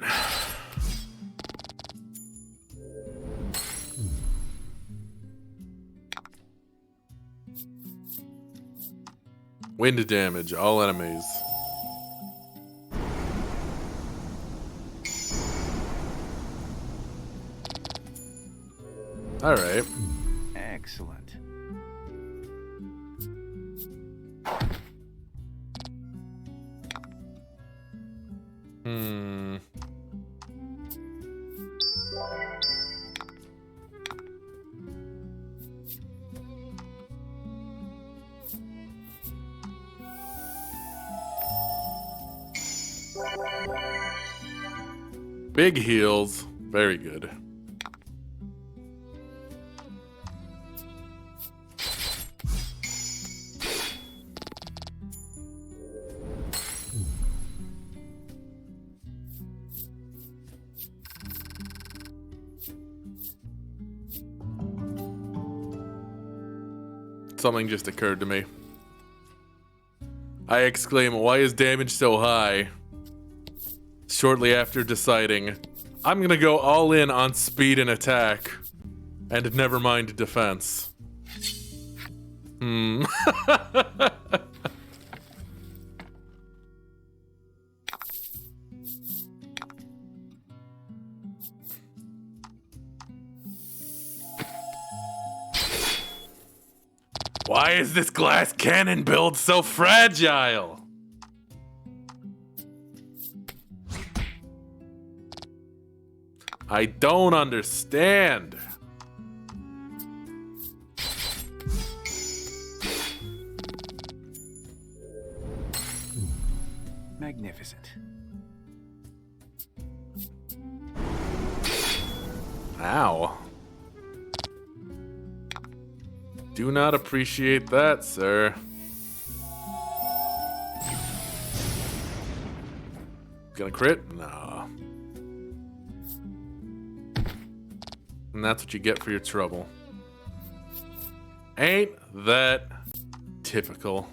Wind damage, all enemies. All right. Excellent. Big heals. Very good. Something just occurred to me. I exclaim, why is damage so high? Shortly after deciding, I'm gonna go all in on speed and attack, and never mind defense. Why is this glass cannon build so fragile? I don't understand. Magnificent. Ow. Do not appreciate that, sir. Gonna crit? No. And that's what you get for your trouble. Ain't that typical?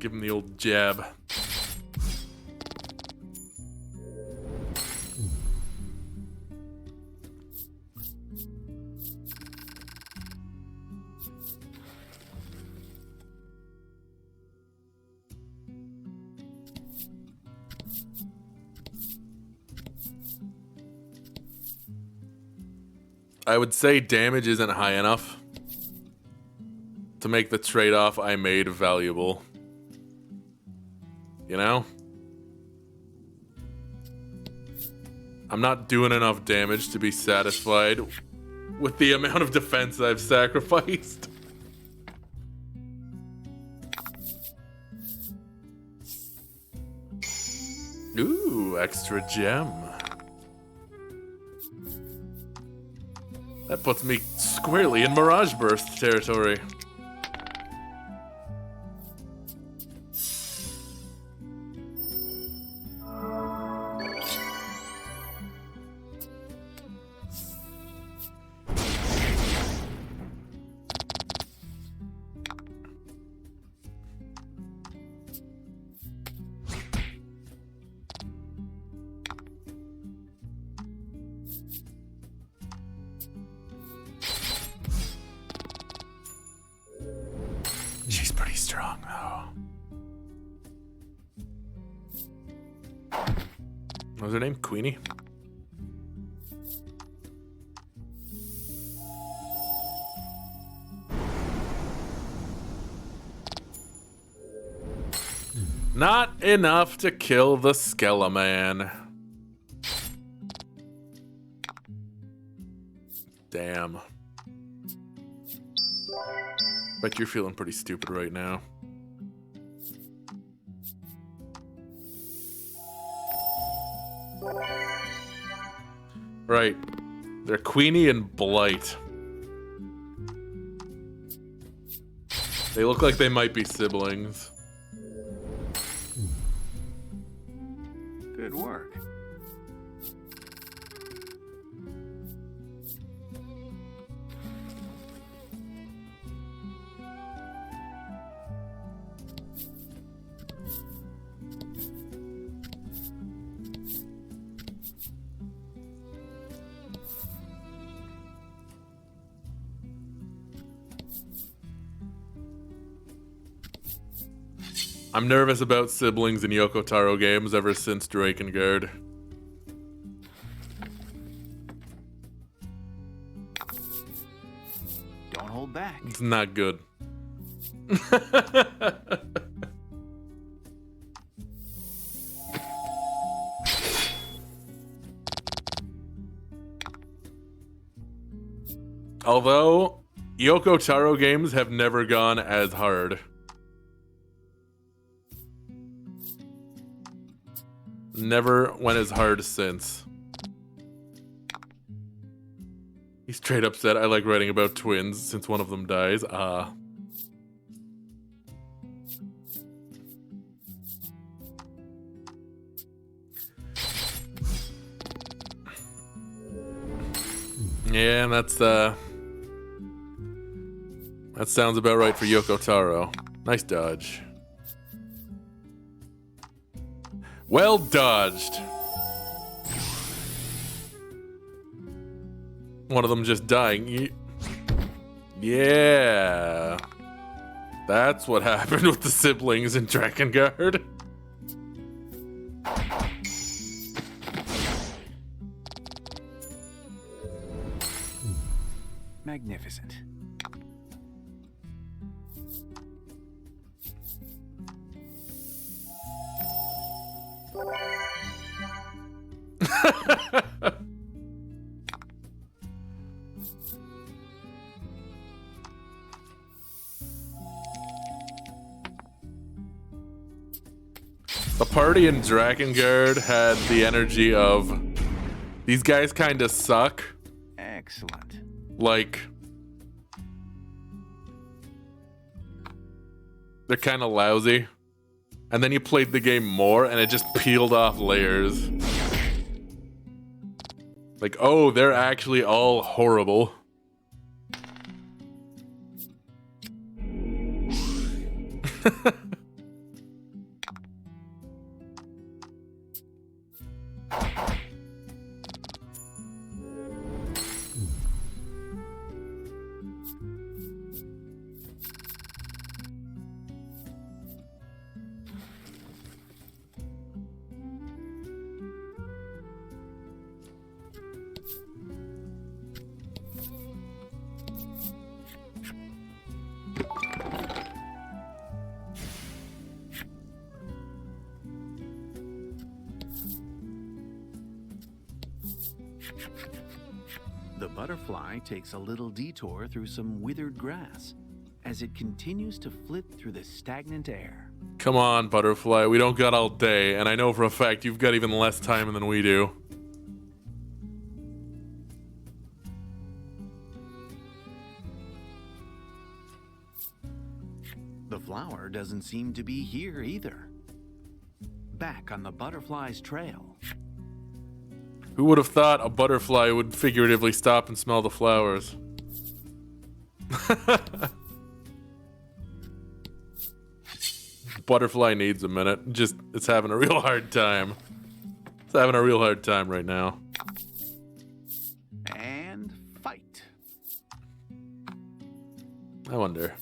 Give him the old jab. I would say damage isn't high enough to make the trade-off I made valuable. You know? I'm not doing enough damage to be satisfied with the amount of defense I've sacrificed. Ooh, extra gem. That puts me squarely in Mirage Burst territory. She's pretty strong, though. What was her name? Queenie? Not enough to kill the Skeleman. Damn. Bet you're feeling pretty stupid right now. Right. They're Queenie and Blight. They look like they might be siblings. Good work. I'm nervous about siblings in Yoko Taro games ever since Drakengard. Don't hold back. It's not good. Although, Yoko Taro games have never gone as hard. Never went as hard since. He's straight up said, I like writing about twins since one of them dies. Yeah, that sounds about right for Yoko Taro. Nice dodge. Well dodged. One of them just dying. Yeah. That's what happened with the siblings in Drakengard. Magnificent. The party in Drakengard had the energy of these guys kind of suck. Excellent. Like, they're kind of lousy. And then you played the game more and it just peeled off layers. Like, oh, they're actually all horrible. The butterfly takes a little detour through some withered grass as it continues to flit through the stagnant air. Come on, butterfly. We don't got all day, and I know for a fact you've got even less time than we do. The flower doesn't seem to be here either. Back on the butterfly's trail. Who would have thought a butterfly would figuratively stop and smell the flowers? Butterfly needs a minute. It's having a real hard time. It's having a real hard time right now. And fight. I wonder.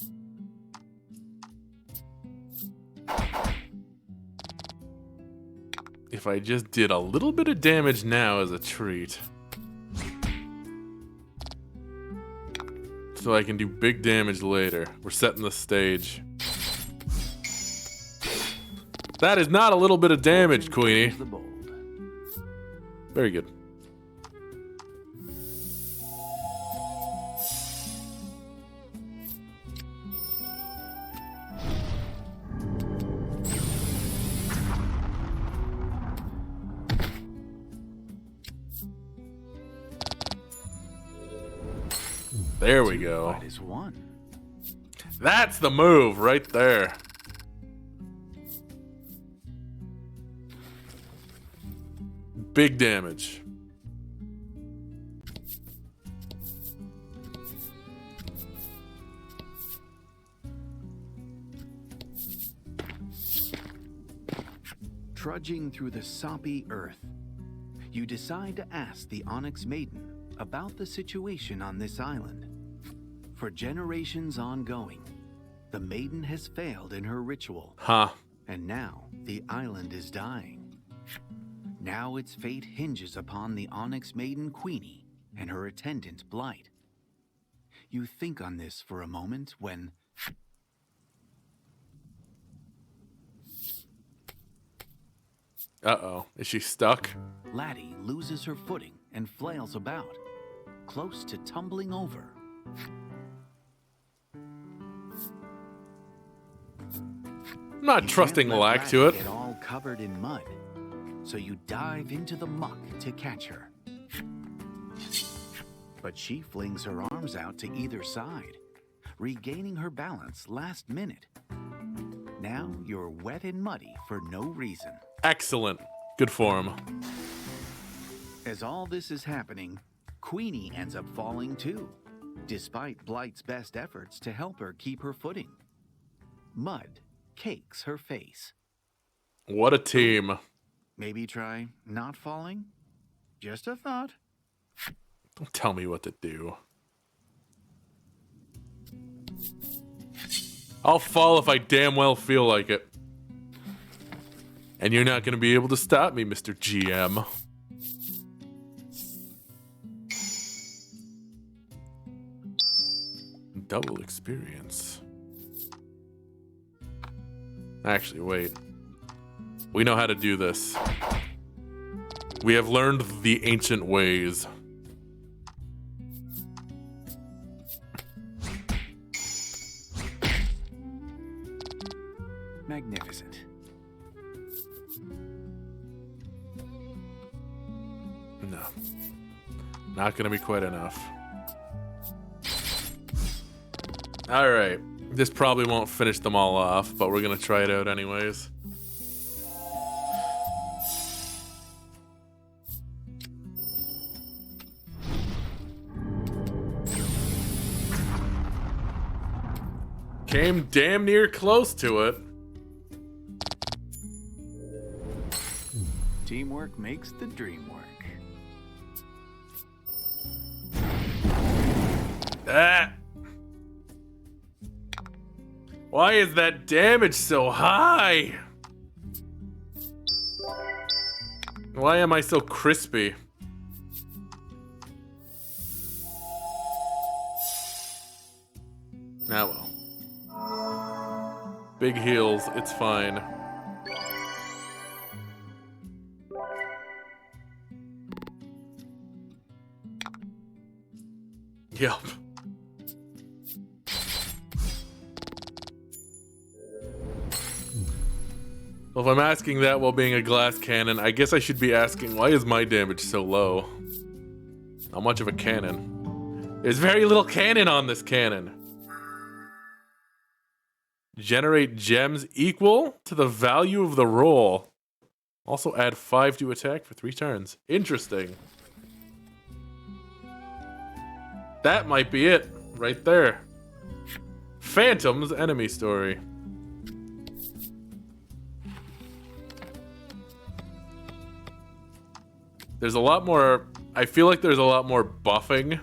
If I just did a little bit of damage now as a treat. So I can do big damage later. We're setting the stage. That is not a little bit of damage, Queenie. Very good. There we go. Fight is won. That's the move right there. Big damage. Trudging through the soppy earth, you decide to ask the Onyx Maiden about the situation on this island. For generations ongoing, the maiden has failed in her ritual. Huh. And now the island is dying. Now its fate hinges upon the Onyx Maiden Queenie and her attendant Blight. You think on this for a moment when... Uh-oh. Is she stuck? Laddie loses her footing and flails about, close to tumbling over. I'm not trusting Lack to it. Get all covered in mud, so you dive into the muck to catch her. But she flings her arms out to either side, regaining her balance last minute. Now you're wet and muddy for no reason. Excellent. Good form. As all this is happening, Queenie ends up falling too, despite Blight's best efforts to help her keep her footing. Mud cakes her face. What a team. Maybe try not falling? Just a thought. Don't tell me what to do. I'll fall if I damn well feel like it. And you're not going to be able to stop me, Mr. GM. Double experience. Actually, wait. We know how to do this. We have learned the ancient ways. Magnificent. No. Not gonna be quite enough. Alright. This probably won't finish them all off, but we're gonna try it out anyways. Came damn near close to it. Teamwork makes the dream work. Ah! Why is that damage so high? Why am I so crispy? Ah well. Big heals, it's fine. Well, if I'm asking that while being a glass cannon, I guess I should be asking, why is my damage so low? Not much of a cannon. There's very little cannon on this cannon. Generate gems equal to the value of the roll. Also add 5 to attack for 3 turns. Interesting. That might be it, right there. Phantom's enemy story. There's a lot more... I feel like there's a lot more buffing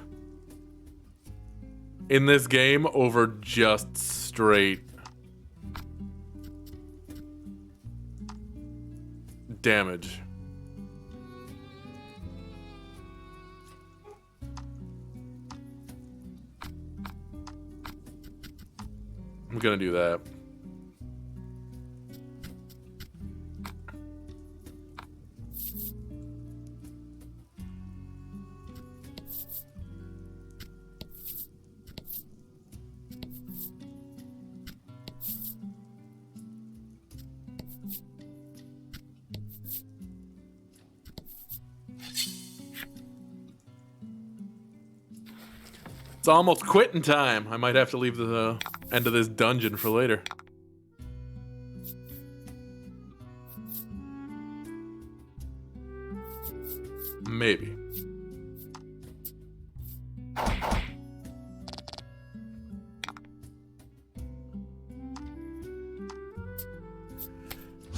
in this game over just straight damage. I'm gonna do that. It's almost quitting time. I might have to leave the end of this dungeon for later. Maybe.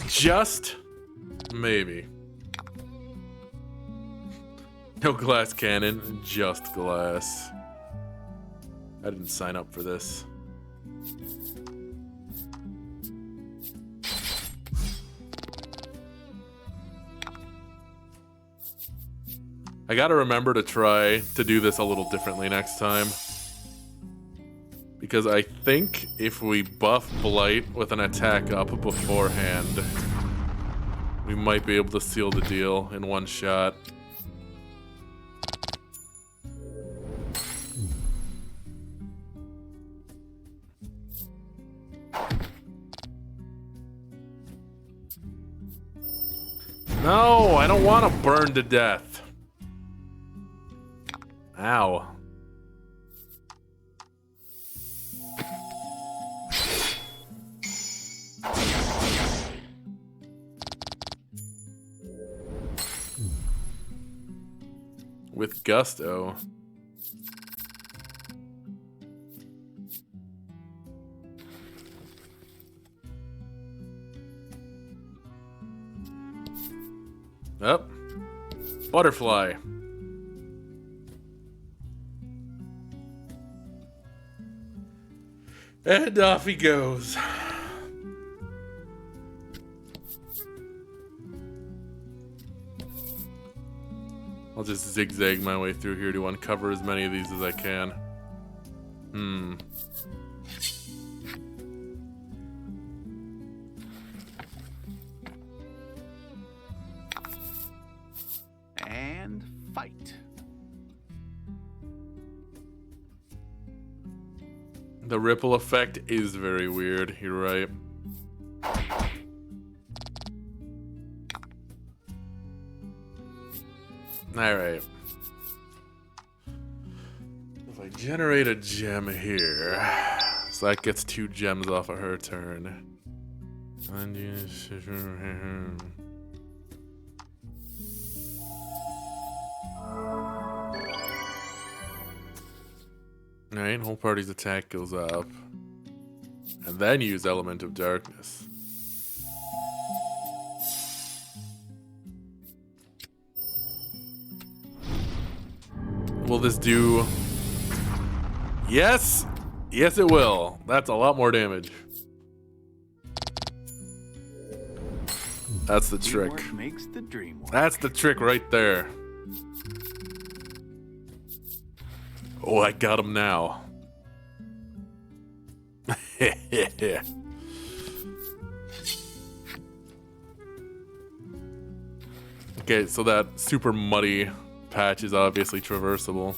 Just maybe. No glass cannon, just glass. I didn't sign up for this. I gotta remember to try to do this a little differently next time. Because I think if we buff Blight with an attack up beforehand, we might be able to seal the deal in one shot. No, I don't want to burn to death. Ow. With gusto. Up. Butterfly. And off he goes. I'll just zigzag my way through here to uncover as many of these as I can. And fight. The ripple effect is very weird, you're right. Alright. If I generate a gem here, so that gets 2 gems off of her turn. Alright, whole party's attack goes up. And then use Element of Darkness. Will this do... Yes! Yes, it will. That's a lot more damage. That's the trick. Teamwork makes the dream work. That's the trick right there. Oh, I got him now. Okay, so that super muddy patch is obviously traversable.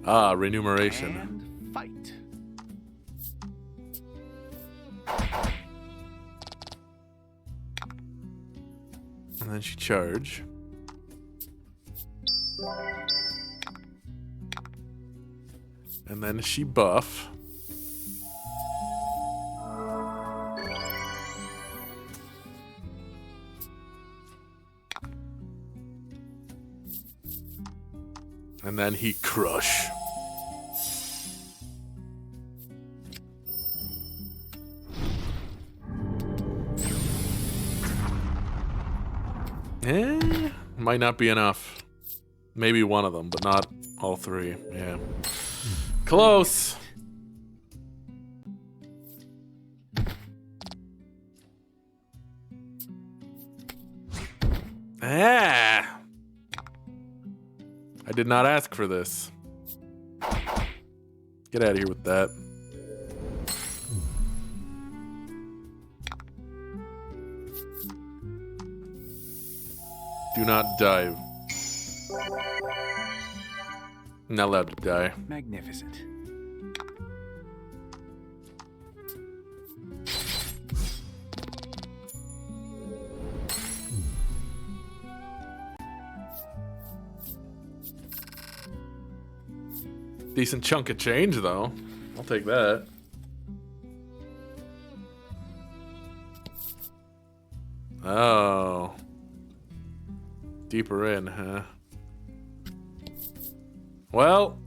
Ah, remuneration. And fight. then she charge. And then she buff. And then he crush. Might not be enough. Maybe one of them, but not all three. Yeah. Close. Ah! I did not ask for this. Get out of here with that. Do not dive. Not allowed to die. Magnificent. Decent chunk of change, though. I'll take that. Oh. Deeper in, huh? Well,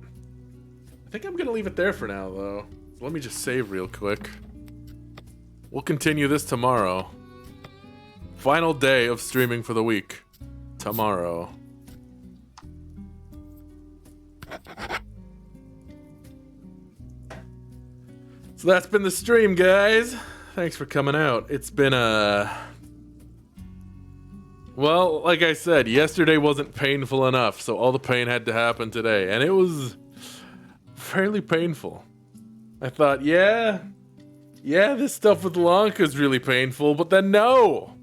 I think I'm gonna leave it there for now, though. So let me just save real quick. We'll continue this tomorrow. Final day of streaming for the week. Tomorrow. So that's been the stream, guys. Thanks for coming out. It's been well, like I said, yesterday wasn't painful enough, so all the pain had to happen today. And it was fairly painful. I thought, yeah, this stuff with Lanka's really painful, but then no!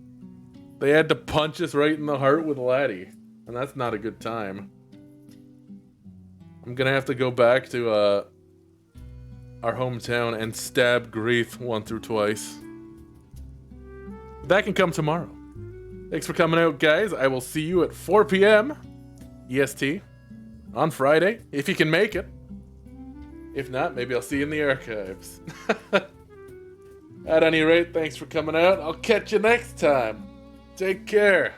They had to punch us right in the heart with Laddie. And that's not a good time. I'm gonna have to go back to, our hometown and stab Greeth once or twice. That can come tomorrow. Thanks for coming out, guys. I will see you at 4 p.m. EST on Friday, if you can make it. If not, maybe I'll see you in the archives. At any rate, thanks for coming out. I'll catch you next time. Take care.